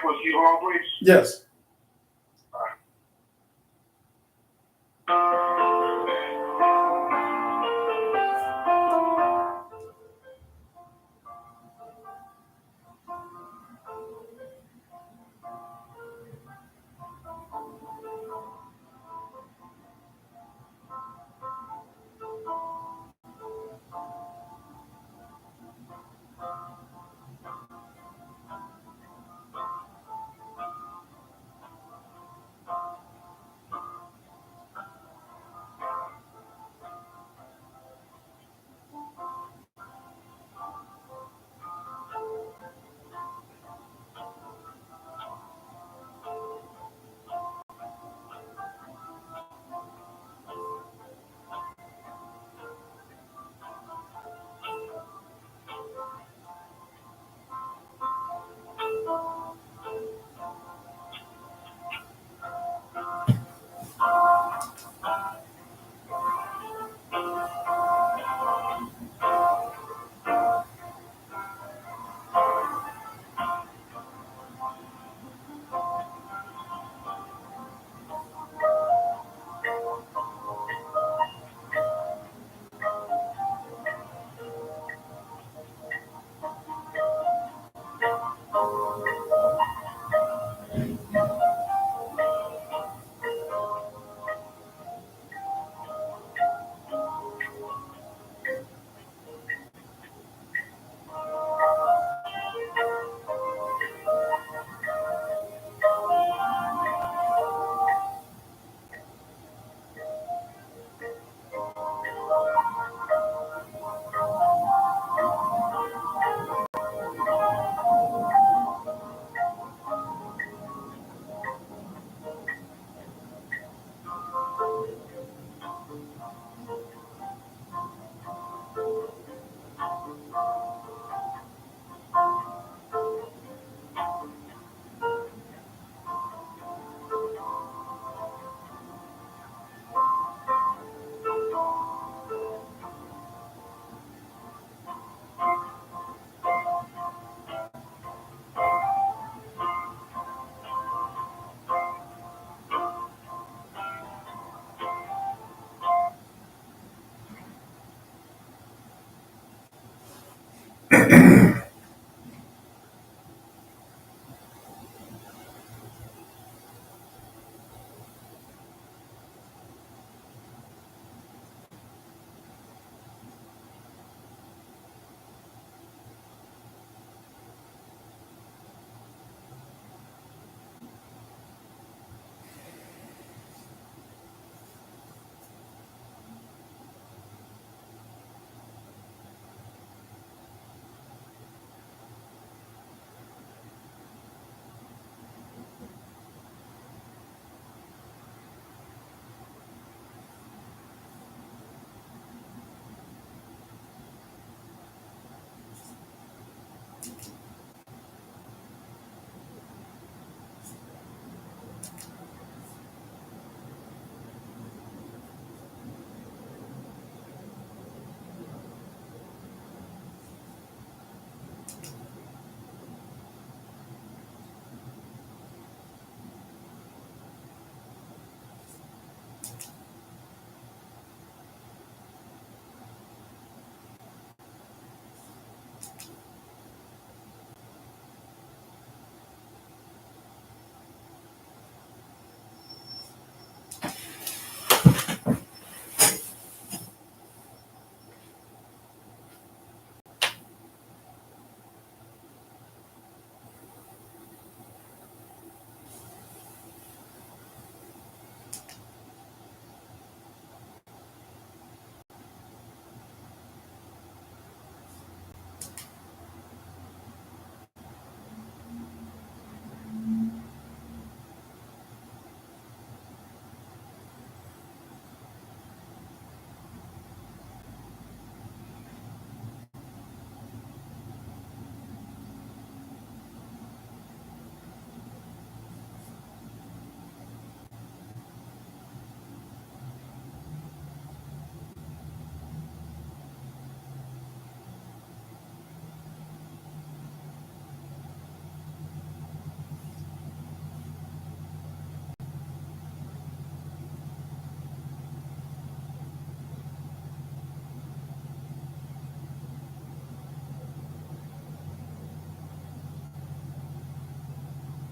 Michael, is you on, please? Yes.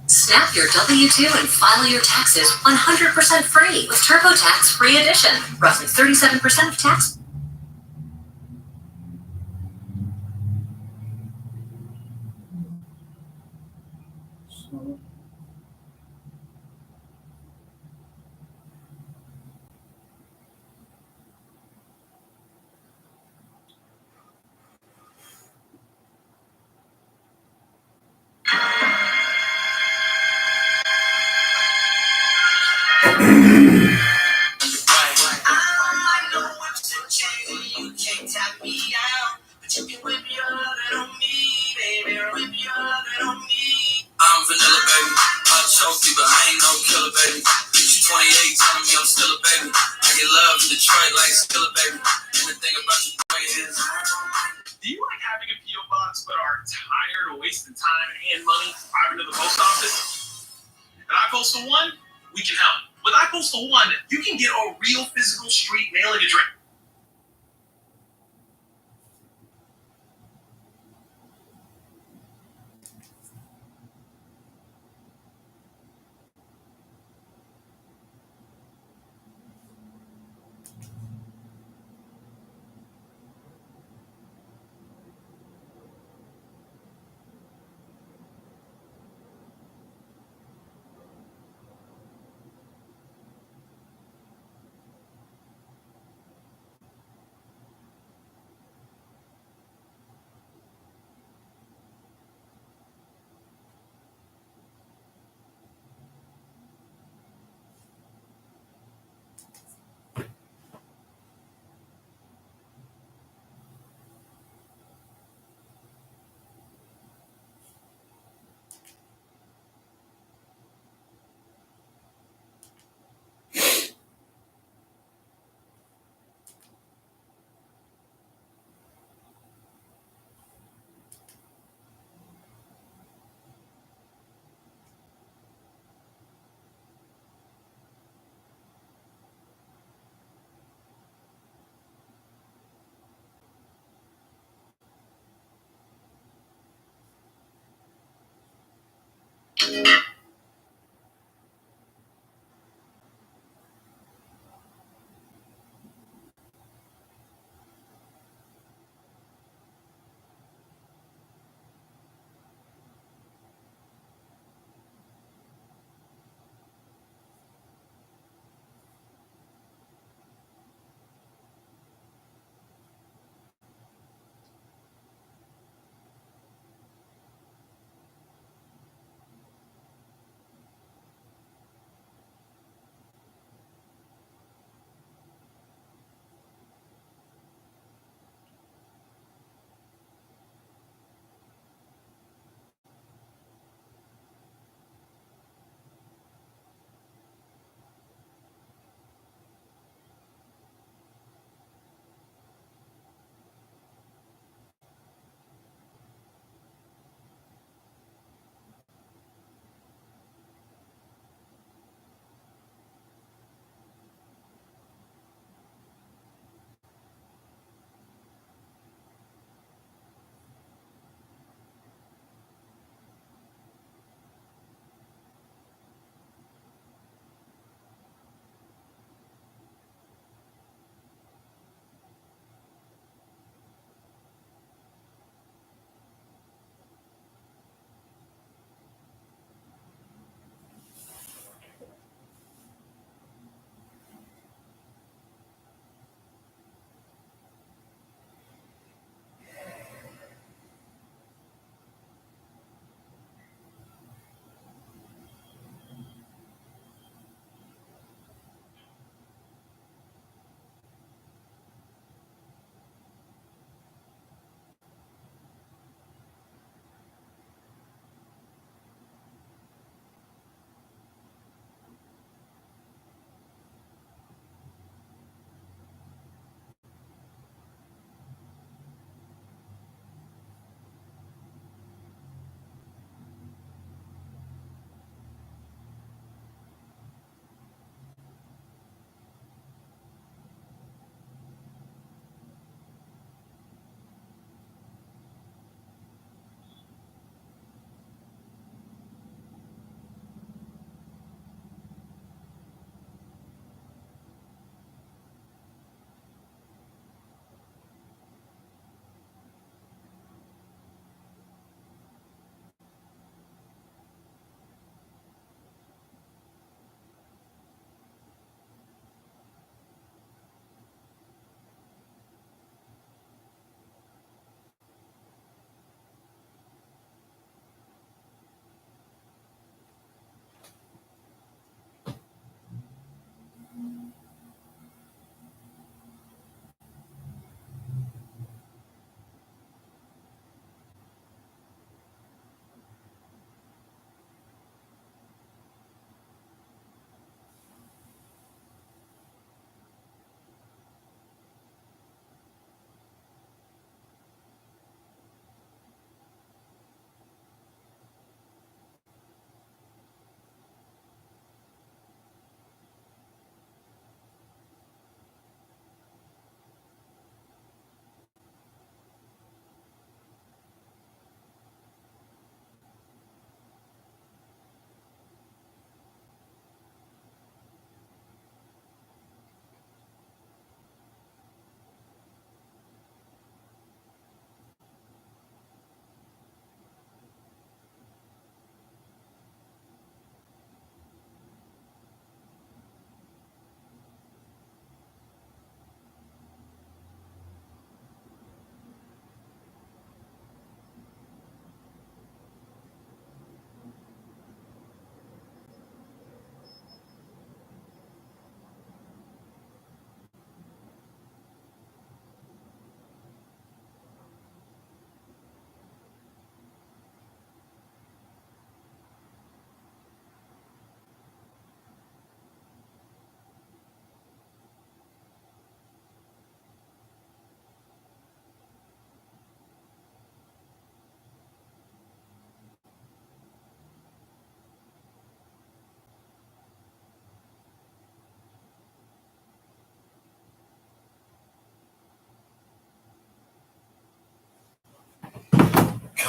Snap your W-2 and file your taxes 100% free with TurboTax Free Edition. Roughly 37% of tax. So, I'm vanilla, baby. I trophy, but I ain't no killer, baby. She's 28, telling me I'm still a baby. I get love in Detroit like Skilla, baby. And the thing about Detroit is, do you like having a P.O. box but are tired of wasting time and money driving to the post office? At iPostal One, we can help. With iPostal One, you can get a real physical street mailing address.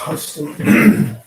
custom.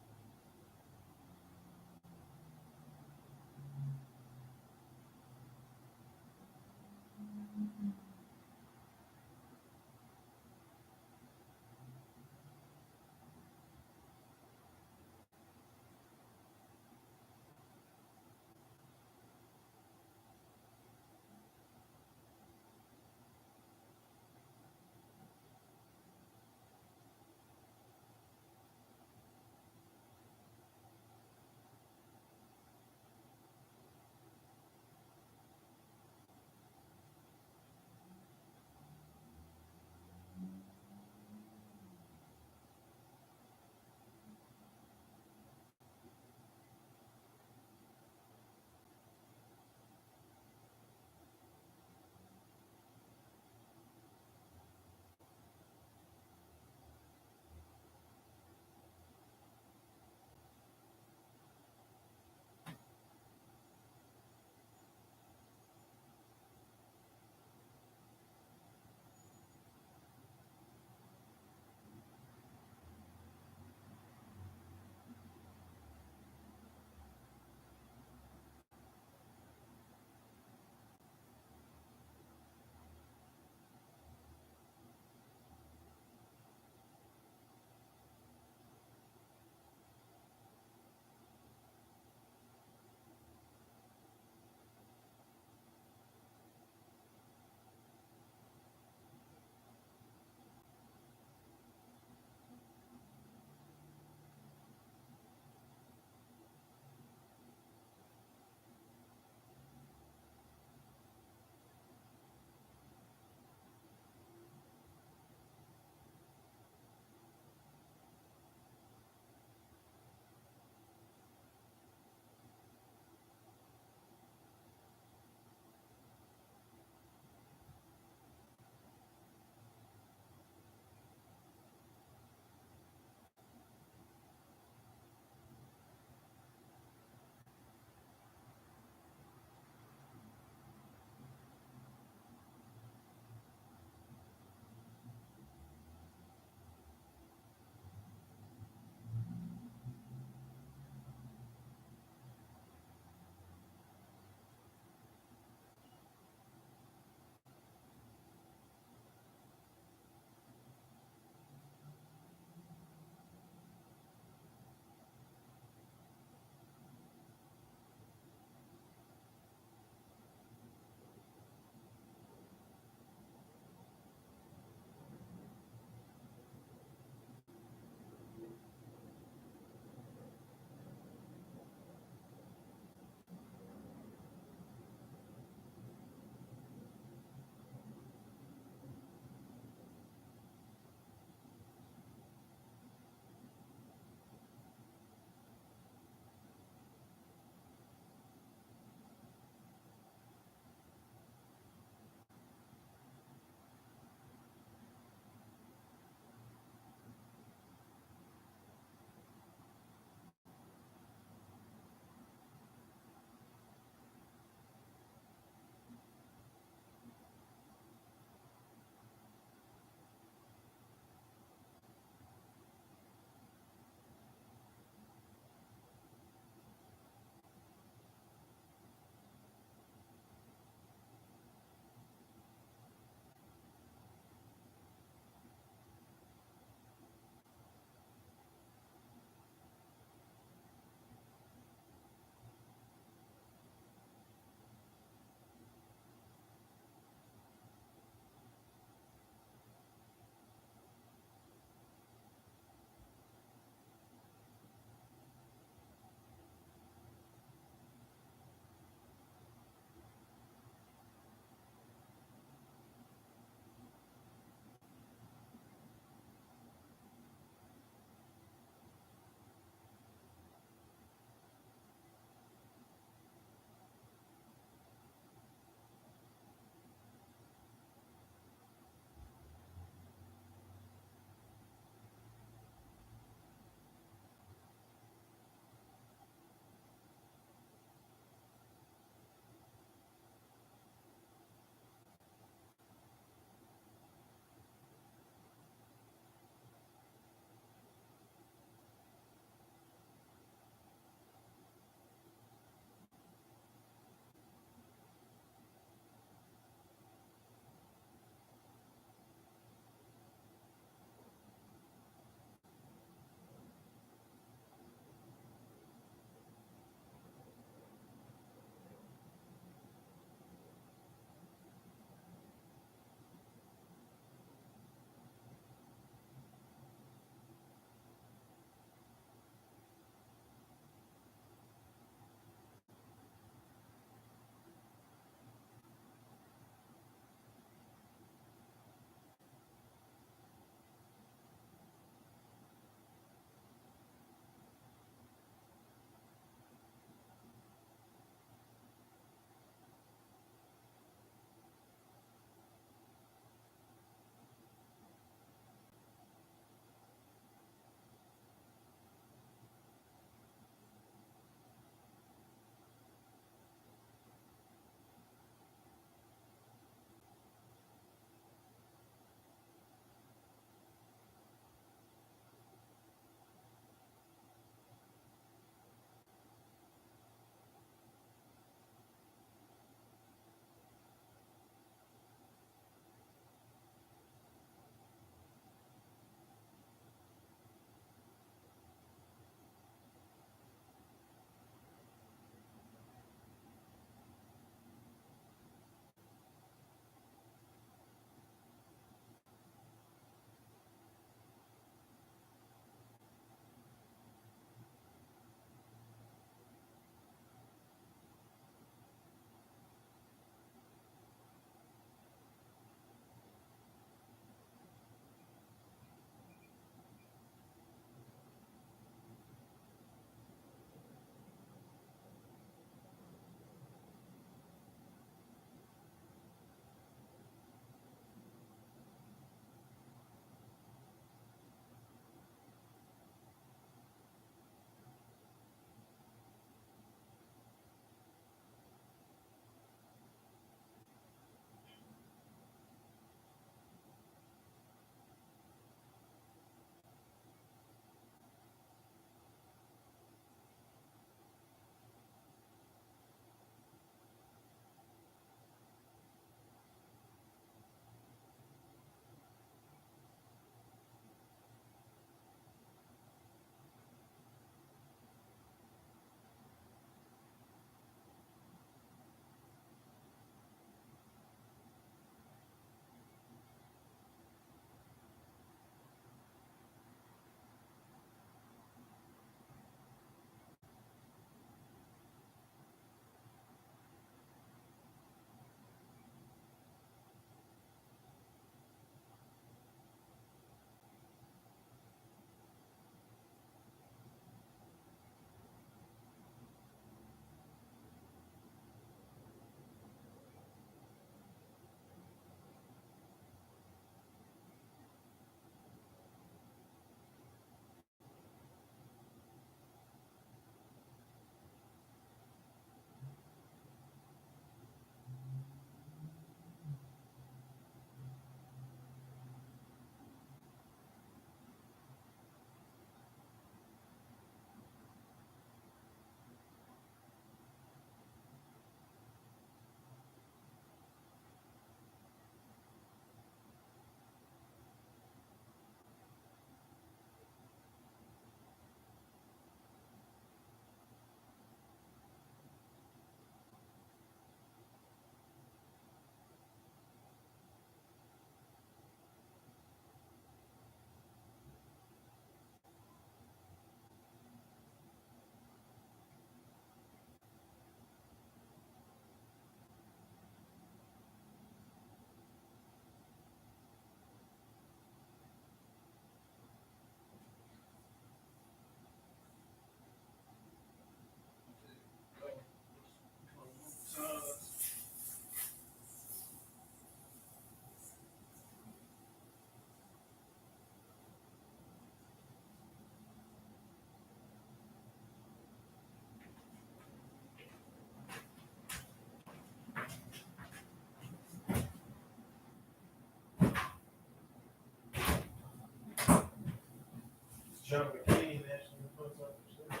John McCain actually puts up the shit.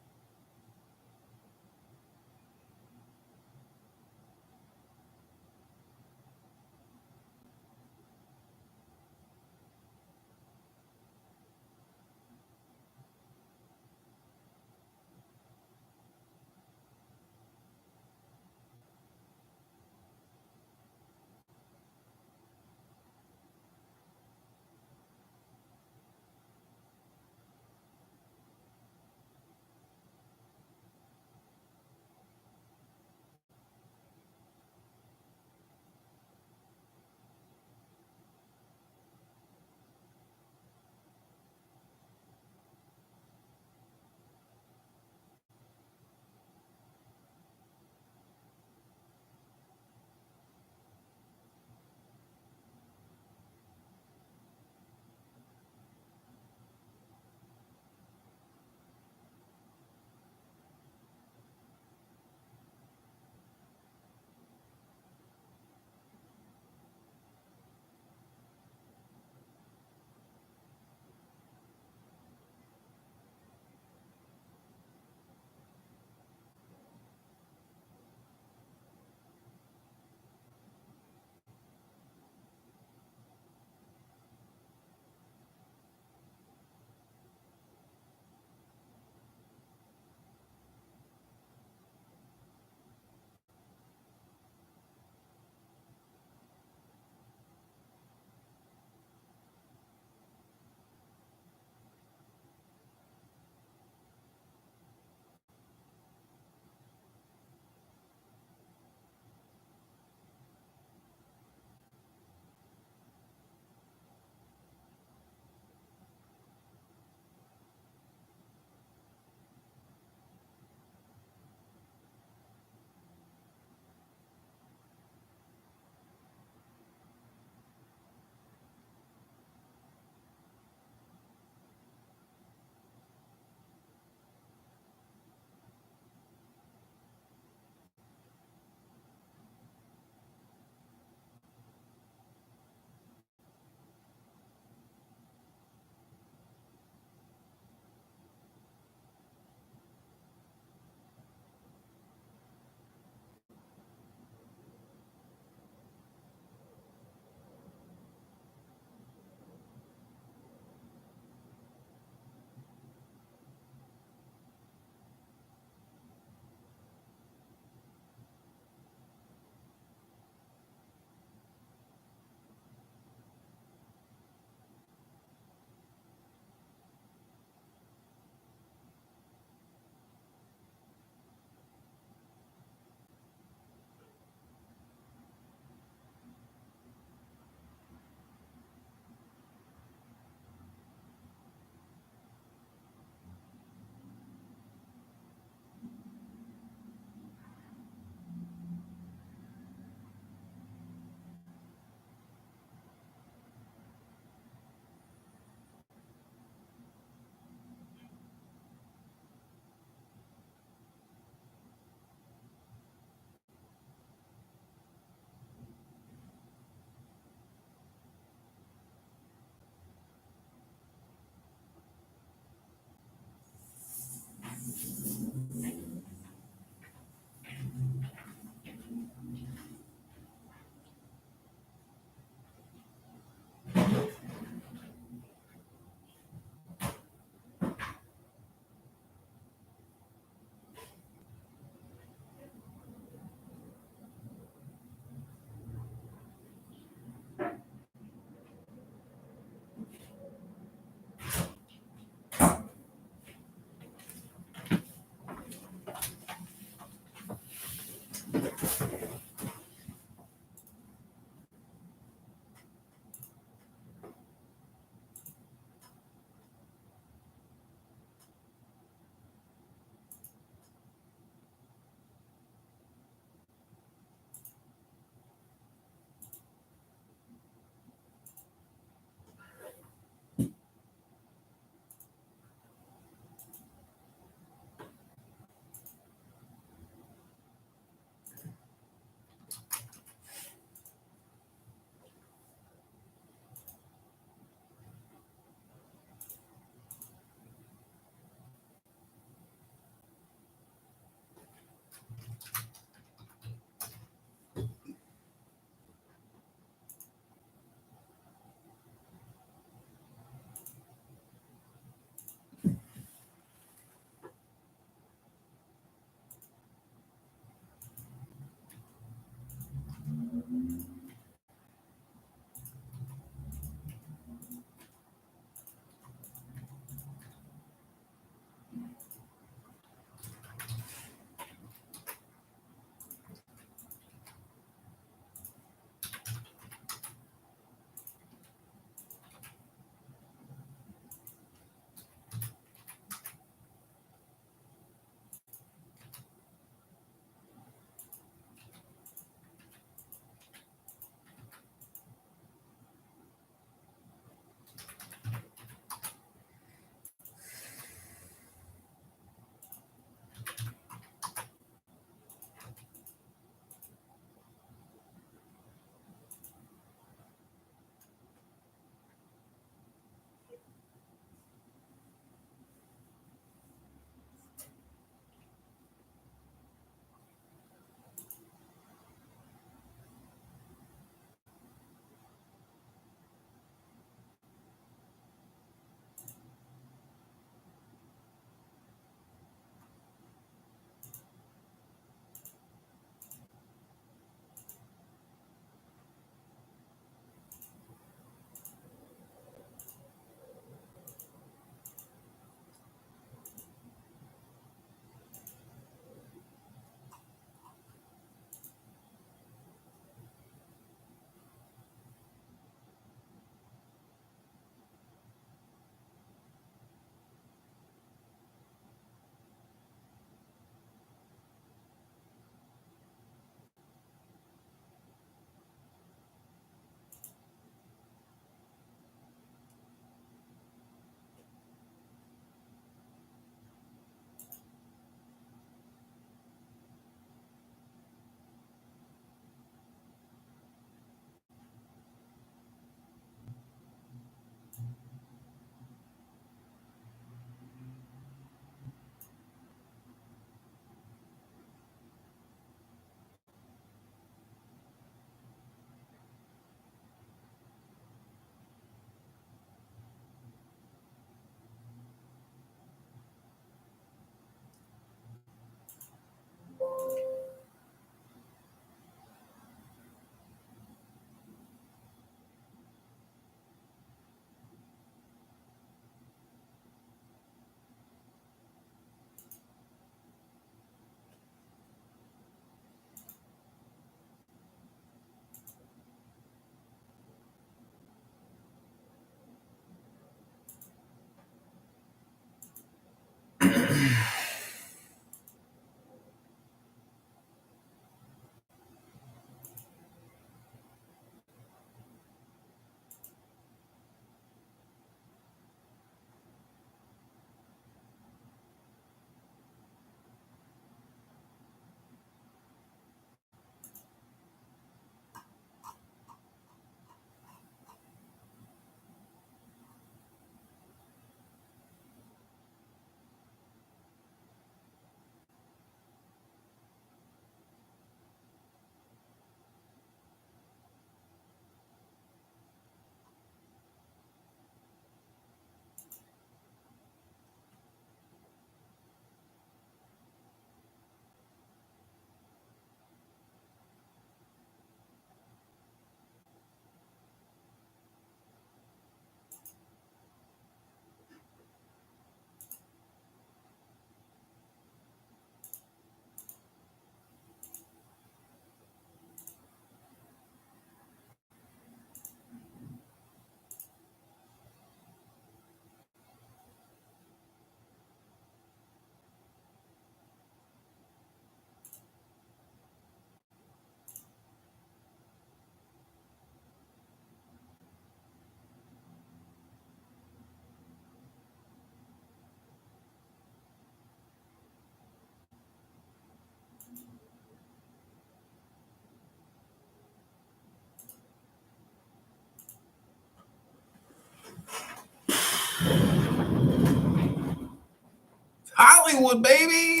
Hollywood, baby.